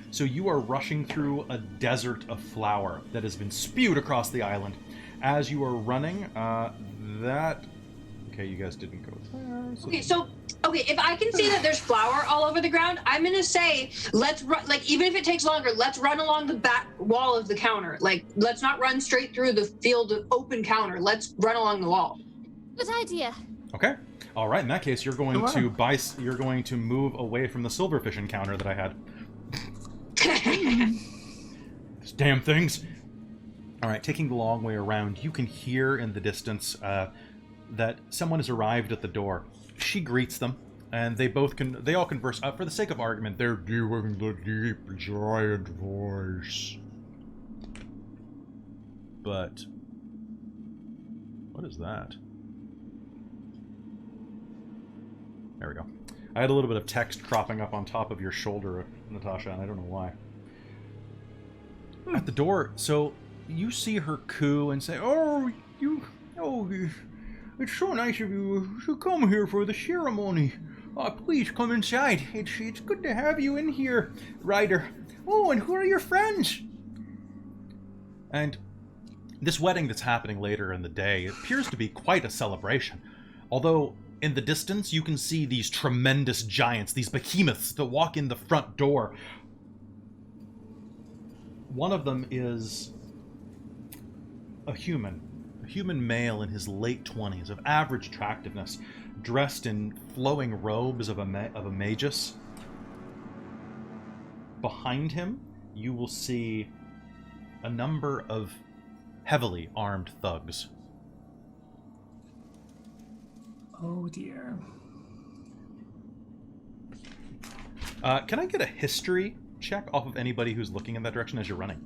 So you are rushing through a desert of flour that has been spewed across the island. As you are running, Okay, you guys didn't go there. Okay, if I can see that there's flour all over the ground, I'm gonna say let's run. Like even if it takes longer, let's run along the back wall of the counter. Like let's not run straight through the field of open counter. Let's run along the wall. Good idea. Okay. All right. In that case, you're going to buy. You're going to move away from the silverfish encounter that I had. These damn things. All right. Taking the long way around, you can hear in the distance that someone has arrived at the door. She greets them, and they all converse. For the sake of argument, they're doing the deep, giant voice. But what is that? There we go. I had a little bit of text cropping up on top of your shoulder, Natasha, and I don't know why. At the door, so you see her coo and say, it's so nice of you to come here for the ceremony. Please come inside. It's good to have you in here, Ryder. Oh, and who are your friends? And this wedding that's happening later in the day appears to be quite a celebration. Although, in the distance, you can see these tremendous giants, these behemoths that walk in the front door. One of them is a human male in his late 20s, of average attractiveness, dressed in flowing robes of a magus. Behind him, you will see a number of heavily armed thugs. Oh dear. Can I get a history check off of anybody who's looking in that direction as you're running?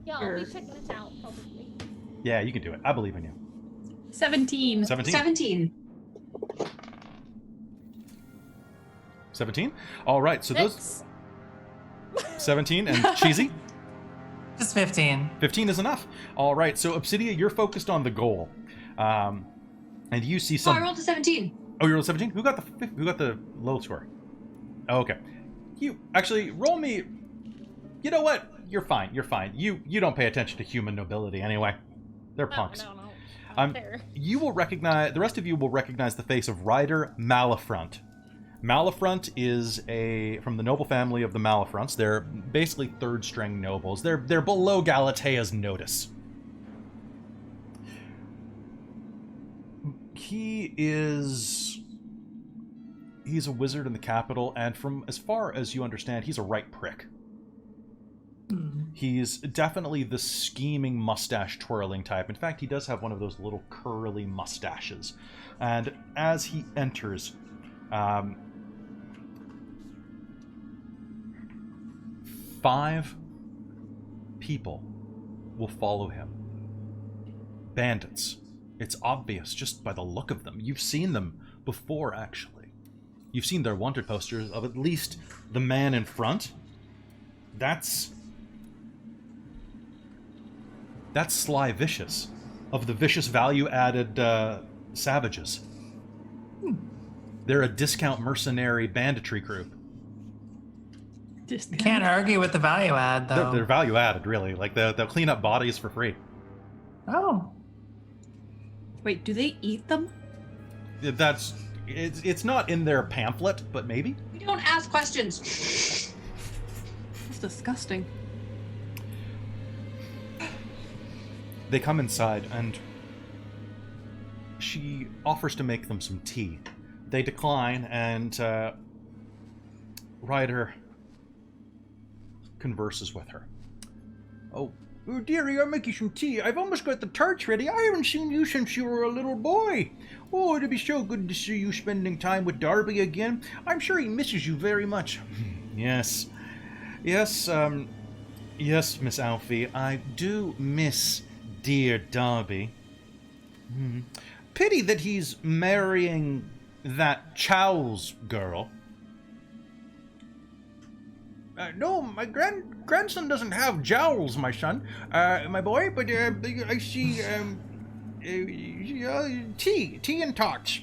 Yeah, I'll be checking it out, probably. Yeah, you can do it. I believe in you. 17. 17. 17? All right, so Six. those... 17 and Cheesy? Just 15. 15 is enough. All right, so Obsidia, you're focused on the goal. And you see some... Oh, I rolled a 17. Oh, you rolled 17? Who got the low score? Oh, okay. You actually roll me... You know what? You're fine. You're fine. You don't pay attention to human nobility anyway. They're punks. No. You will recognize... The rest of you will recognize the face of Ryder Malafront. Malafront is from the noble family of the Malafronts. They're basically third-string nobles. They're below Galatea's notice. He's a wizard in the capital, and from as far as you understand, he's a right prick. He's definitely the scheming mustache twirling type. In fact, he does have one of those little curly mustaches. And as he enters, 5 people will follow him. Bandits. It's obvious just by the look of them. You've seen them before, actually. You've seen their wanted posters of at least the man in front. That's Sly Vicious, of the Vicious Value-Added Savages. They're a discount mercenary banditry group. Can't argue with the value add, though. They're value-added, really. Like, they'll clean up bodies for free. Oh. Wait, do they eat them? It's not in their pamphlet, but maybe? We don't ask questions. That's disgusting. They come inside, and she offers to make them some tea. They decline, and Ryder converses with her. Oh, dearie, I'll make you some tea. I've almost got the tarts ready. I haven't seen you since you were a little boy. Oh, it'd be so good to see you spending time with Darby again. I'm sure he misses you very much. Yes, Miss Alfie, I do miss dear Darby. Pity that he's marrying that Chowles girl. No, my grandson doesn't have jowls, my son, my boy, but I see tea and tarts.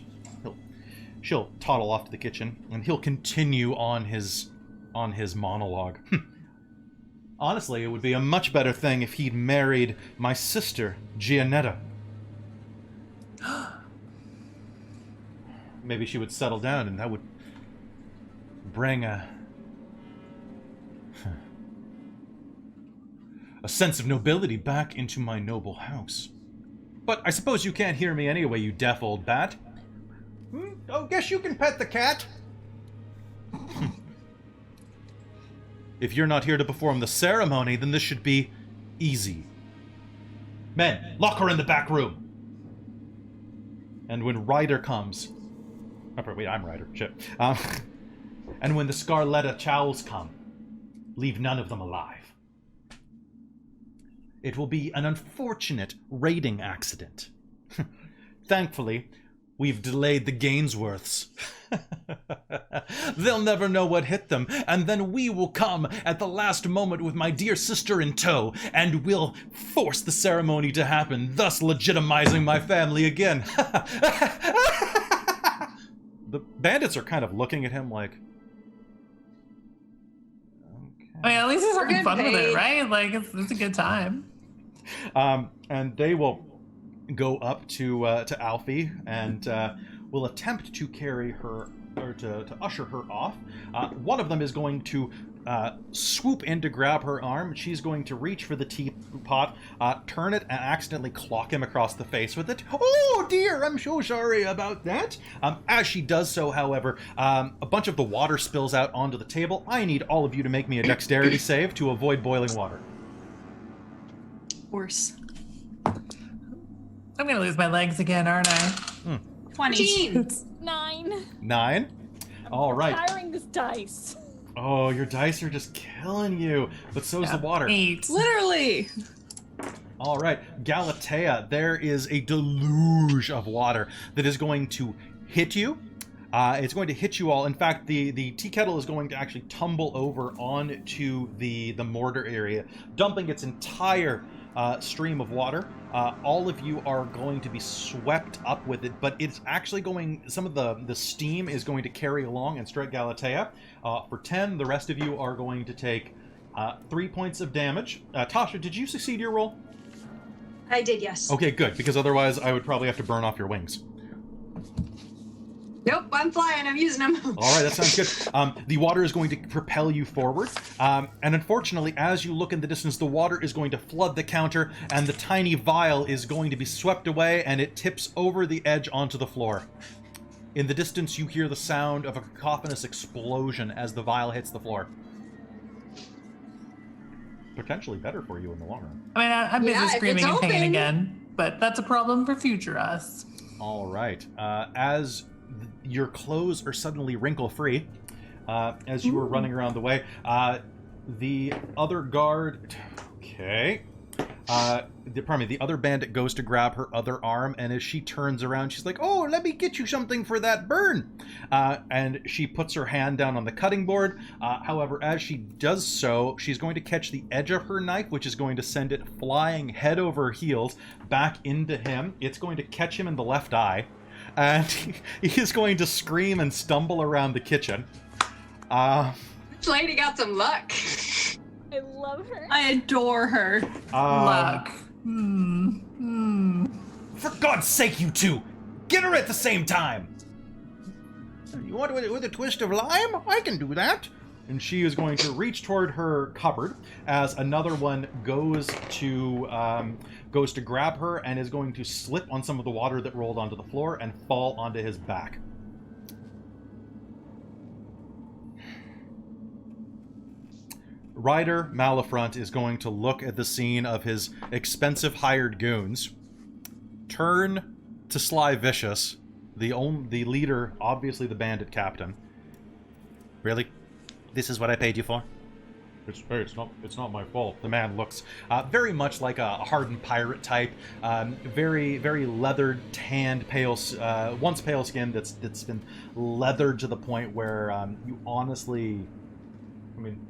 She'll toddle off to the kitchen, and he'll continue on his monologue. Honestly, it would be a much better thing if he'd married my sister, Gianetta. maybe she would settle down, and that would bring a sense of nobility back into my noble house. But I suppose you can't hear me anyway, you deaf old bat. Oh, guess you can pet the cat. If you're not here to perform the ceremony, then this should be easy. Men, lock her in the back room. And when Ryder comes... Oh, wait, I'm Ryder. Shit. And when the Scarletta Chowls come, leave none of them alive. It will be an unfortunate raiding accident. Thankfully, we've delayed the Gainsworths. They'll never know what hit them, and then we will come at the last moment with my dear sister in tow, and we'll force the ceremony to happen, thus legitimizing my family again. The bandits are kind of looking at him like... I mean, at least he's having getting fun with paid. it, right? Like, it's a good time. And they will go up to Alfie and will attempt to carry her, or to usher her off. One of them is going to swoop in to grab her arm. She's going to reach for the teapot, turn it, and accidentally clock him across the face with it. Oh dear, I'm so sorry about that. As she does so, however, a bunch of the water spills out onto the table. I need all of you to make me a dexterity save to avoid boiling water. Worse. I'm gonna lose my legs again, aren't I? 20. 9. 9. All right. Tiring this dice. Oh, your dice are just killing you, but so's the water. 8. Literally. All right, Galatea, there is a deluge of water that is going to hit you. It's going to hit you all. In fact, the tea kettle is going to actually tumble over onto the mortar area, dumping its entire stream of water. All of you are going to be swept up with it, but it's actually going, some of the steam is going to carry along and strike Galatea. For 10, the rest of you are going to take 3 points of damage. Tasha, did you succeed your roll? I did, yes. Okay, good, because otherwise I would probably have to burn off your wings. Nope, I'm flying. I'm using them. All right, that sounds good. The water is going to propel you forward, and unfortunately, as you look in the distance, the water is going to flood the counter, and the tiny vial is going to be swept away, and it tips over the edge onto the floor. In the distance, you hear the sound of a cacophonous explosion as the vial hits the floor. Potentially better for you in the long run. I mean, I'm busy Yeah, if screaming it's and pain open. again, but that's a problem for future us. All right. As your clothes are suddenly wrinkle-free, as you were running around the way, the other guard... Okay. The other bandit goes to grab her other arm, and as she turns around, she's like, "Oh, let me get you something for that burn." And she puts her hand down on the cutting board. However, as she does so, she's going to catch the edge of her knife, which is going to send it flying head over heels back into him. It's going to catch him in the left eye, and he is going to scream and stumble around the kitchen. This lady got some luck. I love her. I adore her. Luck. For God's sake, you two! Get her at the same time! You want it with a twist of lime? I can do that. And she is going to reach toward her cupboard as another one goes to grab her and is going to slip on some of the water that rolled onto the floor and fall onto his back. Ryder Malafront is going to look at the scene of his expensive hired goons, turn to Sly Vicious, the leader, obviously the bandit captain. Really? This is what I paid you for? It's not my fault. The man looks very much like a hardened pirate type, very leathered, tanned, once pale skin that's been leathered to the point where you honestly, I mean,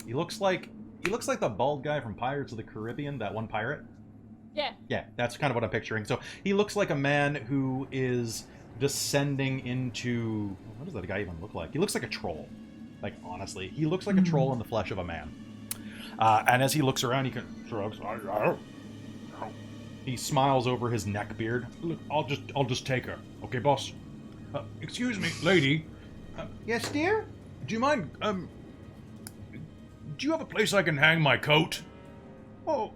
he looks like the bald guy from Pirates of the Caribbean, that one pirate. Yeah, that's kind of what I'm picturing. So he looks like a man who is descending into, what does that guy even look like? He looks like a troll. Like, honestly, he looks like a troll in the flesh of a man. And as he looks around, he shrugs. He smiles over his neck beard. Look, I'll just take her, okay, boss? Excuse me, lady. Yes, dear? Do you mind, do you have a place I can hang my coat? Oh,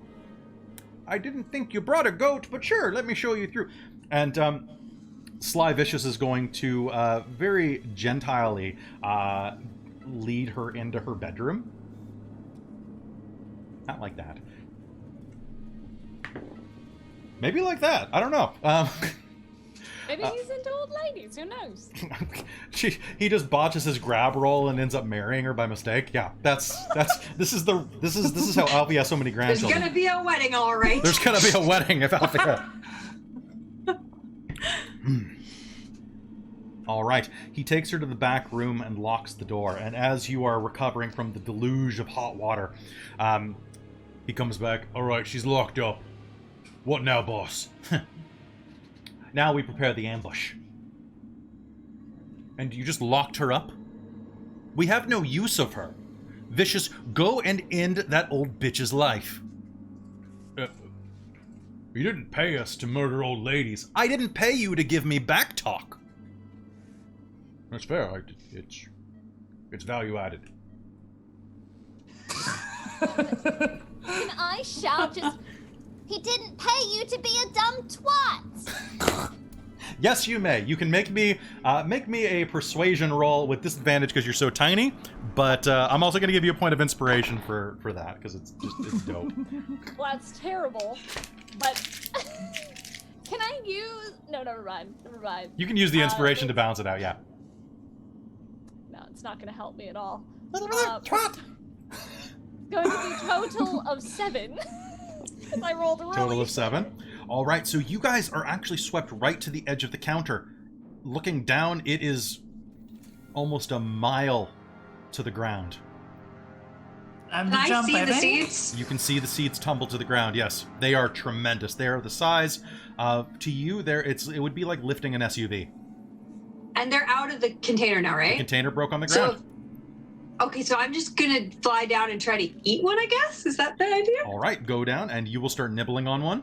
I didn't think you brought a goat, but sure, let me show you through. And, Sly Vicious is going to, very gentilely, lead her into her bedroom. Not like that. Maybe like that. I don't know. Maybe he's into old ladies. Who knows? He just botches his grab roll and ends up marrying her by mistake. Yeah, this is how Alfie has so many There's grandchildren. gonna be a wedding, all right. There's gonna be a wedding if Alfie. All right. He takes her to the back room and locks the door. And as you are recovering from the deluge of hot water, he comes back. All right, she's locked up. What now, boss? Now we prepare the ambush. And you just locked her up? We have no use of her. Vicious, go and end that old bitch's life. You didn't pay us to murder old ladies. I didn't pay you to give me back talk. That's fair. It's value added. Can I shout just... He didn't pay you to be a dumb twat! Yes, you may. You can make me a persuasion roll with disadvantage because you're so tiny, but I'm also going to give you a point of inspiration for that because it's dope. Well, that's terrible. But can I use... No, never mind. You can use the inspiration to balance it out, yeah. No, it's not going to help me at all. Twat! Going to be total of 7. I rolled a really Total of 7. All right, so you guys are actually swept right to the edge of the counter. Looking down, it is almost a mile to the ground. Can I see the seats? You can see the seats tumble to the ground. Yes, they are tremendous. They are the size of, to you, it would be like lifting an SUV. And they're out of the container now, right? The container broke on the ground. Okay, so I'm just gonna fly down and try to eat one, I guess? Is that the idea? All right, go down, and you will start nibbling on one.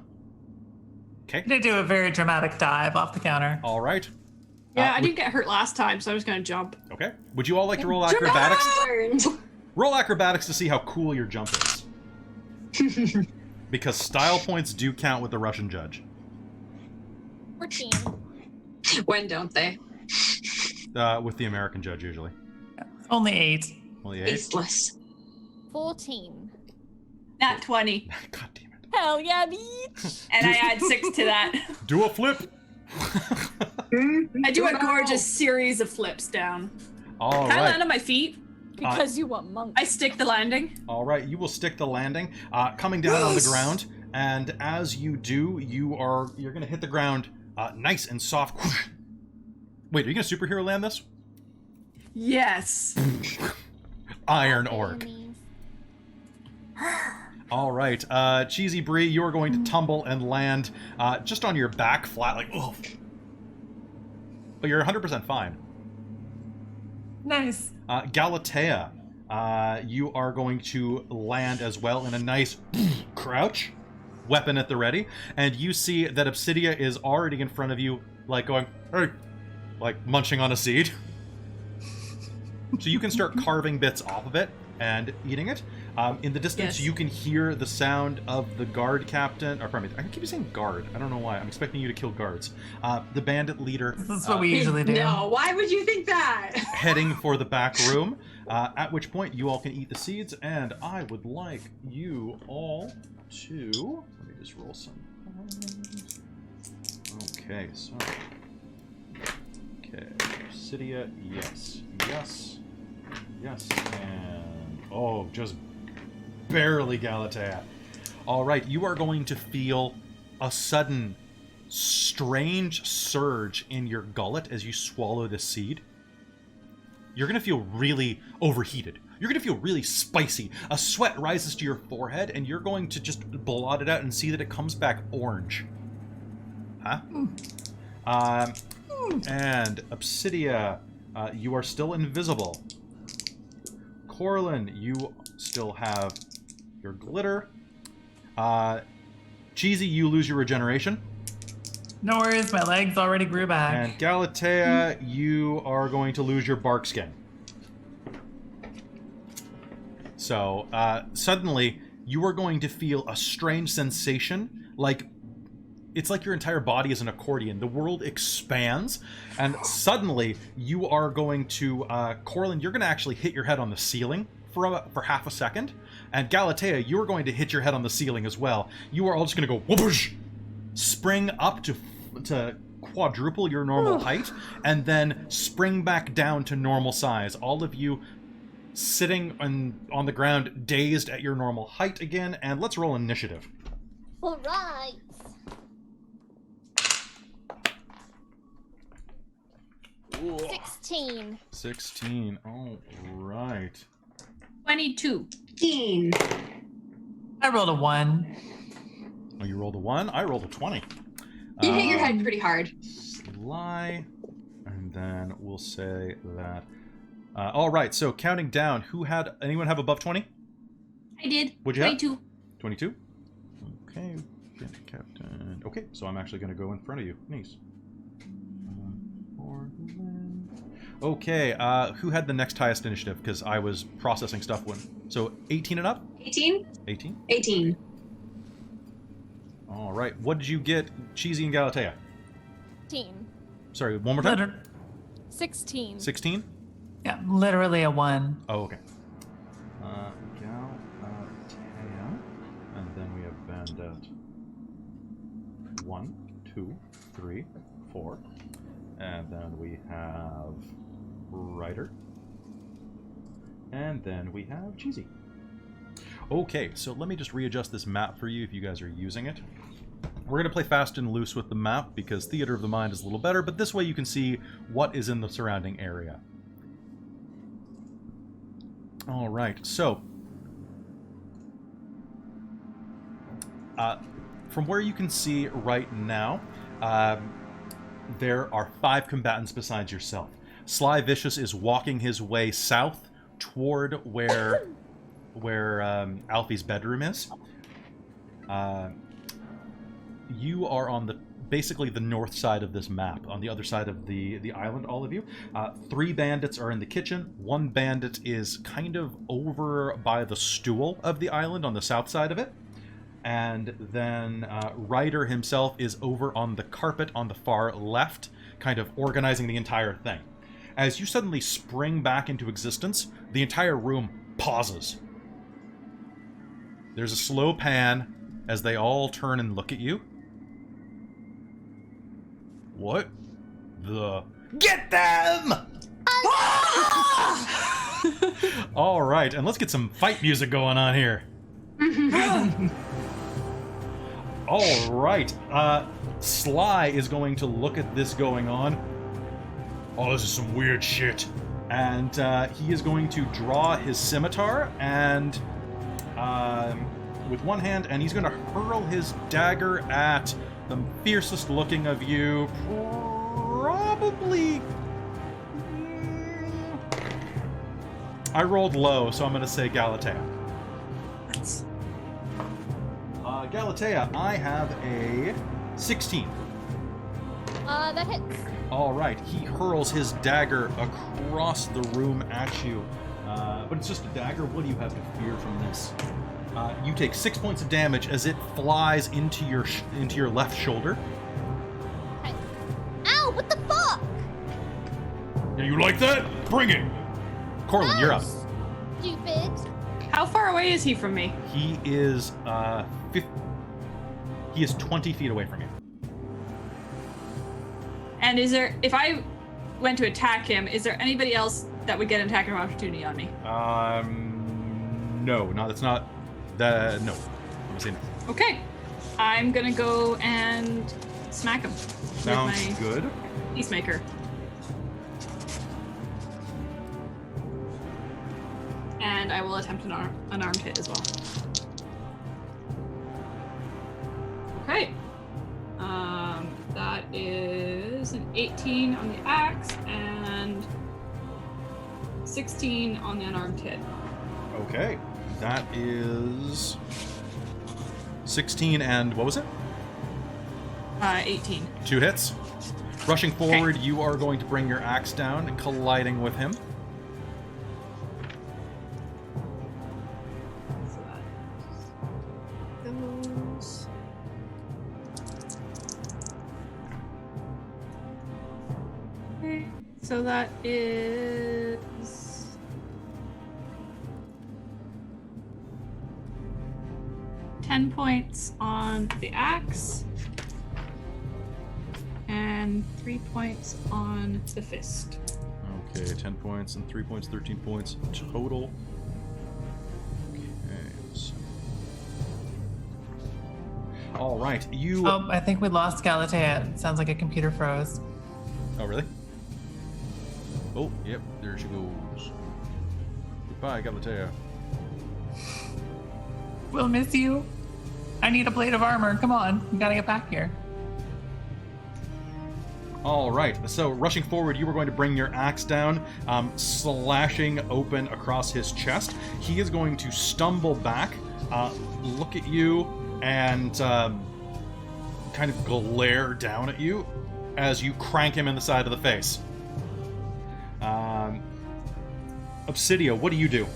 Okay. They do a very dramatic dive off the counter. All right. Yeah, I didn't get hurt last time, so I was gonna jump. Okay. Would you all like to roll acrobatics? Acrobatics! Roll acrobatics to see how cool your jump is. Because style points do count with the Russian judge. 14. When don't they? With the American judge, usually. Only 8. Only 8? Tasteless. 14. Nat 20. God damn it. Hell yeah, bitch! And I add 6 to that. Do a flip! I do a gorgeous series of flips down. All Can I right. land on my feet? Because you want monk. I stick the landing. All right, you will stick the landing, coming down on the ground, and as you do, you're gonna hit the ground nice and soft. Wait, are you gonna superhero land this? Yes. Iron Orc. All right, Cheesy Brie, you are going to tumble and land just on your back, flat, like, oh. But you're 100% fine. Nice. Galatea, you are going to land as well in a nice crouch, weapon at the ready, and you see that Obsidia is already in front of you, like going, hey, like munching on a seed. So you can start carving bits off of it and eating it. In the distance, Yes. you can hear the sound of the guard captain, or pardon me, I keep saying guard. I don't know why. I'm expecting you to kill guards. The bandit leader. This is what we usually do. No, why would you think that? Heading for the back room, at which point you all can eat the seeds, and I would like you all to... Let me just roll some. Okay, so... Okay, Chesea, yes, yes, yes, and... Oh, just barely Galatea. All right, you are going to feel a sudden, strange surge in your gullet as you swallow the seed. You're going to feel really overheated. You're going to feel really spicy. A sweat rises to your forehead, and you're going to just blot it out and see that it comes back orange. Huh? And Obsidia, you are still invisible. Corlyn, you still have your glitter. Cheesy, you lose your regeneration. No worries, my legs already grew back. And Galatea, you are going to lose your bark skin. So, suddenly, you are going to feel a strange sensation, like it's like your entire body is an accordion. The world expands, and suddenly you are going to, Corlyn, you're going to actually hit your head on the ceiling for half a second, and Galatea, you're going to hit your head on the ceiling as well. You are all just going to go whoosh, spring up to quadruple your normal height, and then spring back down to normal size. All of you sitting on the ground, dazed at your normal height again, and let's roll initiative. All right. Ooh. 16. All right. 22. 15. I rolled a 1. Oh, you rolled a 1? I rolled a 20. You hit your head pretty hard. Lie. And then we'll say that. All right, so counting down, anyone have above 20? I did. What'd you 22. have? 22? Okay. Captain. Okay, so I'm actually going to go in front of you. Nice. Okay, who had the next highest initiative? Because I was processing stuff So 18 and up? 18? 18? 18. All right. What did you get, Cheesy and Galatea? 16. Sorry, one more time? 16. 16? Yeah, literally a 1. Oh, okay. Galatea. And then we have Bandit. 1, 2, 3, 4. And then we have Ryder. And then we have Cheesy. Okay, so let me just readjust this map for you if you guys are using it. We're going to play fast and loose with the map because Theater of the Mind is a little better, but this way you can see what is in the surrounding area. All right, so from where you can see right now, there are 5 combatants besides yourself. Sly Vicious is walking his way south toward where Alfie's bedroom is. You are on basically the north side of this map, on the other side of the island, all of you. 3 bandits are in the kitchen. 1 bandit is kind of over by the stool of the island on the south side of it. And then Ryder himself is over on the carpet on the far left, kind of organizing the entire thing. As you suddenly spring back into existence, the entire room pauses. There's a slow pan as they all turn and look at you. What the... Get them! All right, and let's get some fight music going on here. All right, Sly is going to look at this going on. Oh, this is some weird shit. And he is going to draw his scimitar and with one hand, and he's going to hurl his dagger at the fiercest looking of you. Probably... I rolled low, so I'm going to say Galatea. Galatea, I have a 16. That hits. All right, he hurls his dagger across the room at you. But it's just a dagger. What do you have to fear from this? You take 6 points of damage as it flies into your left shoulder. Okay. Ow! What the fuck? Yeah, you like that? Bring it! Corlyn, you're up. Stupid. How far away is he from me? He is 20 feet away from you. And if I went to attack him, is there anybody else that would get an attack of opportunity on me? No, that's not. No. I'm saying no. Okay. I'm gonna go and smack him. Sounds with my good. Peacemaker. And I will attempt an armed hit as well. Okay. That is an 18 on the axe and 16 on the unarmed hit. Okay. That is 16 and what was it? 18. 2 hits. Rushing forward, you are going to bring your axe down and colliding with him. So that goes. Okay, so that is 10 points on the axe and 3 points on the fist. Okay, 10 points and 3 points, 13 points total. Okay. So. All right, you. Oh, I think we lost Galatea. It sounds like a computer froze. Oh, really? Oh, yep, there she goes. Goodbye, Galatea. We'll miss you. I need a plate of armor. Come on, we gotta get back here. All right, so rushing forward, you were going to bring your axe down, slashing open across his chest. He is going to stumble back, look at you, and kind of glare down at you as you crank him in the side of the face. Obsidia, what do you do?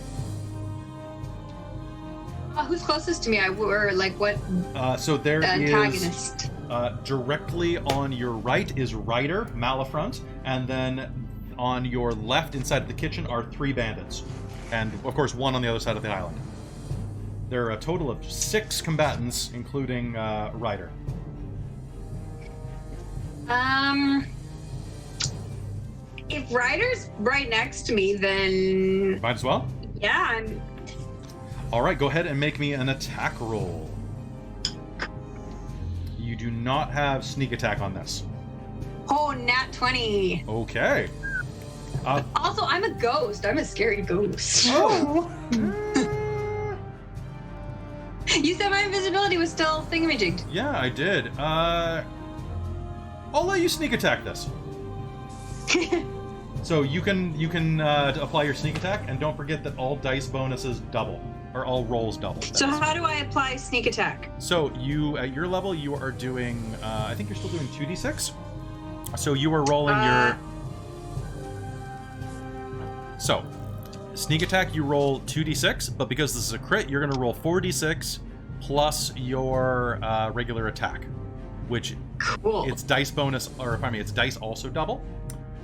Who's closest to me? Or like what? So there The is antagonist. directly on your right is Ryder, Malafront, and then on your left inside of the kitchen are 3 bandits. And of course 1 on the other side of the island. There are a total of 6 combatants, including Ryder. If Ryder's right next to me, then Might as well. yeah, I'm. Alright, go ahead and make me an attack roll. You do not have sneak attack on this. Oh, nat 20. Okay. Also, I'm a ghost. I'm a scary ghost. Oh! You said my invisibility was still thingamajigged. Yeah, I did. I'll let you sneak attack this. So you can apply your sneak attack, and don't forget that all dice bonuses double, or all rolls double. So how do I apply sneak attack? So you, at your level, you are doing, I think you're still doing 2d6. So you are rolling your... So, sneak attack, you roll 2d6, but because this is a crit, you're going to roll 4d6 plus your regular attack, which Cool. it's dice bonus, or pardon me, it's dice also double.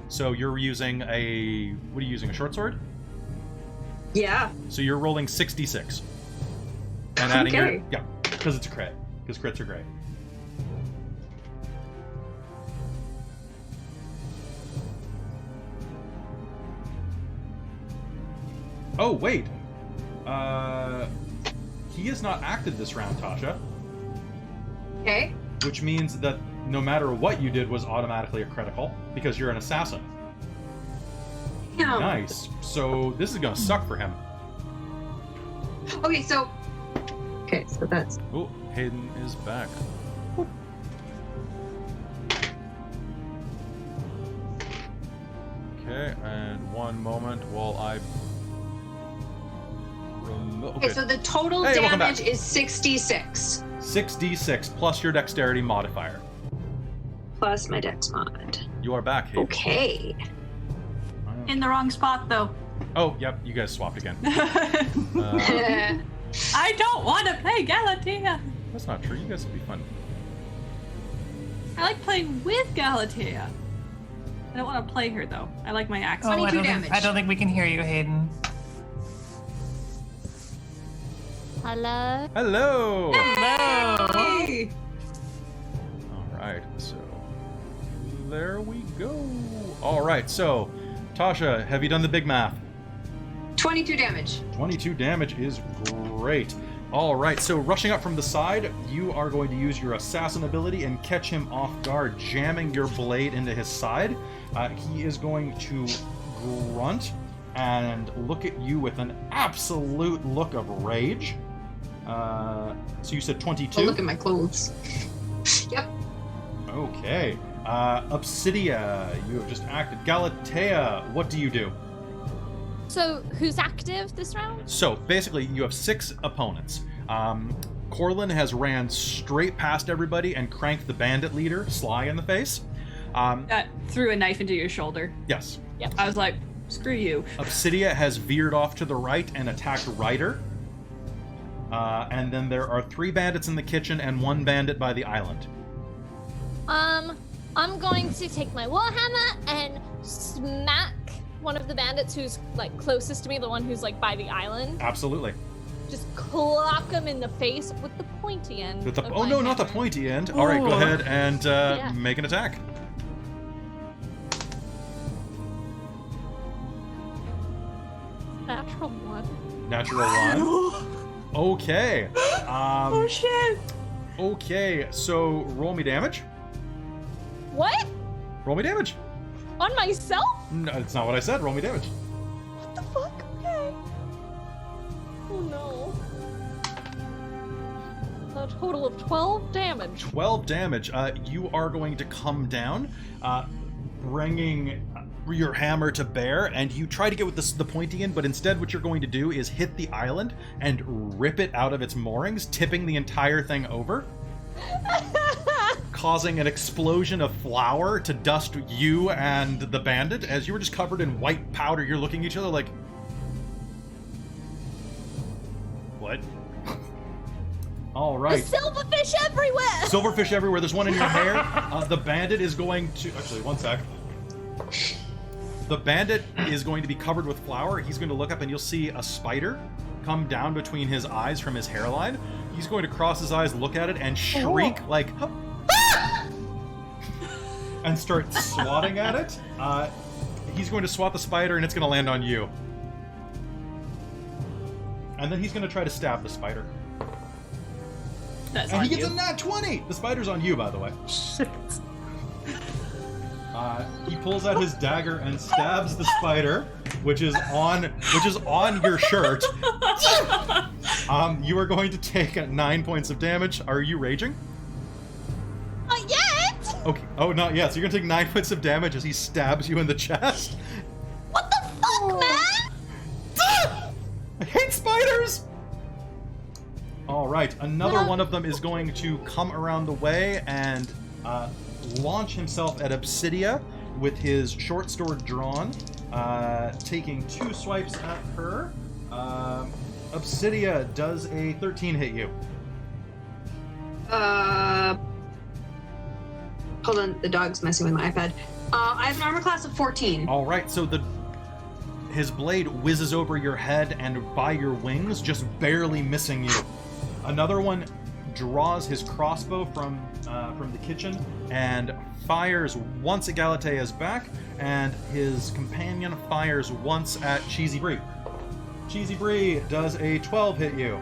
So you're using a, what are you using, a short sword? Yeah. So you're rolling 6d6. And adding Okay. your, yeah, because it's a crit, because crits are great. Oh, wait. He has not acted this round, Tasha. Okay. Which means that no matter what you did was automatically a critical, because you're an assassin. Yeah. Nice. So this is gonna suck for him. Okay, so. Okay, so that's. Oh, Hayden is back. Okay, and one moment while I... Okay, so the total Hey, welcome damage back. is 66 6d6 plus your dexterity modifier. plus my dex mod. You are back, Hayden. Okay. In the wrong spot, though. Oh, yep, you guys swapped again. I don't want to play Galatea. That's not true. You guys would be fun. I like playing with Galatea. I don't want to play her, though. I like my axe. Oh, I 22 don't damage. think, I don't think we can hear you, Hayden. Hello. Hello! Hey! All right, so there we go. All right, so Tasha, have you done the big math? 22 damage. 22 damage is great. All right, so rushing up from the side, you are going to use your assassin ability and catch him off guard, jamming your blade into his side. He is going to grunt and look at you with an absolute look of rage. So you said 22? Oh, look at my clothes. Yep. Okay. Obsidia, you have just acted. Galatea, what do you do? So who's active this round? So basically, you have 6 opponents. Corlyn has ran straight past everybody and cranked the bandit leader, Sly, in the face. That threw a knife into your shoulder. Yes. Yep. I was like, screw you. Obsidia has veered off to the right and attacked Ryder. And then there are 3 bandits in the kitchen and 1 bandit by the island. I'm going to take my warhammer and smack one of the bandits who's like closest to me, the one who's like by the island. Absolutely. Just clock him in the face with the pointy end. With the, of oh my no, not the hammer. pointy end. All right, go Ooh. ahead and make an attack. Natural one. Natural 1. Okay. Oh shit. Okay, so roll me damage. What? Roll me damage. On myself? No, it's not what I said. Roll me damage. What the fuck? Okay. Oh no. A total of 12 damage. 12 damage. You are going to come down, bringing your hammer to bear, and you try to get with the pointy end, but instead what you're going to do is hit the island and rip it out of its moorings, tipping the entire thing over, causing an explosion of flour to dust you and the bandit. As you were just covered in white powder, you're looking at each other like, what? All right. There's silverfish everywhere! Silverfish everywhere. There's one in your hair. The bandit is going to... Actually, one sec. The bandit is going to be covered with flour. He's going to look up and you'll see a spider come down between his eyes from his hairline. He's going to cross his eyes, look at it, and shriek like... and start swatting at it. He's going to swat the spider and it's going to land on you. And then he's going to try to stab the spider. That's And on he gets you. a nat 20! The spider's on you, by the way. Shit. He pulls out his dagger and stabs the spider, which is on your shirt. You are going to take 9 points of damage. Are you raging? Not yet! Okay. Oh, not yet. So you're gonna take 9 points of damage as he stabs you in the chest. What the fuck, man? I hate spiders! All right. Another one of them is going to come around the way and launch himself at Obsidia with his short sword drawn, taking 2 swipes at her. Obsidia, does a 13 hit you? Hold on, the dog's messing with my iPad. I have an armor class of 14. All right, so his blade whizzes over your head and by your wings, just barely missing you. Another one draws his crossbow from the kitchen and fires once at Galatea's back, and his companion fires once at Cheesy Brie. Cheesy Brie, does a 12 hit you?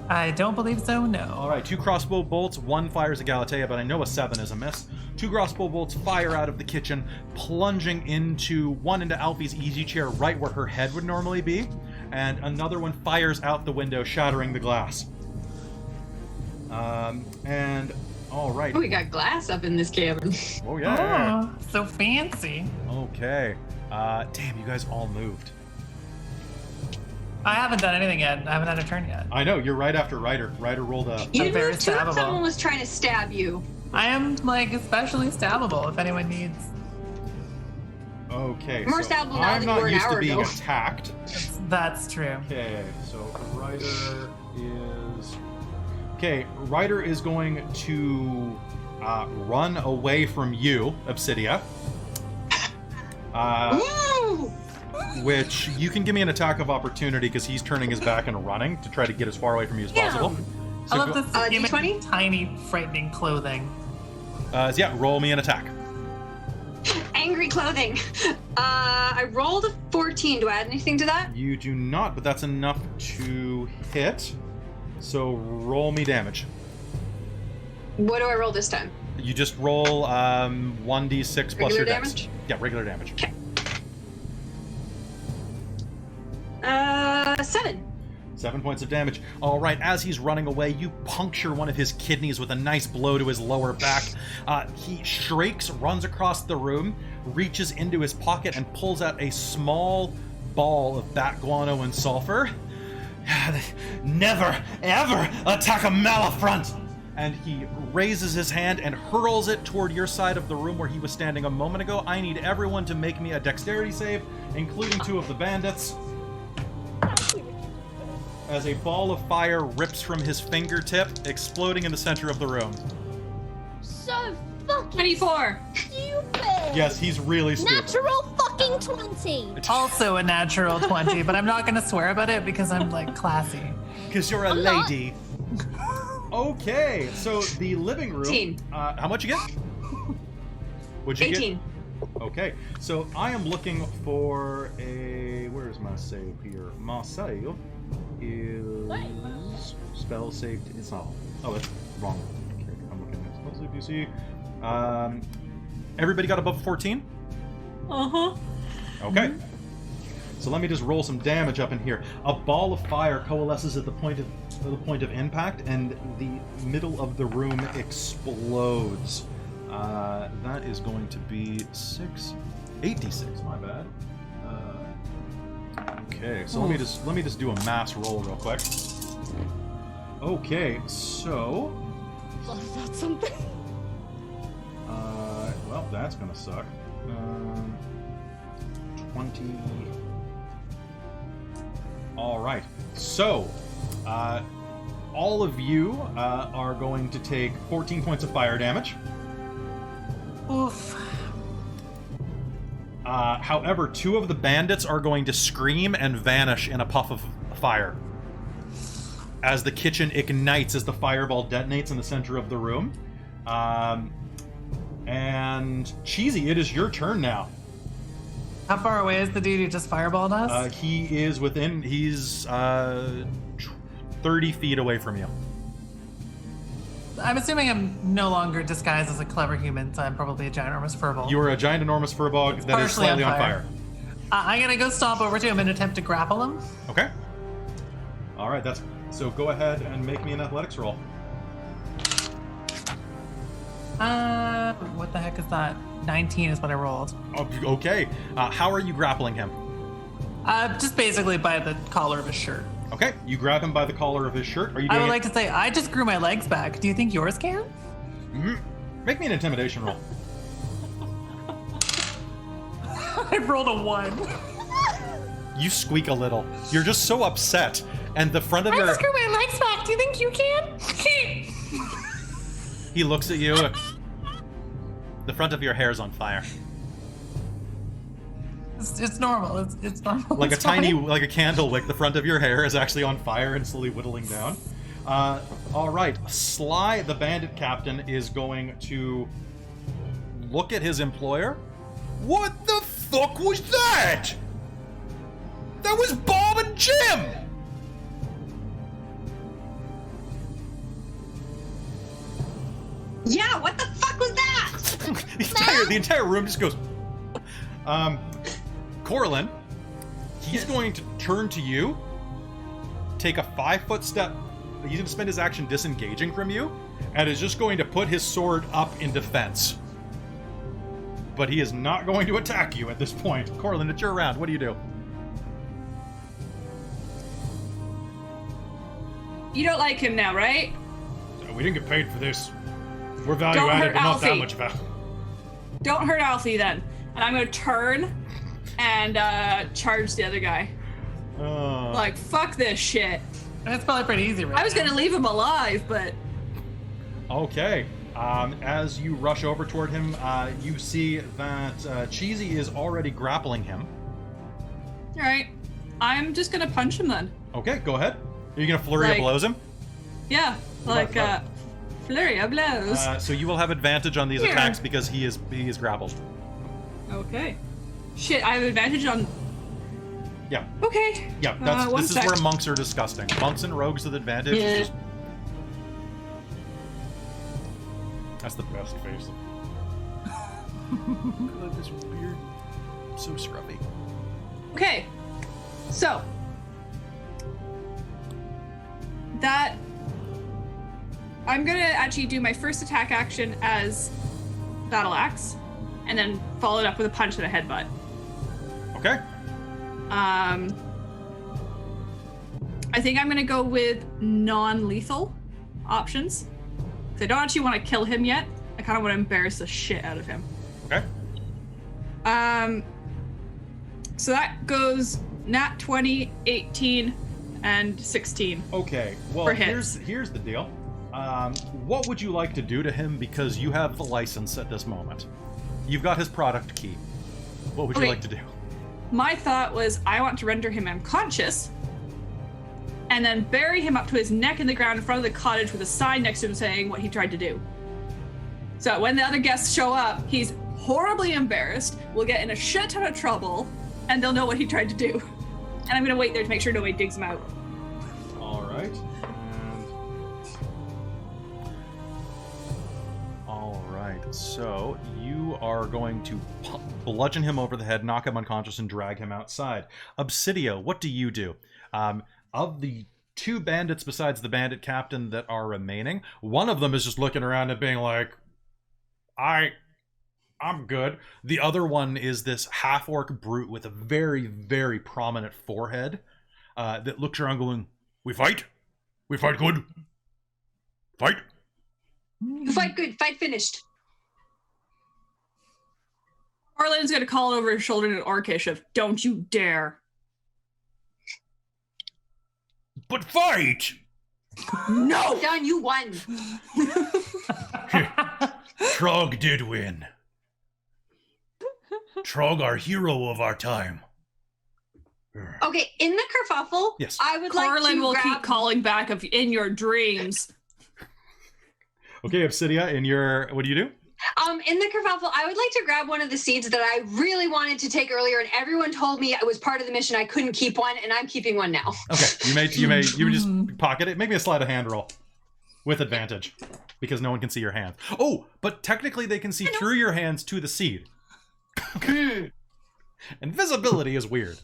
I don't believe so, no. All right, 2 crossbow bolts, 1 fires at Galatea, but I know a 7 is a miss. 2 crossbow bolts fire out of the kitchen, plunging one into Alfie's easy chair right where her head would normally be, and another one fires out the window, shattering the glass. And all right. Oh, we got glass up in this cabin. Oh yeah. Oh, so fancy. Okay. Damn, you guys all moved. I haven't done anything yet. I haven't had a turn yet. I know, you're right after Ryder. Ryder rolled a... You very moved too if stabbable. someone was trying to stab you. I am, like, especially stabbable if anyone needs. More Okay, so stabbable now I'm than you not were an used to hour being ago. attacked. That's true. Okay, so Ryder is... Okay, Ryder is going to run away from you, Obsidia. Ooh! Which you can give me an attack of opportunity because he's turning his back and running to try to get as far away from you as possible. So I love go- this gimmick, D20? tiny, frightening clothing. yeah, roll me an attack. Angry clothing. I rolled a 14. Do I add anything to that? You do not, but that's enough to hit. So roll me damage. What do I roll this time? You just roll 1d6 plus Regular your dex. damage? Yeah, regular damage. Okay. 7. 7 points of damage. All right, as he's running away, you puncture one of his kidneys with a nice blow to his lower back. He shrieks, runs across the room, reaches into his pocket, and pulls out a small ball of bat guano and sulfur. Never, ever attack a malafront! And he raises his hand and hurls it toward your side of the room where he was standing a moment ago. I need everyone to make me a dexterity save, including 2 of the bandits. As a ball of fire rips from his fingertip, exploding in the center of the room. So fucking 24. stupid. Yes, he's really stupid. Natural fucking 20. Also a natural 20, but I'm not gonna swear about it because I'm like classy. Because you're a I'm not. lady. Okay, so the living room. 18. How much you get? What'd you 18. get? Okay, so I am looking for a. Where's my save here? My save is spell saved. It's not. Oh, that's wrong. Okay, I'm looking at spell save DC. Everybody got above 14? Uh-huh. Okay. So let me just roll some damage up in here. A ball of fire coalesces at the point of impact, and the middle of the room explodes. That is going to be 8d6. My bad. Okay, so let me just do a mass roll real quick. Okay, so. Was that something? Well, that's gonna suck. 20. All right. So, all of you are going to take 14 points of fire damage. Oof. However, 2 of the bandits are going to scream and vanish in a puff of fire as the kitchen ignites as the fireball detonates in the center of the room. And Cheesy, it is your turn now. How far away is the dude who just fireballed us? He's 30 feet away from you. I'm assuming I'm no longer disguised as a clever human, so I'm probably a ginormous firbolg. You are a giant enormous firbolg that is partially slightly on fire. I'm gonna go stomp over to him and attempt to grapple him. Okay. All right, so go ahead and make me an athletics roll. What the heck is that? 19 is what I rolled. Okay. How are you grappling him? Just basically by the collar of his shirt. Okay, you grab him by the collar of his shirt. Are you doing I would like to say, I just grew my legs back. Do you think yours can? Make me an intimidation roll. I rolled a 1. You squeak a little. You're just so upset. And the front of I your... just grew my legs back. Do you think you can? He looks at you. The front of your hair's on fire. It's normal. It's normal. Like It's a tiny, fine. like a candle wick, the front of your hair is actually on fire and slowly whittling down. All right, Sly, the bandit captain, is going to look at his employer. What the fuck was that? That was Bob and Jim! Yeah, what the fuck was that? the entire room just goes. Corlyn, he's going to turn to you, take a 5-foot step. He's going to spend his action disengaging from you, and is just going to put his sword up in defense. But he is not going to attack you at this point. Corlyn, it's your round. What do you do? You don't like him now, right? We didn't get paid for this. We're value Don't added, hurt but not that Alfie. much value. Don't hurt Alfie then. And I'm gonna turn and charge the other guy. Like, fuck this shit. It's probably pretty easy right I was now. gonna leave him alive, but Okay. As you rush over toward him, you see that Cheesy is already grappling him. alright. I'm just gonna punch him then. Okay, go ahead. Are you going to flurry of Like- blows him? Yeah, like flurry of blows. So you will have advantage on these Here. attacks because he is grappled. Okay. Shit, I have advantage on. Yeah. Okay. Yeah, one this is sec. where monks are disgusting. Monks and rogues with advantage is Yeah. just... That's the best face. God, this beard. So scruffy. Okay. So. That. I'm gonna actually do my first attack action as battle axe, and then follow it up with a punch and a headbutt. Okay. I I think I'm gonna go with non-lethal options. I don't actually want to kill him yet. I kind of want to embarrass the shit out of him. Okay. So that goes nat 20, 18, and 16. Okay. Well, For hits. here's the deal. What would you like to do to him? Because you have the license at this moment. You've got his product key. What would you Okay. like to do? My thought was I want to render him unconscious and then bury him up to his neck in the ground in front of the cottage with a sign next to him saying what he tried to do. So when the other guests show up, he's horribly embarrassed, will get in a shit ton of trouble, and they'll know what he tried to do. And I'm gonna wait there to make sure nobody digs him out. All right. All right. So you are going to bludgeon him over the head, knock him unconscious, and drag him outside. Obsidio, what do you do? Of the two bandits besides the bandit captain that are remaining, one of them is just looking around and being like, I'm good. The other one is this half-orc brute with a very, very prominent forehead that looks around going, we fight? We fight good? Fight? You fight good. Fight finished. Corlyn's gonna call over his shoulder to Orcish of, don't you dare. But fight! No! Done. You won. Trog did win. Trog, our hero of our time. Okay, in the kerfuffle, Yes. I would like Corlyn to will grab... keep calling back of in your dreams. Okay, Obsidia, in your... What do you do? In the kerfuffle, I would like to grab one of the seeds that I really wanted to take earlier, and everyone told me it was part of the mission. I couldn't keep one, and I'm keeping one now. Okay, you just pocket it. Make me a sleight of hand roll. With advantage. Because no one can see your hands. Oh, but technically they can see through your hands to the seed. Invisibility is weird.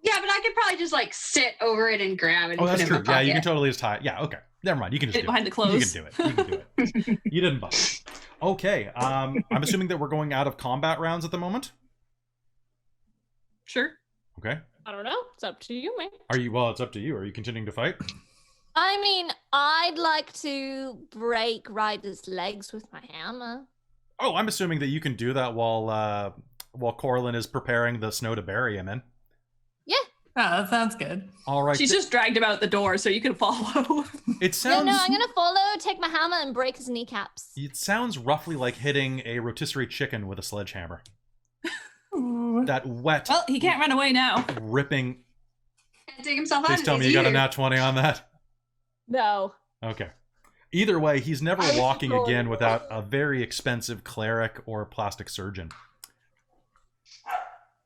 Yeah, but I could probably just like sit over it and grab it. And Oh, that's put it true. in my Yeah, pocket. you can totally just tie it. Yeah, okay. Never mind. You can just do Behind it. the clothes. You can do it. You can do it. You didn't bother. Okay. I'm assuming that we're going out of combat rounds at the moment. Sure. Okay. I don't know. It's up to you, man. Are you? Well, it's up to you. Are you continuing to fight? I mean, I'd like to break Ryder's legs with my hammer. Oh, I'm assuming that you can do that while Corlyn is preparing the snow to bury him in. Yeah. Oh, that sounds good. All right. She's just dragged him out the door so you can follow. It sounds. No, I'm gonna follow, take my hammer, and break his kneecaps. It sounds roughly like hitting a rotisserie chicken with a sledgehammer. Ooh. That wet, Well, he can't run away now. ripping. Can't take himself out. Please tell me you got a nat 20 on that. No. Okay. Either way, he's never I was walking going- again without a very expensive cleric or plastic surgeon.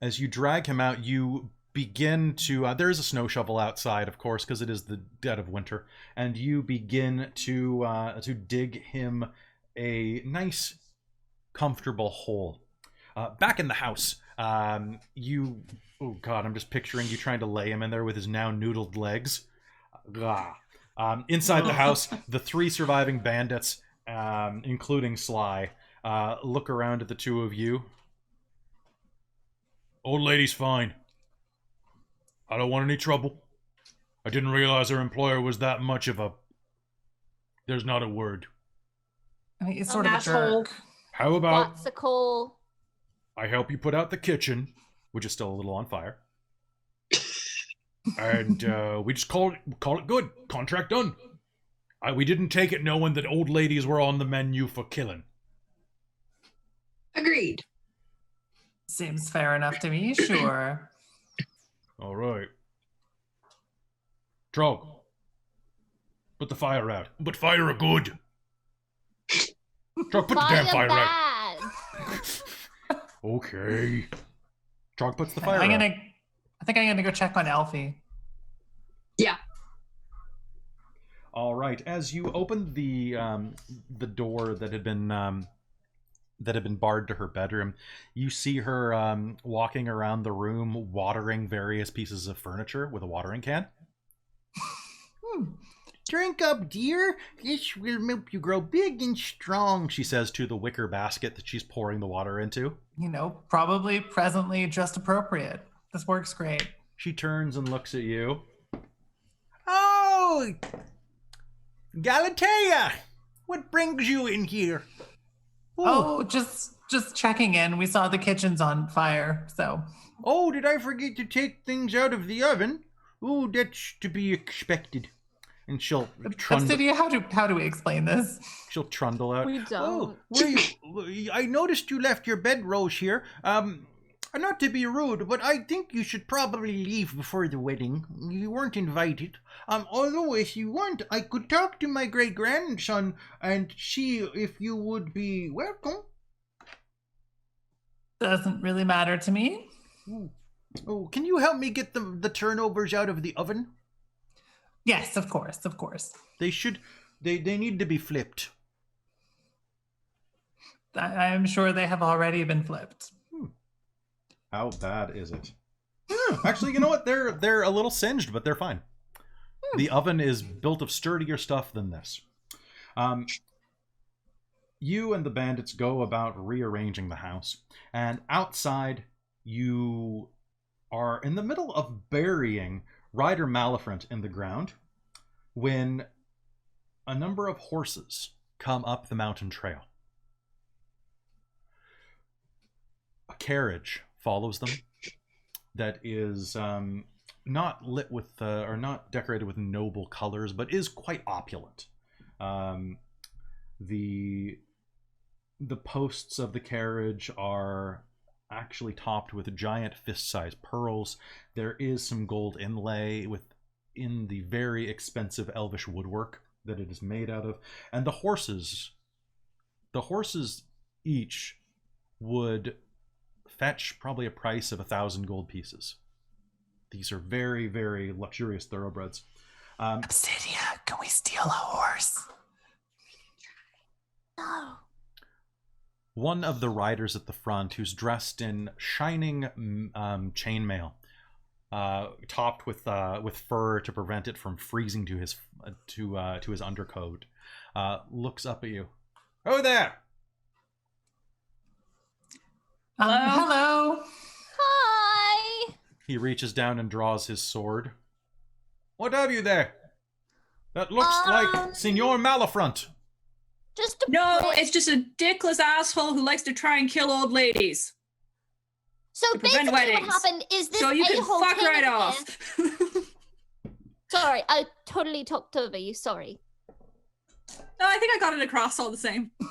As you drag him out, you begin to... there is a snow shovel outside, of course, because it is the dead of winter. And you begin to dig him a nice, comfortable hole. Back in the house, you... Oh, God, I'm just picturing you trying to lay him in there with his now noodled legs. Inside the house, the three surviving bandits, including Sly, look around at the two of you. Old lady's fine. I don't want any trouble. I didn't realize her employer was that much of a... There's not a word. I mean, he's sort of a asshole. jerk. How about What's a call? I help you put out the kitchen, Which is still a little on fire. and we just call it good. Contract done. We didn't take it knowing that old ladies were on the menu for killing. Agreed. Seems fair enough to me, sure. All right. Trog, put the fire out. But fire are good. Trog, put the damn fire out. bad. Okay. Trog puts the fire I out. think I'm gonna go check on Elfie. Yeah. All right. As you open the door that had been barred to her bedroom, you see her walking around the room, watering various pieces of furniture with a watering can. Drink up, dear. This will help you grow big and strong, she says to the wicker basket that she's pouring the water into. You know, probably presently just appropriate. This works great. She turns and looks at you. Oh, Galatea! What brings you in here? Oh, just checking in. We saw the kitchen's on fire, so. Oh, did I forget to take things out of the oven? Oh, that's to be expected. And she'll trundle. Obsidia, how do we explain this? She'll trundle out. We don't. Oh, I noticed you left your bedrolls here. Not to be rude, but I think you should probably leave before the wedding. You weren't invited. Although if you want, I could talk to my great-grandson and see if you would be welcome. Doesn't really matter to me. Oh, can you help me get the turnovers out of the oven? Yes, of course. They need to be flipped. I'm sure they have already been flipped. How bad is it? Actually, you know what? They're a little singed, but they're fine. The oven is built of sturdier stuff than this. You and the bandits go about rearranging the house, and outside you are in the middle of burying Ryder Malefront in the ground when a number of horses come up the mountain trail. A carriage follows them that is not lit with or not decorated with noble colors, but is quite opulent. The posts of the carriage are actually topped with giant fist-sized pearls. There is some gold inlay within the very expensive elvish woodwork that it is made out of, and the horses each would fetch probably a price of 1,000 gold pieces. These are very, very luxurious thoroughbreds. Obsidia, can we steal a horse? No. One of the riders at the front, who's dressed in shining chainmail, topped with fur to prevent it from freezing to his undercoat, looks up at you. Oh there! Hello. Hi. He reaches down and draws his sword. What have you there? That looks like Signor Malefront. Just a No, it's just a dickless asshole who likes to try and kill old ladies. So to prevent basically weddings. what happened is this So you can a-hole fuck came right in off. here. Sorry, I totally talked over you. Sorry. No, I think I got it across all the same. Oh,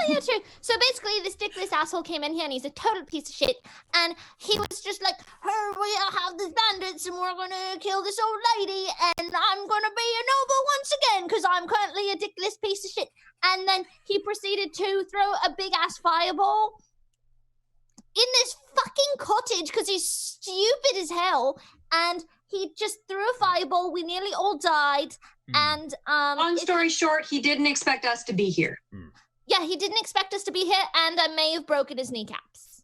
yeah, true. So basically, this dickless asshole came in here, and he's a total piece of shit. And he was just like, "Hey, we have these bandits, and we're gonna kill this old lady, and I'm gonna be a noble once again, because I'm currently a dickless piece of shit." And then he proceeded to throw a big-ass fireball in this fucking cottage, because he's stupid as hell. And he just threw a fireball. We nearly all died. And long story short, he didn't expect us to be here. Yeah, he didn't expect us to be here, and I may have broken his kneecaps.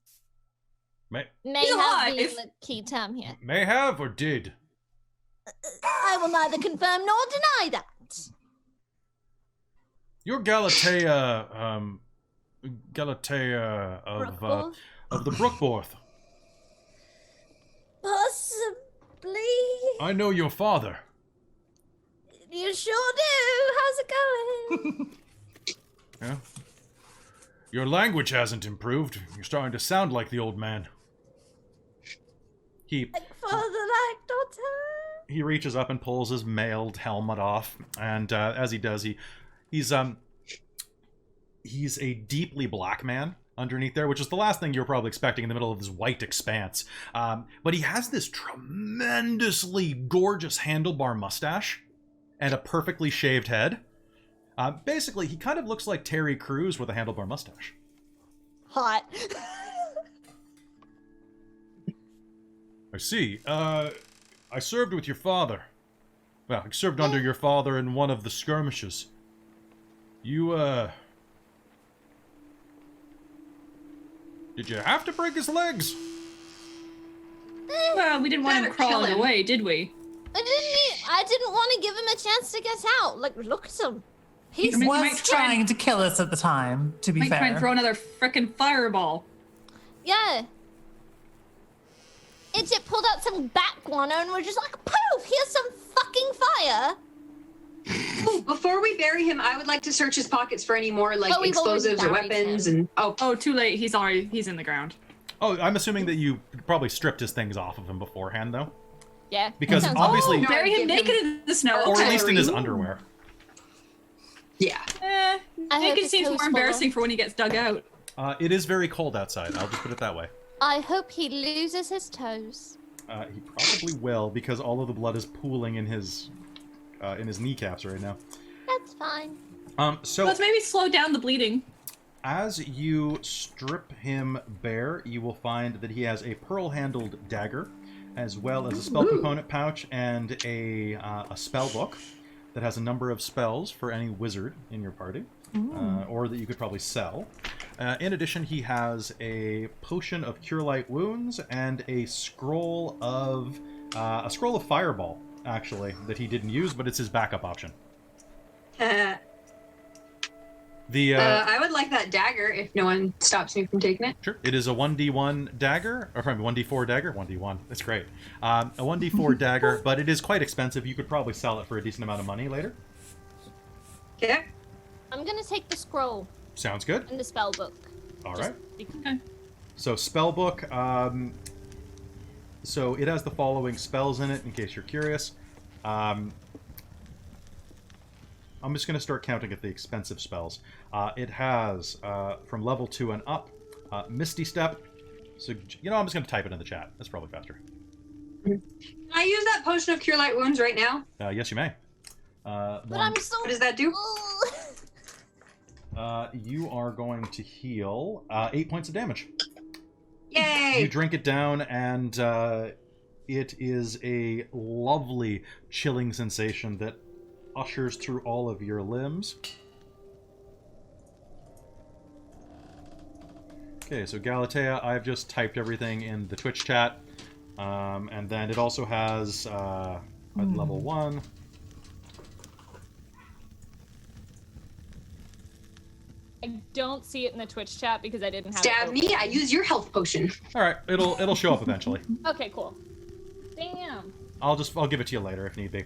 May He's have alive. been the key term here. May have or did. I will neither confirm nor deny that. You're Galatea Brookborth? of the Brookborth. Possibly. I know your father. You sure do. How's it going? Yeah. Your language hasn't improved. You're starting to sound like the old man. Like father, like daughter. He reaches up and pulls his mailed helmet off, and as he does, he's a deeply black man underneath there, which is the last thing you're probably expecting in the middle of this white expanse. But he has this tremendously gorgeous handlebar mustache and a perfectly shaved head. Basically, he kind of looks like Terry Crews with a handlebar mustache. Hot. I see. I served with your father. Well, I served under your father in one of the skirmishes. You, did you have to break his legs? Well, we didn't want him Better kill crawling him. away, did we? I didn't want to give him a chance to get out. Like, look at him. He's I mean, you Was might try trying to kill us at the time, to be Might try and fair. throw another frickin' fireball. yeah. It pulled out some bat guano and we're just like, poof, here's some fucking fire. Ooh, before we bury him, I would like to search his pockets for any more like Oh, we've already explosives or buried weapons. him. And Oh, too late. He's in the ground. Oh, I'm assuming that you probably stripped his things off of him beforehand, though? Yeah. Because that sounds obviously... No, Bury him give him- naked in the snow. Or at Okay. least in his underwear. yeah. I hope Naked his seems toes more fall embarrassing for when he gets dug out. It is very cold outside. I'll just put it that way. I hope he loses his toes. He probably will, because all of the blood is pooling in his kneecaps right now. That's fine. So Let's maybe slow down the bleeding. as you strip him bare, you will find that he has a pearl-handled dagger, as well as a spell component pouch and a spell book that has a number of spells for any wizard in your party, or that you could probably sell. In addition, he has a potion of cure light wounds and a scroll of fireball, actually, that he didn't use, but it's his backup option. I would like that dagger if no one stops me from taking it. Sure. It is a 1d1 dagger, or probably 1d4 dagger. 1d1. That's great. A 1d4 dagger, but it is quite expensive. You could probably sell it for a decent amount of money later. Okay. I'm gonna take the scroll Sounds good. and the spell book. All Just right. Okay. So spellbook. So it has the following spells in it, in case you're curious. I'm just going to start counting at the expensive spells. It has, from level 2 and up, Misty Step. So, I'm just going to type it in the chat. That's probably faster. Can I use that potion of cure light wounds right now? Yes, you may. But I'm so. What does that do? You are going to heal 8 points of damage. Yay! You drink it down, and it is a lovely, chilling sensation that ushers through all of your limbs. Okay, so Galatea, I've just typed everything in the Twitch chat. And then it also has at level 1. I don't see it in the Twitch chat because I didn't have Stab it me, I use your health potion. All right, it'll show up eventually. Okay, cool. Damn. I'll give it to you later if need be.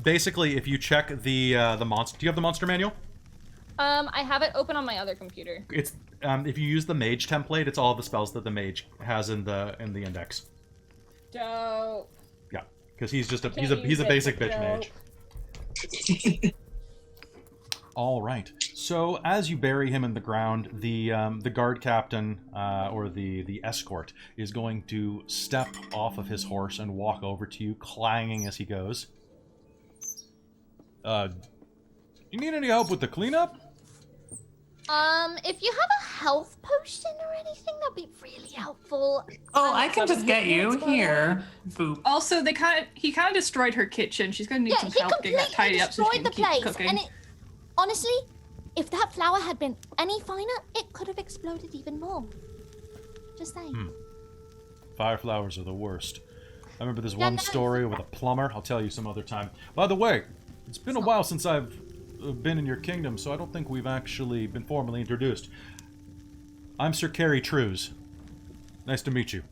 Basically, if you check the monster, do you have the monster manual? I have it open on my other computer. It's if you use the mage template, it's all the spells that the mage has in the index. Dope. Yeah, because he's just Can't he's a use it, basic but bitch mage. All right. So as you bury him in the ground, the guard captain or the escort is going to step off of his horse and walk over to you, clanging as he goes. You need any help with the cleanup? If you have a health potion or anything, that'd be really helpful. Oh, I can just get you here. Boop. Also, he kind of destroyed her kitchen. She's gonna need Yeah, some he help getting that completely tidied up so she destroyed can the keep place, cooking. and it honestly, if that flour had been any finer, it could have exploded even more. Just saying. Fire flowers are the worst. I remember this Yeah, one no, story with a plumber. I'll tell you some other time. By the way, it's been a while since I've been in your kingdom, so I don't think we've actually been formally introduced. I'm Sir Carrie Trews. Nice to meet you.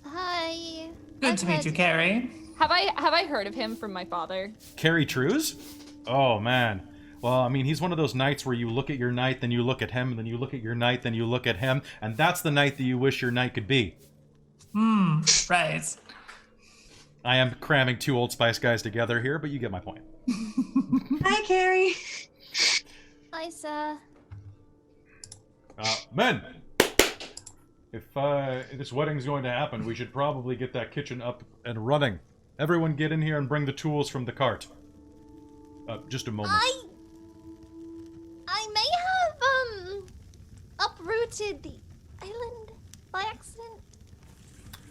Hi. Good to meet you, Carrie. Have I heard of him from my father? Carrie Trews? Oh, man. Well, I mean, he's one of those knights where you look at your knight, then you look at him, and then you look at your knight, then you look at him, and that's the knight that you wish your knight could be. Right. I am cramming two Old Spice guys together here, but you get my point. Hi, Carrie. Hi, sir. Men! If this wedding's going to happen, we should probably get that kitchen up and running. Everyone get in here and bring the tools from the cart. Just a moment. I may have uprooted the island by accident.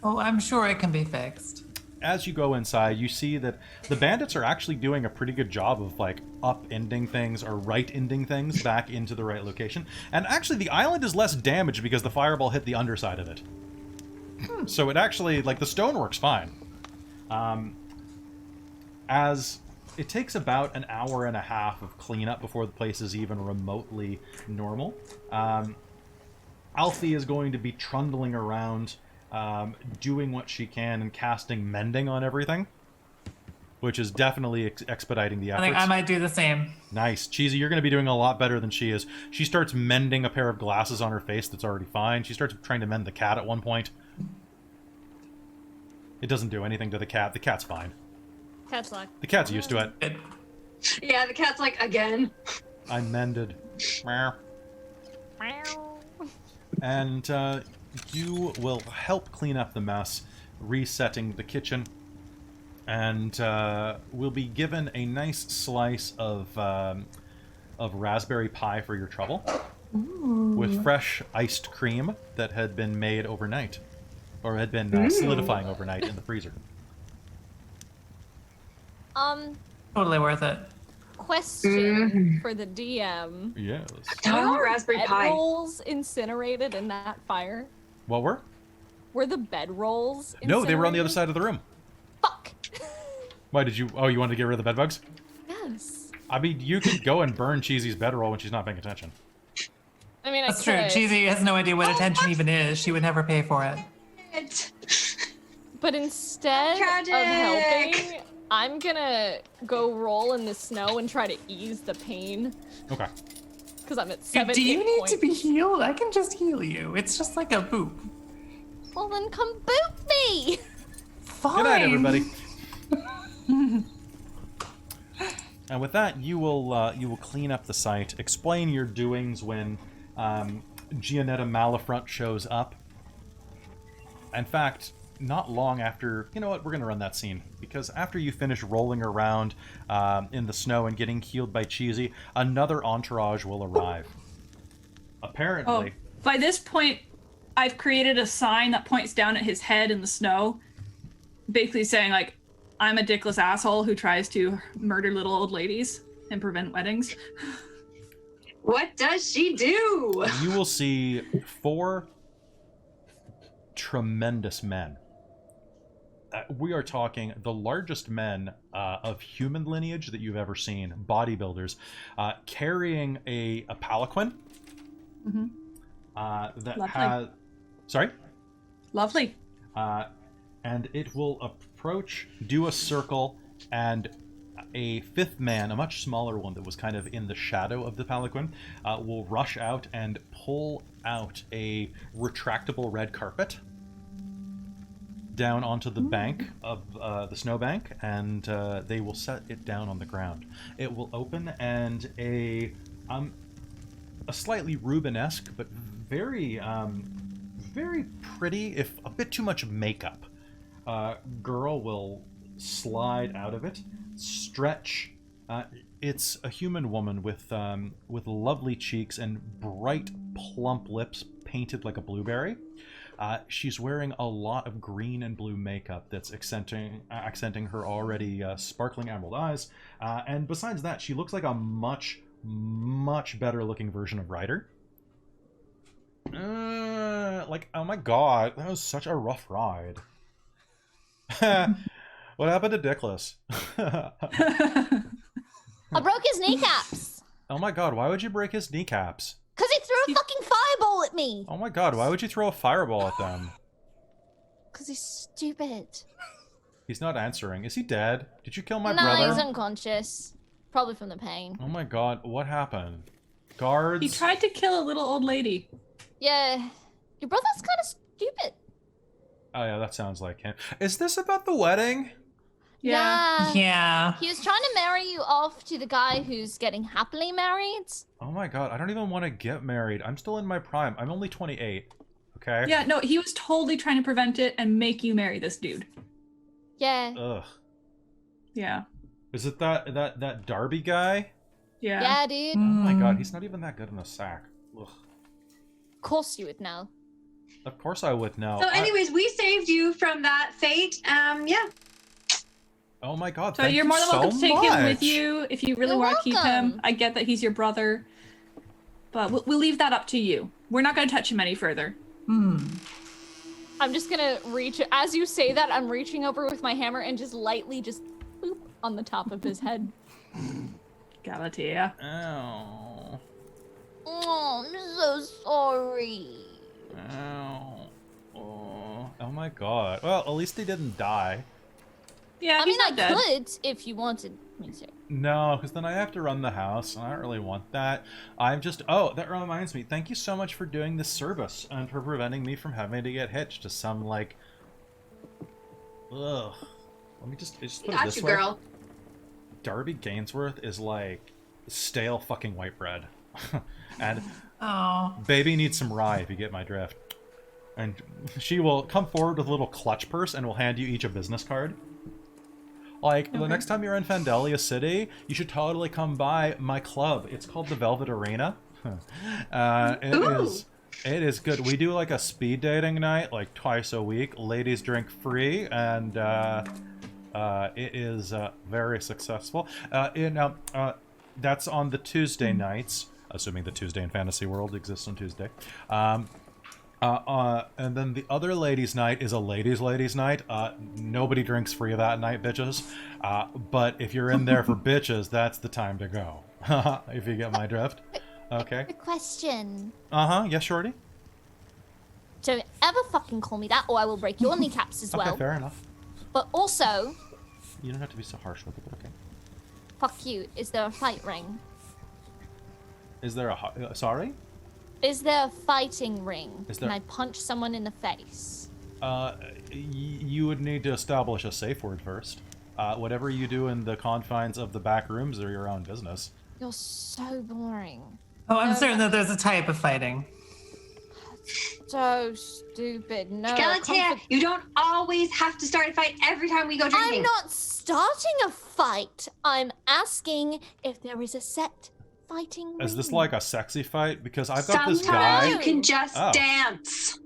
Oh, I'm sure it can be fixed. As you go inside, you see that the bandits are actually doing a pretty good job of, like, up-ending things or right-ending things back into the right location. And actually, the island is less damaged because the fireball hit the underside of it. So it actually, like, the stonework's fine. As it takes about an hour and a half of cleanup before the place is even remotely normal, Alfie is going to be trundling around, doing what she can and casting mending on everything. which is definitely expediting the I efforts. think I might do the same. Nice. Cheesy, you're going to be doing a lot better than she is. She starts mending a pair of glasses on her face that's already fine. She starts trying to mend the cat at one point. It doesn't do anything to the cat. The cat's fine. Cat's luck. The cat's used to it. Good. Yeah, the cat's like, again. I mended. Meow. And you will help clean up the mess, resetting the kitchen, and will be given a nice slice of raspberry pie for your trouble, with fresh iced cream that had been made overnight, or had been solidifying overnight in the freezer. Totally worth it. Question for the DM. Yes. I want raspberry pie. Bedrolls incinerated in that fire? What were? Were the bedrolls incinerated? No, they were on the other side of the room. Fuck. Why did you? Oh, you wanted to get rid of the bedbugs? Yes. I mean, you could go and burn Cheesy's bedroll when she's not paying attention. I mean, That's I true. could, Cheesy has no idea what attention even is. She would never pay for it. but instead Tragic. of helping, I'm gonna go roll in the snow and try to ease the pain. Okay. Because I'm at 7 Do you need points. to be healed? I can just heal you. It's just like a boop. Well, then come boop me! Fine. Good night, everybody. And with that, you will clean up the site, explain your doings when Gianetta Malafront shows up. In fact, not long after, you know what, we're going to run that scene. Because after you finish rolling around in the snow and getting healed by Cheesy, another entourage will arrive. Apparently. Oh, by this point, I've created a sign that points down at his head in the snow, basically saying, like, I'm a dickless asshole who tries to murder little old ladies and prevent weddings. What does she do? You will see 4 tremendous men. We are talking the largest men of human lineage that you've ever seen, bodybuilders, carrying a palanquin that Lovely. has... Sorry? Lovely. And it will approach, do a circle, and a 5th man, a much smaller one that was kind of in the shadow of the palanquin, will rush out and pull out a retractable red carpet down onto the bank of the snowbank, and they will set it down on the ground. It will open, and a slightly Rubenesque, but very pretty, if a bit too much makeup, girl will slide out of it, stretch. It's a human woman with lovely cheeks and bright, plump lips painted like a blueberry. She's wearing a lot of green and blue makeup that's accenting her already sparkling emerald eyes. And besides that, she looks like a much better looking version of Ryder. Like, oh my god, that was such a rough ride. What happened to Dickless? I broke his kneecaps. Oh my god, why would you break his kneecaps? Because he threw a fucking fireball at me. Oh my god, why would you throw a fireball at them? Because he's stupid. He's not answering. Is he dead? Did you kill my No, brother? he's unconscious. Probably from the pain. Oh my god, what happened? Guards? He tried to kill a little old lady. Yeah. Your brother's kind of stupid. Oh yeah, that sounds like him. Is this about the wedding? Yeah. Yeah. He was trying to marry you off to the guy who's getting happily married. Oh my god, I don't even want to get married. I'm still in my prime. I'm only 28. Okay? Yeah, no, he was totally trying to prevent it and make you marry this dude. Yeah. Ugh. Yeah. Is it that Darby guy? Yeah. Yeah, dude. Oh my god, he's not even that good in a sack. Ugh. Of course you would know. Of course I would know. So, anyways, we saved you from that fate. Yeah. Oh my god, So thank you're you more than welcome so to take him with much. you if you really You're want to keep him. welcome. I get that he's your brother, but we'll leave that up to you. We're not going to touch him any further. I'm just gonna reach, as you say that, I'm reaching over with my hammer and just lightly just boop on the top of his head. Galatea. Ow. Oh, I'm so sorry. Ow. Oh my god. Well, at least he didn't die. Yeah, I he's mean, I not dead. could if you wanted me to. No, because then I have to run the house, and I don't really want that. I'm just... Oh, that reminds me. Thank you so much for doing this service, and for preventing me from having to get hitched to some, like... Ugh. Let me just put it Got this you, way. girl. Darby Gainsworth is like stale fucking white bread. And Oh. baby needs some rye, if you get my drift. And she will come forward with a little clutch purse and will hand you each a business card. Like, the next time you're in Fandelia City, you should totally come by my club. It's called the Velvet Arena. It is good. We do like a speed dating night, like twice a week. Ladies drink free, and it is very successful. That's on the Tuesday nights, assuming the Tuesday in Fantasy World exists on Tuesday. And then the other ladies' night is a ladies' night. Nobody drinks free that night, bitches. But if you're in there for bitches, that's the time to go. If you get my drift. Okay. Quick question. Yes, shorty? Don't ever fucking call me that, or I will break your kneecaps as well. Okay, fair enough. But also, You don't have to be so harsh with it, but okay. fuck you. Is there a fight ring? Is there sorry? Is there a fighting ring? Is there- Can I punch someone in the face? You would need to establish a safe word first. Whatever you do in the confines of the back rooms are your own business. You're so boring. Oh, I'm certain that there's a type of fighting. So stupid. No. Galatea, you don't always have to start a fight every time we go drinking. I'm not starting a fight. I'm asking if there is a set fighting ring. Is this like a sexy fight? Because I've got this Sometimes guy. you can just Oh. dance.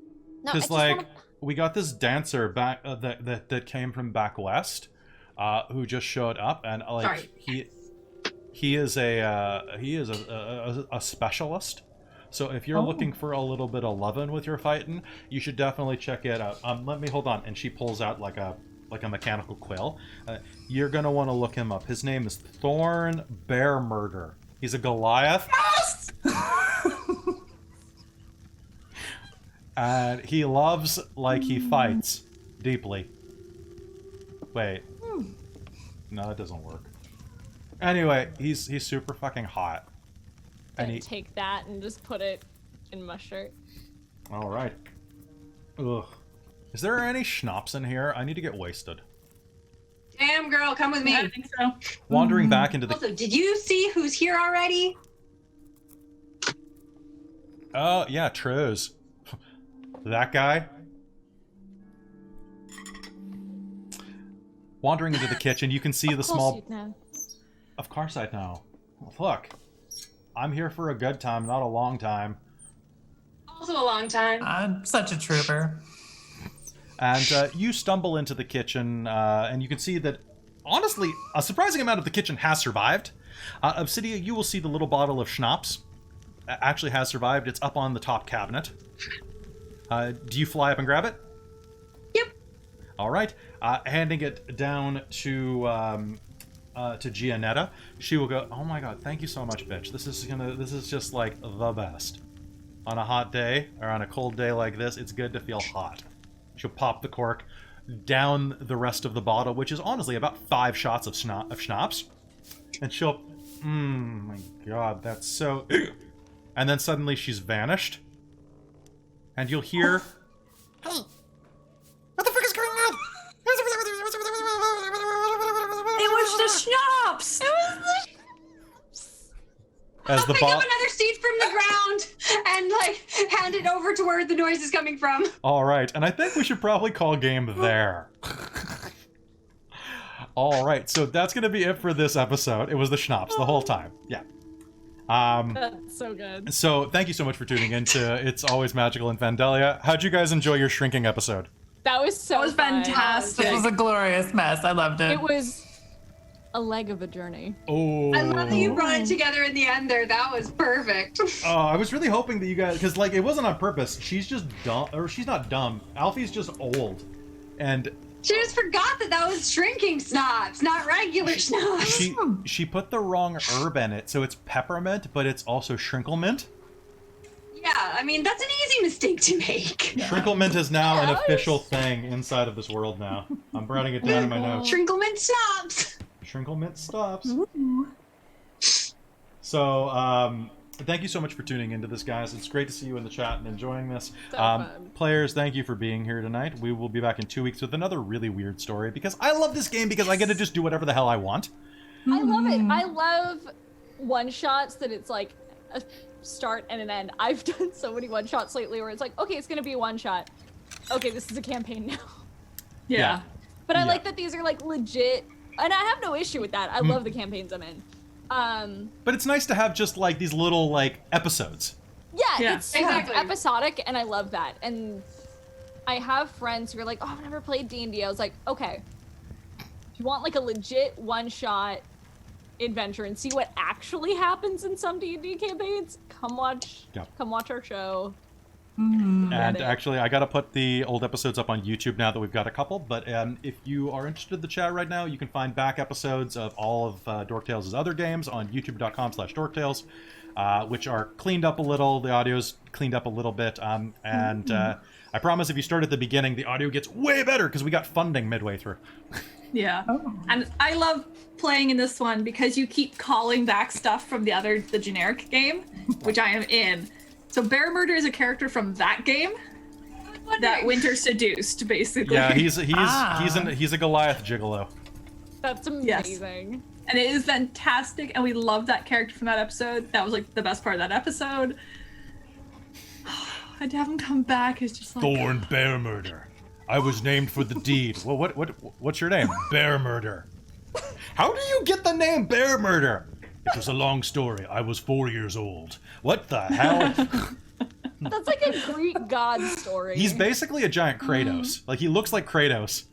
No, I Because just like wanna... we got this dancer back that came from back west, who just showed up, and like Sorry. he is a specialist. So if you're looking for a little bit of lovin' with your fighting, you should definitely check it out. Let me hold on, and she pulls out like a mechanical quill. You're gonna want to look him up. His name is Thorn Bear Murder. He's a Goliath. And he loves, like, he fights deeply. Wait. No, that doesn't work. Anyway, he's super fucking hot. And he... Take that and just put it in my shirt. Alright. Ugh. Is there any schnapps in here? I need to get wasted. Damn, girl, come with me. I think so. Wandering back into the... Also, did you see who's here already? Oh, yeah, Troz. That guy. Wandering into the kitchen, you can see the small... Of course I know. Look, I'm here for a good time, not a long time. Also a long time. I'm such a trooper. And you stumble into the kitchen, and you can see that, honestly, a surprising amount of the kitchen has survived. Obsidia, you will see the little bottle of schnapps actually has survived. It's up on the top cabinet. Do you fly up and grab it? Yep. All right. Handing it down to Gianetta. She will go, "Oh my god, thank you so much, bitch. This is just like the best. On a hot day or on a cold day like this, it's good to feel hot." She'll pop the cork down the rest of the bottle, which is honestly about 5 shots of schnapps. And she'll, my god, that's so... And then suddenly she's vanished. And you'll hear... Hey! What the frick is going on? It was the schnapps! As the Pick up another seed from the ground and like hand it over to where the noise is coming from. All right, and I think we should probably call game there. All right, so that's gonna be it for this episode. It was the schnapps the whole time. Yeah. That's so good. So thank you so much for tuning in to It's Always Magical in Fandelia. How'd you guys enjoy your shrinking episode? That was so That was fun. fantastic. This was a glorious mess. I loved it. It was a leg of a journey. Oh. I love that you brought it together in the end there. That was perfect. Oh, I was really hoping that you guys, because like it wasn't on purpose. She's just dumb, or she's not dumb. Alfie's just old, and She just forgot that was shrinking schnapps, not regular schnapps. she put the wrong herb in it, so it's peppermint, but it's also shrinklemint. Yeah, I mean, that's an easy mistake to make. Shrinklement is now an Yeah, official thing inside of this world now. I'm writing it down in my notes. Shrinklement stops. Shrinklement stops. So, thank you so much for tuning into this, guys. It's great to see you in the chat and enjoying this. So fun. Players, thank you for being here tonight. We will be back in 2 weeks with another really weird story, because I love this game because I get to just do whatever the hell I want. I love it. I love one-shots that it's like a start and an end. I've done so many one-shots lately where it's like, okay, it's going to be a one-shot. Okay, this is a campaign now. Yeah. But I Yeah. like that these are like legit, and I have no issue with that. I love the campaigns I'm in. But it's nice to have just like these little like episodes. Yeah, It's sort exactly. of episodic, and I love that. And I have friends who are like, oh, I've never played D&D. I was like, okay, if you want like a legit one-shot adventure and see what actually happens in some D&D campaigns, come watch our show. And it. actually, I gotta put the old episodes up on YouTube now that we've got a couple. But if you are interested in the chat right now, you can find back episodes of all of Dorktales' other games on youtube.com/Dorktales, which are cleaned up a little. The audio's cleaned up a little bit. I promise if you start at the beginning, the audio gets way better because we got funding midway through. Yeah. Oh. And I love playing in this one because you keep calling back stuff from the generic game, which I am in. So Bear Murder is a character from that game that Winter seduced, basically. Yeah, he's a Goliath gigolo. That's Yes. amazing. And it is fantastic, and we love that character from that episode. That was like the best part of that episode. And to have him come back is just like Thorn Bear Murder. I was named for the deed. Well, what's your name? Bear Murder. How do you get the name Bear Murder? It was a long story. I was 4 years old. What the hell? That's like a Greek god story. He's basically a giant Kratos. Like, he looks like Kratos.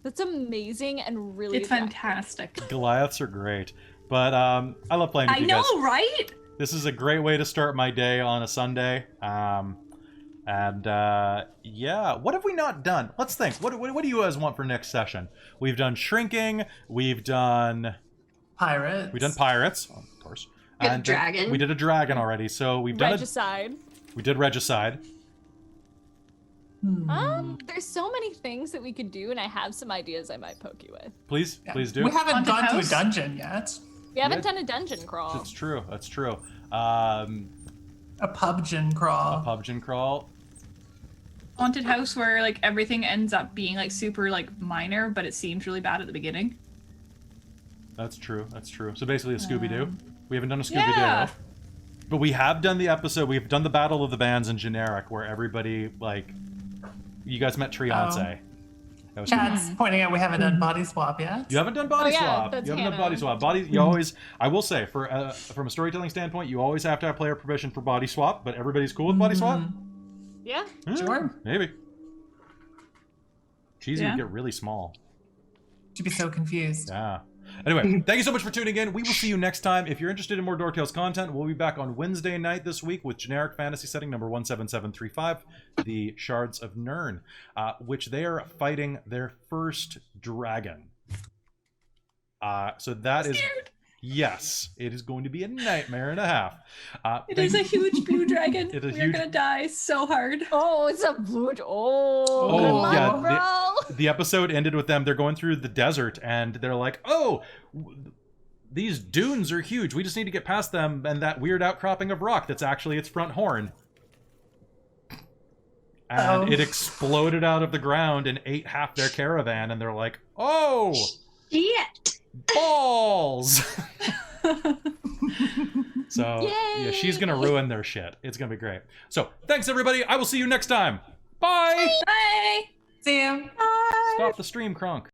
That's amazing and really it's attractive. fantastic. Goliaths are great. But I love playing with I you know, guys. right? This is a great way to start my day on a Sunday. Yeah, what have we not done? Let's think. What do you guys want for next session? We've done shrinking. We've done Pirates. pirates, of course. Did a And dragon. We did a dragon already. So we've done Regicide. we did regicide. There's so many things that we could do, and I have some ideas I might poke you with. Please do. We haven't Haunted gone to a house? dungeon yet. We haven't done a dungeon crawl. That's true. That's true. A pubgen crawl. Pubgen crawl. Haunted house where like everything ends up being like super like minor, but it seems really bad at the beginning. That's true. That's true. So basically a Scooby-Doo. We haven't done a Scooby-Doo. Yeah. But we have done the episode, we've done the Battle of the Bands in generic, where everybody, like, you guys met Triance. That was cool. Chad's pointing out we haven't done body swap yet. You haven't done body yeah, swap. that's You haven't done Hannah. body swap. You always, I will say, from a storytelling standpoint, you always have to have player permission for body swap, but everybody's cool with body swap? Yeah. Sure. Maybe. Cheesy Yeah. would get really small. Should be so confused. Yeah. Anyway, thank you so much for tuning in. We will see you next time. If you're interested in more Dorktales content, we'll be back on Wednesday night this week with generic fantasy setting number 17735, the Shards of Nirn, which they are fighting their first dragon. So that is... Yes, it is going to be a nightmare and a half. It is a huge blue dragon. It is We're huge. gonna die so hard. Oh, it's a blue. Oh, good Oh, luck, yeah, bro. The episode ended with them. They're going through the desert, and they're like, "Oh, these dunes are huge. We just need to get past them and that weird outcropping of rock that's actually its front horn." And it exploded out of the ground and ate half their caravan, and they're like, "Oh, Shit. balls!" So Yay! yeah, she's gonna ruin their shit. It's gonna be great. So thanks everybody. I will see you next time. Bye. Bye. See you. Stop the stream, Kronk.